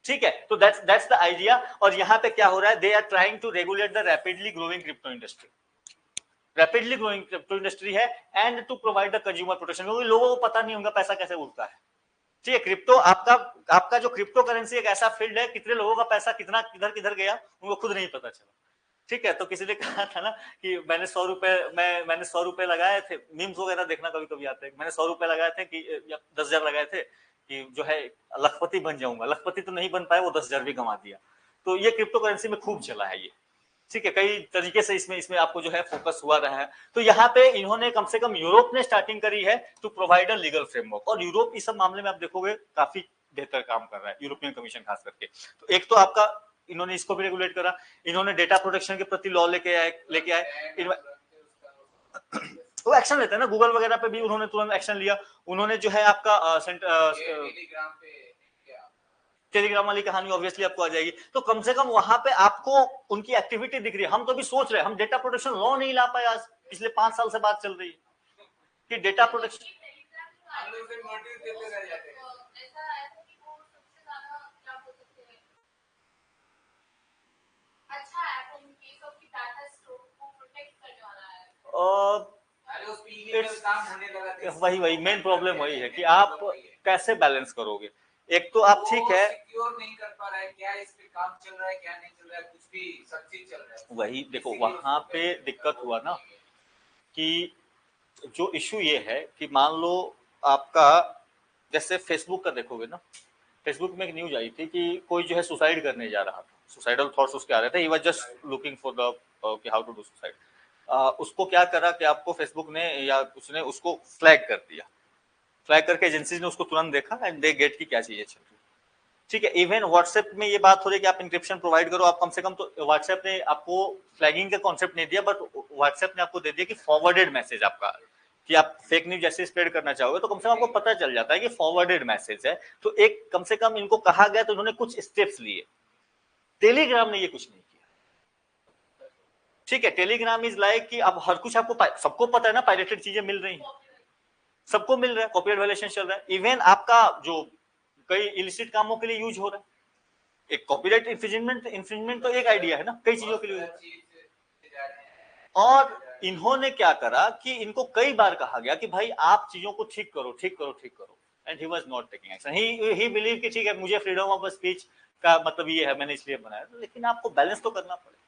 ठीक है। तो दैट्स द आइडिया। और यहाँ पे क्या हो रहा है, they are trying to regulate the rapidly growing crypto industry, rapidly growing crypto industry है, and to provide the consumer protection, क्योंकि लोगों को पता नहीं होगा पैसा कैसे उड़ता है, ठीक है। क्रिप्टो आपका जो क्रिप्टो करेंसी एक ऐसा फील्ड है, कितने लोगों का पैसा कितना किधर किधर गया उनको खुद नहीं पता चला, ठीक है, तो किसी ने कहा था ना कि मैंने 100 रुपए लगाए थे, मीम्स वगैरह देखना कभी कभी आते हैं, मैंने 100 रुपए लगाए थे कि या 10,000 लगाए थे कि जो है लखपति बन जाऊंगा, लखपति तो नहीं बन पाए, वो 10,000 भी कमा दिया। तो ये क्रिप्टो करेंसी में खूब चला है ये, ठीक है, कई तरीके से इसमें इसमें आपको जो है फोकस हुआ रहा है। तो यहाँ पे इन्होंने कम से कम यूरोप ने स्टार्टिंग करी है to provide a legal framework, और यूरोप इस सब मामले में आप देखोगे काफी बेहतर काम कर रहा है, यूरोपियन कमीशन खास करके। तो एक तो आपका इन्होंने इसको भी रेगुलेट करा, इन्होंने डेटा प्रोटेक्शन के प्रति लॉ लेके आए, वो एक्शन लेते हैं ना, गूगल वगैरह पे भी उन्होंने तुरंत एक्शन लिया। उन्होंने जो है आपका टेलीग्राम वाली कहानी ऑब्वियसली आपको आ जाएगी। तो कम से कम वहां पे आपको उनकी एक्टिविटी दिख रही है। हम तो भी सोच रहे हैं, हम डेटा प्रोटेक्शन लॉ नहीं ला पाए, आज पिछले 5 साल से बात चल रही है कि डेटा प्रोटेक्शन। वही मेन प्रॉब्लम वही है कि आप कैसे बैलेंस करोगे। एक तो आप ठीक है सिक्योर नहीं कर पा रहा है, क्या इस पे काम चल रहा है क्या नहीं चल रहा है, कुछ भी सब चीज चल रहा है। वही देखो वहां पे दिक्कत हुआ ना कि जो इशू ये है कि मान लो आपका जैसे फेसबुक का देखोगे ना, फेसबुक में एक न्यूज आई थी कि कोई जो है सुसाइड करने जा रहा था, सुसाइडल थॉट्स उसके आ रहे थे, he was just looking for the कि हाउ टू डू सुसाइड। उसको क्या करा कि आपको फेसबुक ने या उसने उसको फ्लैग कर दिया, फ्लैग करके एजेंसीज ने उसको तुरंत देखा एंड दे गेट की क्या चीजें चल रही, ठीक है। इवन व्हाट्सएप में ये बात हो रही है कि आप इंक्रिप्शन प्रोवाइड करो, आप कम से कम, तो व्हाट्सएप ने आपको फ्लैगिंग का कॉन्सेप्ट नहीं दिया, बट व्हाट्सएप ने आपको दे दिया कि फॉरवर्डेड मैसेज आपका, कि आप फेक न्यूज जैसे स्प्रेड करना चाहोगे तो कम से कम आपको पता चल जाता है कि फॉरवर्डेड मैसेज है। तो एक कम से कम इनको कहा गया, तो उन्होंने कुछ स्टेप्स लिए। टेलीग्राम ने ये कुछ नहीं किया, ठीक है। टेलीग्राम इज लाइक कि अब हर कुछ आपको सबको पता है ना, पायरेटेड चीजें मिल रही हैं, सबको मिल रहा है, कॉपीराइट वायलेशन चल रहा है, इवन आपका जो कई इलिसिट कामों के लिए यूज हो रहा है। एक कॉपीराइट इंफ्रिंजमेंट तो एक आइडिया है ना, कई चीजों के लिए। और इन्होंने क्या करा कि इनको कई बार कहा गया कि भाई आप चीजों को ठीक करो ठीक करो ठीक करो, and he was not taking action. He believe कि ठीक है मुझे फ्रीडम ऑफ स्पीच का मतलब ये है, मैंने इसलिए बनाया, लेकिन आपको बैलेंस तो करना पड़ेगा।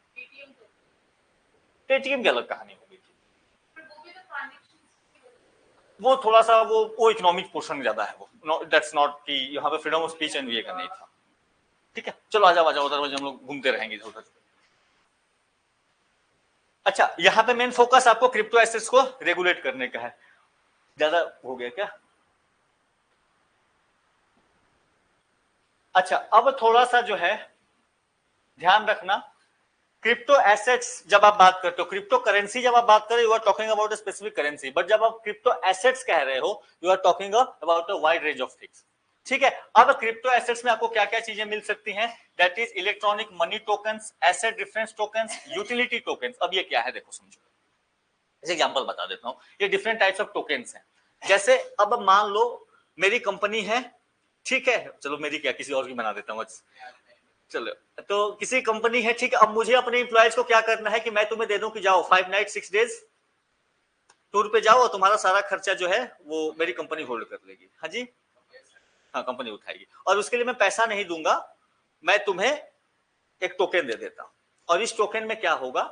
पेटीएम की अलग कहानी होगी, वो थोड़ा सा वो इकोनॉमिक पोर्शन ज्यादा है, वो दैट्स नॉट कि यहाँ पे फ्रीडम ऑफ स्पीच एंड ये का नहीं था, ठीक है। चलो आ जाओ उधर, हम लोग घूमते रहेंगे उधर। अच्छा, यहाँ पे मेन फोकस आपको क्रिप्टो एसेट्स को रेगुलेट करने का है। ज्यादा हो गया क्या? अच्छा, अब थोड़ा सा जो है ध्यान रखना, क्रिप्टो एसेट्स जब आप बात करते हो, क्रिप्टो करेंसी जब आप बात करें, you are talking about a specific currency, but जब आप क्रिप्टो एसेट्स कह रहे हो, you are talking about a wide range of things, ठीक है। अब क्रिप्टो एसेट्स में आपको क्या क्या चीजें मिल सकती हैं? That is electronic money tokens, asset difference tokens, utility tokens. अब ये क्या है देखो समझो, एग्जांपल बता देता हूं। ये डिफरेंट टाइप्स ऑफ टोकन्स हैं। जैसे अब मान लो मेरी कंपनी है, ठीक है, चलो मेरी क्या, किसी और की बना देता हूं, चलो तो किसी कंपनी है, ठीक है। अब मुझे अपने इंप्लॉयज को क्या करना है कि मैं तुम्हें दे दूं कि जाओ 5 नाइट 6 डेज टूर पे जाओ, और तुम्हारा सारा खर्चा जो है वो मेरी कंपनी होल्ड कर लेगी। हाँ जी, हाँ कंपनी उठाएगी, और उसके लिए मैं पैसा नहीं दूंगा, मैं तुम्हें एक टोकन दे देता हूं। और इस टोकन में क्या होगा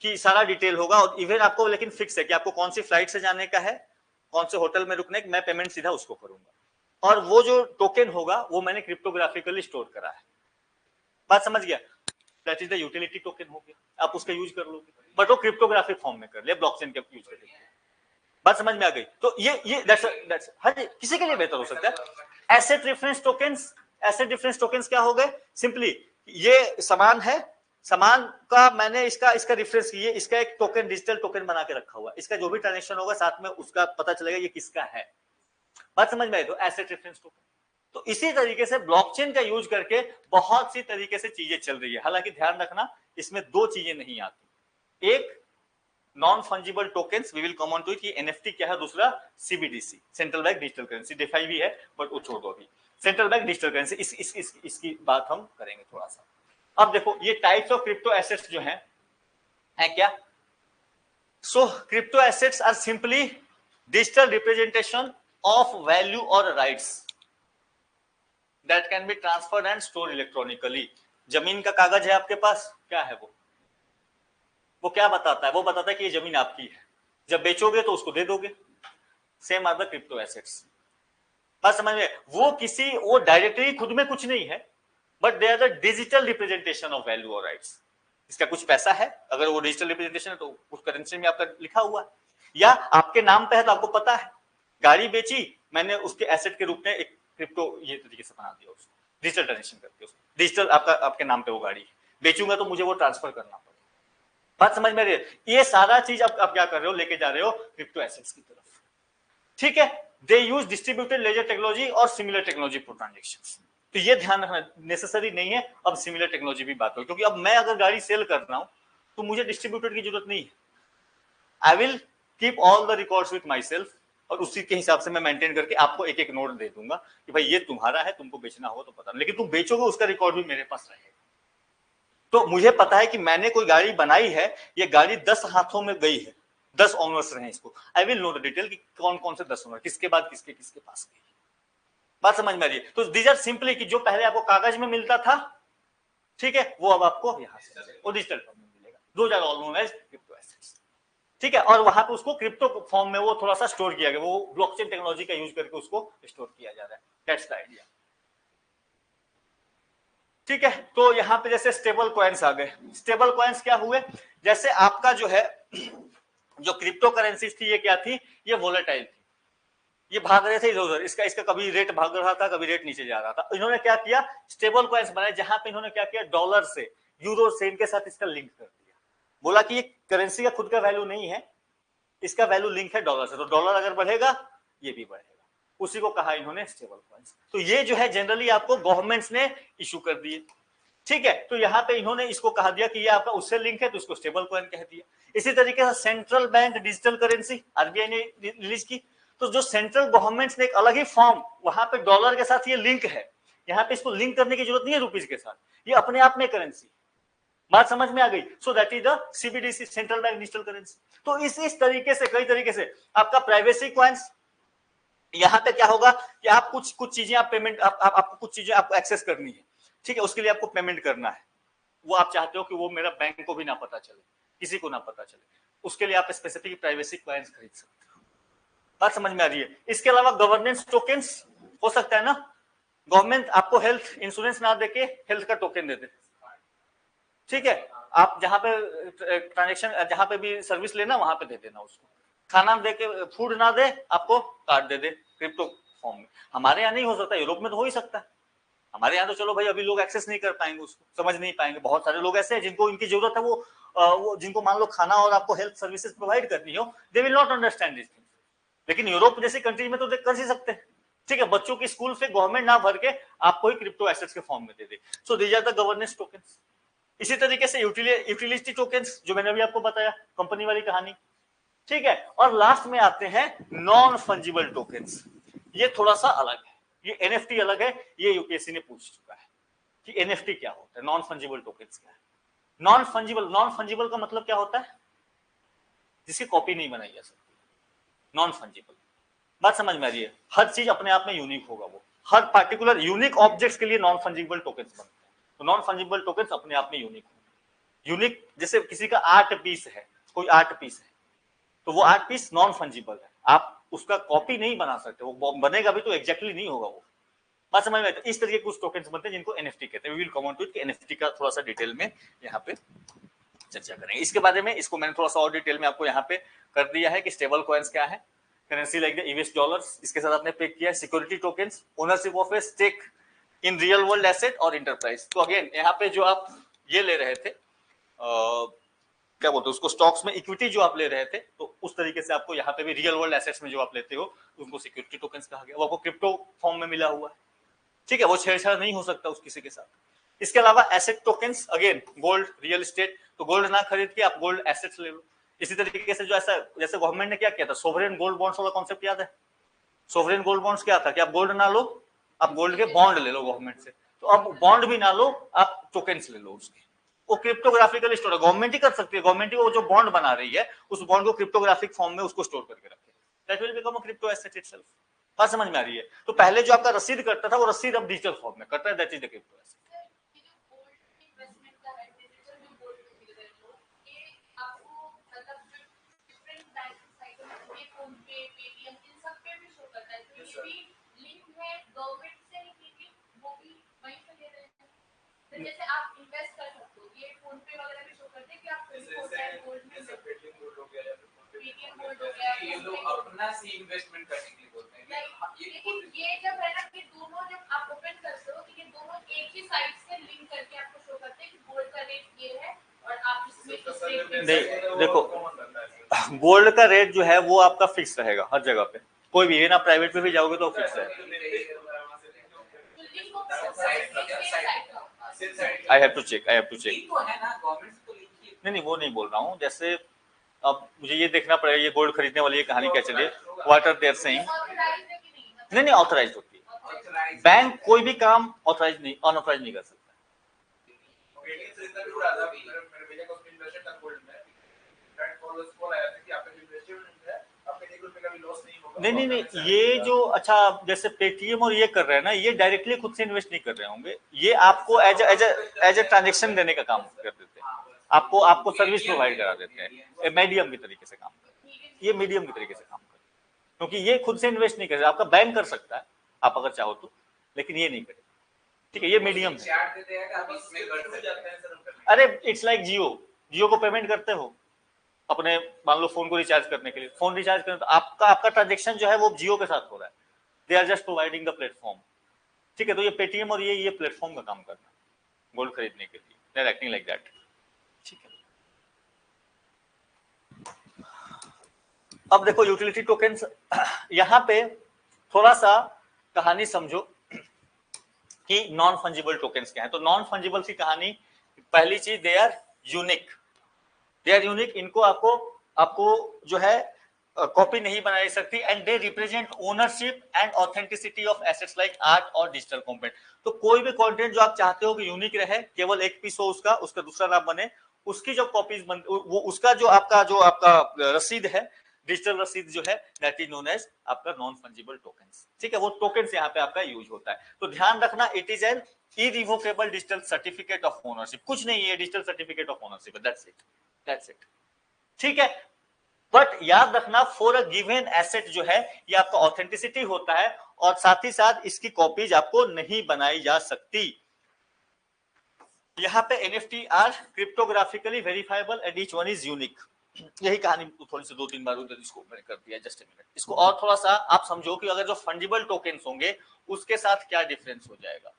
कि सारा डिटेल होगा, और इवन आपको लेकिन फिक्स है कि आपको कौन सी फ्लाइट से जाने का है, कौन से होटल में रुकने, मैं पेमेंट सीधा उसको करूंगा। और वो जो टोकन होगा वो मैंने क्रिप्टोग्राफिकली स्टोर करा है। बात समझ गया? That is the utility token हो गया, आप उसका यूज कर लोगे, बट वो क्रिप्टोग्राफिक फॉर्म में कर लिया, ब्लॉकचेन के यूज कर लिया। बात समझ में आ गई? तो ये दैट्स हाँ जी, किसी के लिए बेहतर हो सकता है। Asset reference tokens, asset reference tokens क्या हो गए? सिंपली ये सामान है, सामान का मैंने इसका रेफरेंस, ये इसका एक टोकन, डिजिटल टोकन बना के रखा हुआ, इसका जो भी ट्रांजेक्शन होगा साथ में उसका पता चलेगा ये किसका है। बात समझ में आई? तो एसेट रेफरेंस टोकन। तो इसी तरीके से ब्लॉकचेन का यूज करके बहुत सी तरीके से चीजें चल रही है। हालांकि ध्यान रखना इसमें दो चीजें नहीं आती, एक non fungible tokens, we will come on to it, NFT क्या है, दूसरा CBDC, central bank digital currency, DeFi भी है बट वो छोड़ दो अभी। सेंट्रल बैंक डिजिटल करेंसी, इसकी बात हम करेंगे थोड़ा सा। अब देखो ये टाइप्स ऑफ क्रिप्टो एसेट्स जो हैं है क्या? So crypto assets are simply digital representation of value और rights that can be transferred and store electronically. जमीन का कागज है आपके पास, क्या है वो? वो क्या बताता है, वो बताता है कि ये जमीन आपकी है, जब बेचोगे तो उसको दे दोगे। Same are the crypto assets. बात समझ में, वो डायरेक्टली खुद में कुछ नहीं है, but they are the digital representation of value और राइट्स। इसका कुछ पैसा है, अगर वो डिजिटल रिप्रेजेंटेशन है तो उस करेंसी में आपका लिखा हुआ है, या आपके नाम पे है तो आपको पता है, गाड़ी बेची मैंने, उसके एसेट के रूप में एक क्रिप्टो ये तरीके से बना दिया, उसको डिजिटल ट्रांजेक्शन करके, उसको डिजिटल आपके नाम पे वो गाड़ी बेचूंगा तो मुझे वो ट्रांसफर करना पड़ेगा। बात समझ में आ रही है? ये सारा चीज आप क्या कर रहे हो, लेके जा रहे हो क्रिप्टो एसेट्स की तरफ। ठीक है, दे यूज डिस्ट्रीब्यूटेड लेजर टेक्नोलॉजी और सिमिलर टेक्नोलॉजी फॉर ट्रांजेक्शंस। तो ये ध्यान रखना नेसेसरी नहीं है अब सिमिलर टेक्नोलॉजी भी बात हो, क्योंकि अब मैं अगर गाड़ी सेल कर रहा हूं तो मुझे डिस्ट्रीब्यूटेड की जरूरत नहीं है। I will keep all the records with my self, और उसी के हिसाब से मैं मेंटेन करके आपको एक एक नोट दे दूंगा कि भाई ये तुम्हारा है, तुमको बेचना हो तो पता नहीं, लेकिन तुम बेचोगे उसका रिकॉर्ड भी मेरे पास रहेगा। तो मुझे पता है कि मैंने कोई गाड़ी बनाई है, ये गाड़ी 10 हाथों में गई है, 10 ओनर्स रहे इसको। I will know the detail कि कौन कौन से 10 ओनर, किसके बाद किसके किसके पास गई। बात समझ में आ रही है? तो दीज आर सिंपली कि जो पहले आपको कागज में मिलता था, ठीक है, वो अब आपको यहां से वो डिजिटल फॉर्म में मिलेगा। Those are all known as crypto assets. ठीक है, और वहां पे उसको क्रिप्टो फॉर्म में वो थोड़ा सा स्टोर किया गया, वो ब्लॉकचेन टेक्नोलॉजी का यूज करके उसको स्टोर किया जा रहा है। That's the idea. ठीक है, तो यहां पे जैसे स्टेबल कॉइन्स आ गए। स्टेबल कॉइन्स क्या हुए, जैसे आपका जो है जो क्रिप्टो करेंसीज थी, ये क्या थी, ये वोलेटाइल थी, ये भाग रहे थे इधर उधर, इसका कभी रेट भाग रहा था, कभी रेट नीचे जा रहा था। इन्होंने क्या किया, स्टेबल कॉइन्स बनाए, जहां पे इन्होंने क्या किया, डॉलर से, यूरो से, इनके साथ इसका लिंक कर दिया। बोला कि ये करेंसी का खुद का वैल्यू नहीं है, इसका वैल्यू लिंक है डॉलर से, तो डॉलर अगर बढ़ेगा ये भी बढ़ेगा। उसी को कहा इन्होंने स्टेबल कॉइन्स। तो ये जो है जनरली आपको गवर्नमेंट्स ने इशू कर दिए। ठीक है, तो यहाँ पे इन्होंने इसको कहा दिया कि ये आपका उससे लिंक है, तो इसको स्टेबल कॉइन कह दिया। इसी तरीके से central bank digital currency RBI ने रिलीज की, तो जो सेंट्रल गवर्नमेंट ने एक अलग ही फॉर्म, वहां पे डॉलर के साथ ये लिंक है, यहाँ पे इसको लिंक करने की जरूरत नहीं है रुपीज के साथ, ये अपने आप में करेंसी। बात समझ में आ गई? So that is the CBDC, central bank digital currency. तो इस तरीके से, कई तरीके से आपका प्राइवेसी कॉइन्स, यहाँ पे क्या होगा कि आप कुछ चीजें आप पेमेंट, आपको कुछ चीजें आपको एक्सेस करनी है, ठीक है, उसके लिए आपको पेमेंट करना है, वो आप चाहते हो कि वो मेरा बैंक को भी ना पता चले, किसी को ना पता चले, उसके लिए आप स्पेसिफिक प्राइवेसी कॉइन्स खरीद सकते हो। बात समझ में आ रही है? इसके अलावा गवर्नेंस टोकन्स हो सकता है ना, गवर्नमेंट आपको हेल्थ इंश्योरेंस ना देके हेल्थ का टोकन दे दे, ठीक है, आप जहां पे ट्रांजेक्शन, जहां पे भी सर्विस लेना वहां पे दे देना उसको, खाना दे के, फूड ना दे आपको कार्ड दे दे क्रिप्टो फॉर्म में। हमारे यहाँ नहीं हो सकता, यूरोप में तो हो ही सकता है। हमारे यहाँ तो चलो भाई अभी लोग एक्सेस नहीं कर पाएंगे, उसको समझ नहीं पाएंगे। बहुत सारे लोग ऐसे हैं जिनको इनकी जरूरत है, वो जिनको मान लो खाना और आपको हेल्थ सर्विसेज प्रोवाइड करनी हो, they will not understand this thing. लेकिन यूरोप जैसी कंट्री में तो कर ही सकते हैं। ठीक है, बच्चों की स्कूल फीस गवर्नमेंट ना भर के आपको ही क्रिप्टो एसेट्स के फॉर्म में दे दे। So these are the governance tokens. इसी तरीके से यूटिलिटी टोकन्स, जो मैंने अभी आपको बताया, कंपनी वाली कहानी। ठीक है, और लास्ट में आते हैं नॉन फंजिबल टोकन्स। ये थोड़ा सा अलग है, ये एनएफटी अलग है, ये यूपीएससी ने पूछ चुका है कि एनएफटी क्या होता है, नॉन फंजिबल टोकन्स क्या है। नॉन फंजिबल का मतलब क्या होता है, जिसकी कॉपी नहीं बनाई जा सकती, नॉन फंजिबल। बात समझ में आ रही है? हर चीज अपने आप में यूनिक होगा, वो हर पार्टिकुलर यूनिक ऑब्जेक्ट्स के लिए नॉन फंजिबल टोकन्स बनते हैं। तो नॉन फंजिबल टोकन्स अपने आप में यूनिक होंगे। यूनिक, जैसे किसी का आर्ट पीस है, कोई आर्ट पीस है, तो वो आर्ट पीस नॉन फंजिबल है, आप उसका कॉपी नहीं बना सकते, वो बनेगा भी तो एग्जैक्टली नहीं होगा वो। बात समझ में? इस तरीके के कुछ टोकन्स बनते हैं जिनको एनएफटी कहते हैं। We will come on to it, NFT का थोड़ा सा डिटेल में यहाँ पे चर्चा करेंगे इसके बारे में। इसको मैंने थोड़ा सा और डिटेल में आपको यहाँ पे कर दिया है कि स्टेबल कॉइन्स क्या है, currency like the US dollars, इसके साथ आपने पे किया है security tokens, ownership of a stake in real world asset और इंटरप्राइज। तो अगेन यहाँ पे जो आप ये ले रहे थे, क्या बोलते हैं उसको, स्टॉक्स में इक्विटी जो आप ले रहे थे, तो उस तरीके से आपको यहाँ पे भी रियल वर्ल्ड एसेट्स में जो आप लेते हो उनको सिक्योरिटी टोकन्स कहा गया। वो आपको क्रिप्टो फॉर्म में मिला हुआ है, ठीक है, वो छेड़छाड़ नहीं हो सकता उस किसी के साथ। इसके अलावा asset tokens, again gold, real estate, तो गोल्ड ना खरीद के आप गोल्ड एसेट्स ले लो। इसी तरीके से जो ऐसा, जैसे गवर्नमेंट ने क्या किया था, सोवरेन गोल्ड बॉन्ड्स वाला कॉन्सेप्ट याद है? सोवरेन गोल्ड बॉन्ड्स क्या था कि आप गोल्ड ना लो, आप गोल्ड के बॉन्ड ले लो गवर्नमेंट से। तो अब बॉन्ड भी ना लो, आप टोकन्स ले लो उसके। वो क्रिप्टोग्राफिकल स्टोर है, गवर्नमेंट ही कर सकती है, गवर्नमेंट ही वो जो बॉन्ड बना रही है उस बॉन्ड को क्रिप्टोग्राफिक फॉर्म में उसको स्टोर करके रखे, that will become a crypto asset itself. बात समझ में आ रही है? तो पहले जो आपका रसीद करता था वो रसीद अब डिजिटल फॉर्म में करता है, that is the crypto asset. Investment हो गया। ये लोग अपना सी इन्वेस्टमेंट करने के लिए बोलते हैं लेकिन ये जब है ना कि दोनों जब आप ओपन करते हो तो ये दोनों एक ही साइड से लिंक करके आपको शो करते हैं कि गोल्ड का रेट ये है और आप इसमें इस रेट नहीं देखो, गोल्ड का रेट जो है वो आपका फिक्स रहेगा हर जगह पे, कोई भी ना प्राइवेट पे भी जाओगे तो फिक्स है। आई हैव टू चेक नहीं वो नहीं बोल रहा हूँ। जैसे अब मुझे ये देखना पड़ेगा ये गोल्ड खरीदने वाली ये कहानी क्या चली, व्हाट आर देयर सेइंग। नहीं ऑथराइज होती है, बैंक कोई भी काम ऑथराइज नहीं अनऑथराइज नहीं कर सकता। नहीं ये जो अच्छा जैसे पेटीएम और ये कर रहे हैं ना, ये डायरेक्टली खुद से इन्वेस्ट नहीं कर रहे होंगे, ये आपको एज ए ट्रांजेक्शन देने का काम कर देते हैं, आपको सर्विस प्रोवाइड करा देते हैं, मीडियम की तरीके से काम करते हैं, ये मीडियम की तरीके से काम करते हैं, क्योंकि ये खुद से इन्वेस्ट नहीं कर रहे। आपका बैंक कर सकता है आप अगर चाहो तो, लेकिन ये नहीं करे, ठीक है, ये मीडियम है। अरे इट्स लाइक जियो को पेमेंट करते हो अपने, मान लो फोन को रिचार्ज करने के लिए, फोन रिचार्ज करने तो आपका ट्रांजेक्शन जो है वो जियो के साथ हो रहा है, they are just providing the platform, ठीक है। तो ये पेटीएम और ये प्लेटफॉर्म का काम करना गोल्ड खरीदने के लिए, they are acting like that, ठीक है। अब देखो यूटिलिटी टोकन्स, यहां पे थोड़ा सा कहानी समझो कि नॉन फंजिबल टोकन्स क्या है। तो नॉन फंजिबल की कहानी, पहली चीज दे आर यूनिक, इनको आपको जो है कॉपी नहीं बनाई सकती, and they represent ownership and authenticity of assets like art और डिजिटल कंटेंट। तो कोई भी कंटेंट जो आप चाहते हो कि यूनिक रहे, केवल एक पीस हो उसका दूसरा ना बने, उसकी जो कॉपीज बन वो उसका जो आपका रसीद है, डिजिटल रसीद जो है, दैट इज नोन एज आपका नॉन फंजिबल टोकन्स, ठीक है। वो टोकन्स यहाँ पे आपका यूज होता है। तो ध्यान रखना, it is an irrevocable digital certificate of ownership, कुछ नहीं है, digital certificate of ownership, that's it, ठीक है। बट याद रखना, फॉर अ गिवन एसेट जो है ये आपका ऑथेंटिसिटी होता है, और साथ ही साथ इसकी कॉपीज आपको नहीं बनाई जा सकती। यहाँ पे NFT are cryptographically verifiable and each one is unique. यही कहानी थोड़ी सी 2-3 बार उधर इसको मैंने कर दिया, जस्ट ए मिनट। इसको और थोड़ा सा आप समझो कि अगर जो फंजिबल टोकन्स होंगे उसके साथ क्या डिफरेंस हो जाएगा,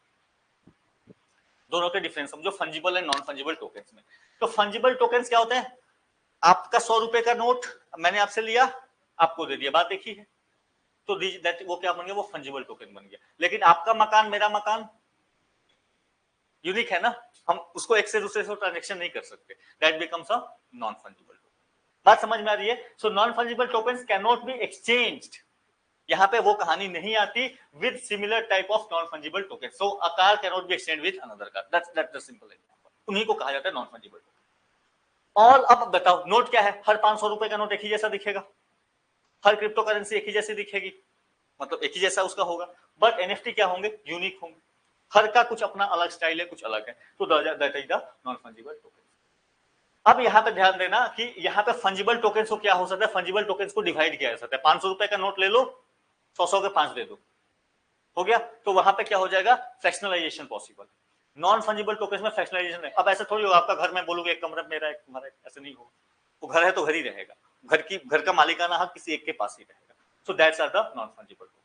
दोनों के डिफरेंस समझो, fungible and non fungible tokens में। तो फंजिबल टोकन्स क्या होते हैं, आपका 100 रुपए का नोट मैंने आपसे लिया, आपको दे दिया, बात देखी है, तो वो क्या बन गया, वो फंजिबल टोकन बन गया। लेकिन आपका मकान मेरा मकान यूनिक है ना, हम उसको एक से दूसरे से ट्रांजेक्शन नहीं कर सकते, that becomes a non fungible token. बात समझ में आ रही है? So non fungible tokens can not be exchanged, यहाँ पे वो कहानी नहीं आती with similar type of non fungible token. So a car can not be exchange with another car, that's the simple example, उन्हीं को कहा जाता है नॉन फंजिबल टोकन। और अब बताओ नोट क्या है, हर 500 रुपए का नोट एक ही जैसा दिखेगा, हर क्रिप्टो करेंसी एक ही जैसी दिखेगी, मतलब एक ही जैसा उसका होगा, बट एनएफटी क्या होंगे, यूनिक होंगे, हर का कुछ अपना अलग स्टाइल है, कुछ अलग है, तो that is the non fungible token. अब यहाँ पे ध्यान देना कि यहाँ पे फंजिबल टोकन्स को क्या हो सकता है, फंजिबल टोकन्स को डिवाइड किया जा सकता है। 500 रुपए का नोट ले लो, 100 के 5 दे दो, हो गया। तो वहां पे क्या हो जाएगा, फ्रैक्शनलाइजेशन पॉसिबल। नॉन फंजिबल टोकन्स में फ्रैक्शनलाइजेशन है। अब ऐसे थोड़ी होगा आपका घर में बोलोगे एक कमरा मेरा एक तुम्हारा, ऐसे नहीं होगा, वो घर है तो घर ही रहेगा, घर का मालिकाना हक किसी एक के पास ही रहेगा। So that's are the non fungible token.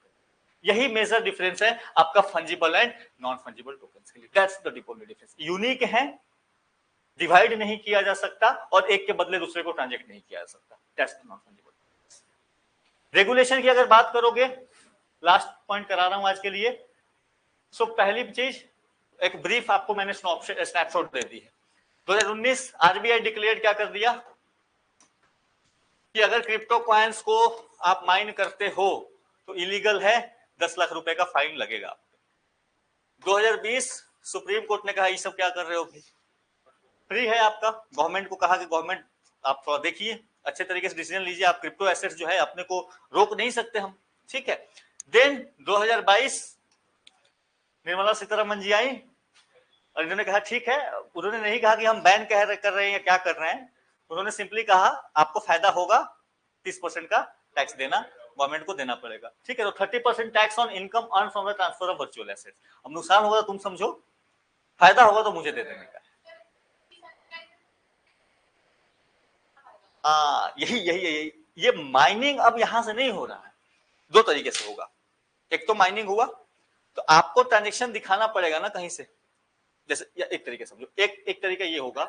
यही मेजर डिफरेंस है आपका fungible and non fungible tokens के लिए, that's the only difference. Unique है, डिवाइड नहीं किया जा सकता, और एक के बदले दूसरे को ट्रांजेक्ट नहीं किया जा सकता, that's the non fungible. Regulation की अगर बात करोगे, लास्ट पॉइंट करा रहा हूं आज के लिए। सो पहली चीज, एक ब्रीफ आपको मैंने स्नैपशॉट दे दी है। 2019 आरबीआई डिक्लेयर क्या कर दिया कि अगर क्रिप्टो कॉइन्स को आप माइन करते हो तो इलीगल है, 10 लाख रुपए का फाइन लगेगा। 2020 सुप्रीम कोर्ट ने कहा ये सब क्या कर रहे हो भाई, फ्री है आपका। गवर्नमेंट को कहा कि गवर्नमेंट आप थोड़ा देखिए, अच्छे तरीके से डिसीजन लीजिए, आप क्रिप्टो एसेट्स जो है अपने को रोक नहीं सकते हम, ठीक है। देन 2022 निर्मला सीतारमन जी आई और इन्होंने कहा ठीक है, उन्होंने नहीं कहा कि हम बैन कर रहे हैं या क्या कर रहे हैं, उन्होंने सिंपली कहा आपको फायदा होगा, 30% का टैक्स देना गवर्नमेंट को देना पड़ेगा, ठीक है। तो 30% tax on income earn from the transfer of virtual assets. अब नुकसान होगा तो तुम समझो, फायदा होगा तो मुझे दे देने का। यही ये माइनिंग अब यहां से नहीं हो रहा है, दो तरीके से होगा। एक तो माइनिंग हुआ तो आपको ट्रांजेक्शन दिखाना पड़ेगा ना कहीं से, जैसे एक तरीके समझो, एक तरीका ये होगा,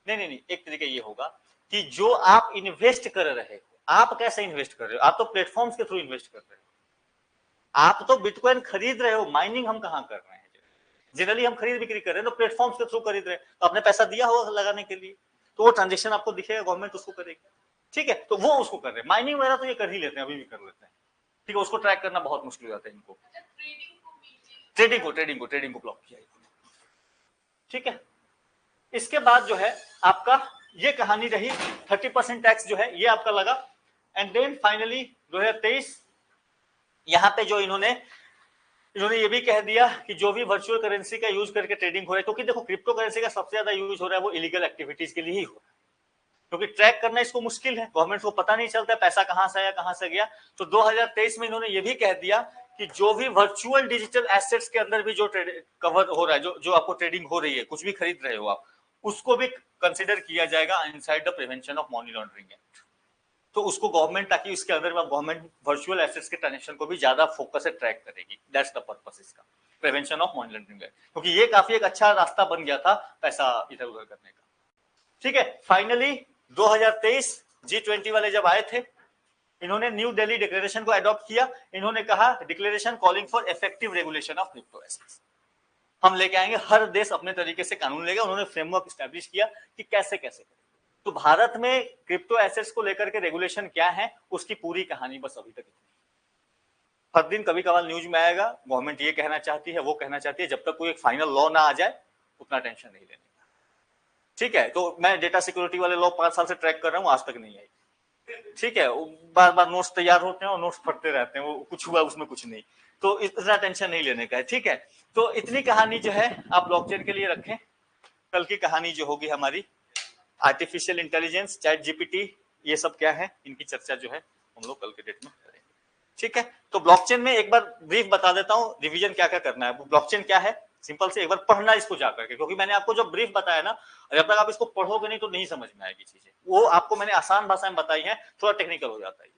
नहीं, एक तरीका ये होगा कि जो आप इन्वेस्ट कर रहे हो, आप कैसे इन्वेस्ट कर रहे हो, आप तो प्लेटफॉर्म्स के थ्रू इन्वेस्ट कर रहे हो, आप तो बिटकॉइन खरीद रहे हो, माइनिंग हम कहां कर रहे हैं, जनरली हम खरीद बिक्री कर रहे हैं तो प्लेटफॉर्म्स के थ्रू खरीद रहे हैं, तो आपने पैसा दिया होगा लगाने के लिए, तो वो ट्रांजेक्शन आपको दिखेगा, गवर्नमेंट उसको करेगी, ठीक है, तो वो उसको कर रहे हैं। माइनिंग वगैरह तो ये कर ही लेते हैं, अभी भी कर लेते हैं, ठीक है, उसको ट्रैक करना बहुत मुश्किल हो जाता है इनको, ट्रेडिंग को ब्लॉक किया, ठीक है। इसके बाद जो है आपका ये कहानी रही, 30% टैक्स जो है ये आपका लगा, एंड देन फाइनली 2023 यहां पे जो इन्होंने ये भी कह दिया कि जो भी वर्चुअल करेंसी का यूज करके ट्रेडिंग हो रहा है, क्योंकि देखो क्रिप्टो करेंसी का सबसे ज्यादा यूज हो रहा है वो इलीगल एक्टिविटीज के लिए ही हो रहा है, क्योंकि ट्रैक करना इसको मुश्किल है, गवर्नमेंट को पता नहीं चलता है पैसा कहां से आया कहां से गया। तो 2023 में इन्होंने ये भी कह दिया कि जो भी वर्चुअल डिजिटल एसेट्स के अंदर भी जो कवर हो रहा है, जो आपको ट्रेडिंग हो रही है, कुछ भी खरीद रहे हो आप, उसको भी कंसिडर किया जाएगा inside the prevention of money laundering act. तो उसको गवर्नमेंट, ताकि उसके अंदर गवर्नमेंट वर्चुअल एसेट्स के ट्रांजेक्शन को भी ज्यादा फोकस से ट्रैक करेगी, दैट्स द पर्पस इसका, prevention of money laundering act, क्योंकि ये काफी एक अच्छा रास्ता बन गया था पैसा इधर उधर करने का, ठीक है। फाइनली 2023 G20 वाले जब आए थे, इन्होंने न्यू दिल्ली डिक्लेरेशन को अडॉप्ट किया, इन्होंने कहा declaration calling for effective regulation of crypto assets, हम लेके आएंगे, हर देश अपने तरीके से कानून लेगा, उन्होंने फ्रेमवर्क स्टैब्लिश किया कि कैसे कैसे। तो भारत में क्रिप्टो एसेट्स को लेकर के रेगुलेशन क्या है, उसकी पूरी कहानी बस अभी तक इतनी। हर दिन कभी कभार न्यूज में आएगा, गवर्नमेंट ये कहना चाहती है, वो कहना चाहती है, जब तक कोई एक फाइनल लॉ ना आ जाए उतना टेंशन नहीं लेने का, ठीक है। तो मैं डेटा सिक्योरिटी वाले लॉ 5 साल से ट्रैक कर रहा हूँ, आज तक नहीं आई, ठीक है, बार बार नोट्स तैयार होते हैं और नोट्स फटते रहते हैं, वो कुछ हुआ उसमें कुछ नहीं, तो इतना टेंशन नहीं लेने का है, ठीक है। तो इतनी कहानी जो है आप ब्लॉकचेन के लिए रखें। कल की कहानी जो होगी हमारी आर्टिफिशियल इंटेलिजेंस, चैट जीपीटी, ये सब क्या है, इनकी चर्चा जो है हम लोग कल के डेट में करेंगे, ठीक है। तो ब्लॉकचेन में एक बार ब्रीफ बता देता हूँ, रिवीजन क्या क्या करना है। ब्लॉकचेन क्या है, सिंपल से एक बार पढ़ना इसको जाकर के, क्योंकि मैंने आपको जो ब्रीफ बताया ना, जब तक आप इसको पढ़ोगे नहीं तो नहीं समझ में आएगी चीजें, वो आपको मैंने आसान भाषा में बताई है, थोड़ा टेक्निकल हो जाता है,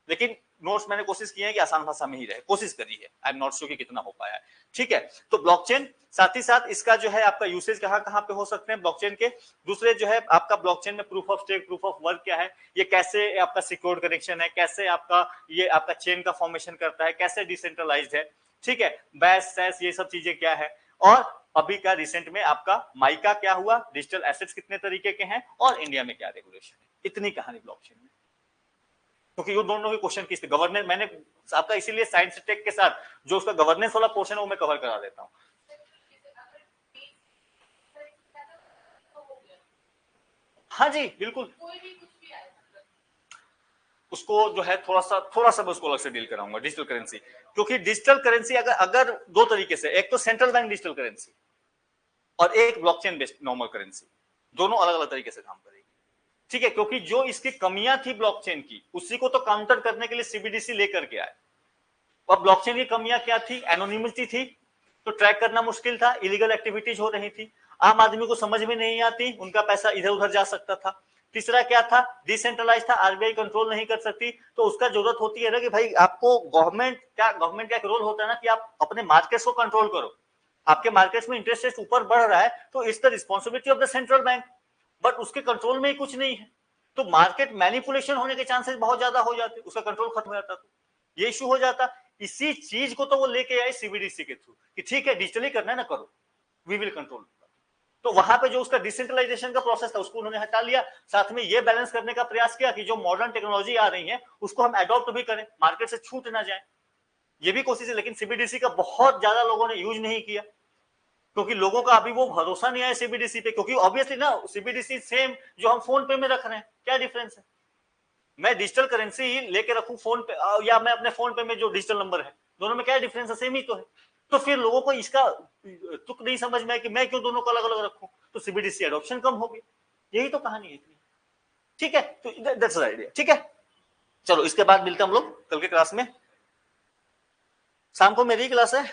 लेकिन नोट्स मैंने कोशिश की है कि आसान भाषा में ही रहे, कोशिश करी है, आई एम नॉट श्योर कि कितना हो पाया है, ठीक है। तो ब्लॉकचेन, साथ ही साथ इसका जो है आपका यूसेज कहां कहां पे हो सकते हैं ब्लॉकचेन के, दूसरे जो है आपका ब्लॉकचेन में proof of stake, proof of work क्या है, ये कैसे आपका सिक्योर्ड कनेक्शन है, कैसे आपका ये आपका चेन का फॉर्मेशन करता है, कैसे डिसेंट्रलाइज्ड है, ठीक है, बैस सैस ये सब चीजें क्या है, और अभी का रिसेंट में आपका माइका क्या हुआ, डिजिटल एसेट्स कितने तरीके के हैं, और इंडिया में क्या रेगुलेशन है, इतनी कहानी ब्लॉकचेन में। क्योंकि ये दोनों के क्वेश्चन किस गवर्नेंस, मैंने आपका इसीलिए साइंस टेक के साथ जो उसका गवर्नेंस वाला पोर्शन है वो मैं कवर करा देता हूँ। हाँ जी बिल्कुल, उसको जो है थोड़ा सा मैं उसको अलग से डील कराऊंगा, डिजिटल करेंसी, क्योंकि डिजिटल करेंसी अगर दो तरीके से, एक तो सेंट्रल बैंक डिजिटल करेंसी और एक ब्लॉकचेन बेस्ड नॉर्मल करेंसी, दोनों अलग अलग तरीके से काम करेगी, ठीक है। क्योंकि जो इसकी कमियां थी ब्लॉकचेन की, उसी को तो काउंटर करने के लिए सीबीडीसी लेकर के आए। और ब्लॉकचेन की कमियां क्या थी, एनोनिमिटी थी, तो ट्रैक करना मुश्किल था, इलीगल एक्टिविटीज हो रही थी, आम आदमी को समझ में नहीं आती, उनका पैसा इधर उधर जा सकता था। तीसरा क्या था, डिसेंट्रलाइज था, आरबीआई कंट्रोल नहीं कर सकती, तो उसका जरूरत होती है ना कि भाई आपको गवर्नमेंट का एक रोल होता है ना कि आप अपने मार्केट्स को कंट्रोल करो, आपके मार्केट्स में इंटरेस्ट रेट ऊपर बढ़ रहा है तो it's the responsibility of the central bank, but उसके कंट्रोल में ही कुछ नहीं है, तो मार्केट मैनिपुलेशन होने के चांसेस बहुत ज्यादा हो जाते, उसका कंट्रोल खत्म हो जाता, तो ये इशू हो जाता। इसी चीज को तो वो लेके आए सीबीडीसी के थ्रू कि ठीक है डिजिटली करना है ना, करो, वी विल कंट्रोल। तो वहां पे जो उसका डिसेंट्रलाइजेशन का प्रोसेस था उसको उन्होंने हटा लिया, साथ में ये बैलेंस करने का प्रयास किया कि जो मॉडर्न टेक्नोलॉजी आ रही है उसको हम अडॉप्ट भी करें, मार्केट से छूट ना जाए, ये भी कोशिश है। लेकिन सीबीडीसी का बहुत ज्यादा लोगों ने यूज नहीं किया, क्योंकि लोगों का अभी वो भरोसा नहीं आया सीबीडीसी पे, क्योंकि ऑब्वियसली ना सीबीडीसी सेम जो हम फोन पे में रख रहे हैं, क्या डिफरेंस है, मैं डिजिटल करेंसी लेके रखूं फोन पे या मैं अपने फोन पे में जो डिजिटल नंबर है, दोनों में क्या डिफरेंस है, सेम ही तो है। तो फिर लोगों को इसका तुक नहीं समझ में है कि मैं क्यों दोनों को अलग अलग रखूं, तो सीबीडीसी एडॉप्शन कम हो गई, यही तो कहानी है, ठीक है। तो दैट्स द आइडिया, ठीक है। चलो इसके बाद मिलते हैं हम लोग कल के क्लास में, शाम को मेरी क्लास है।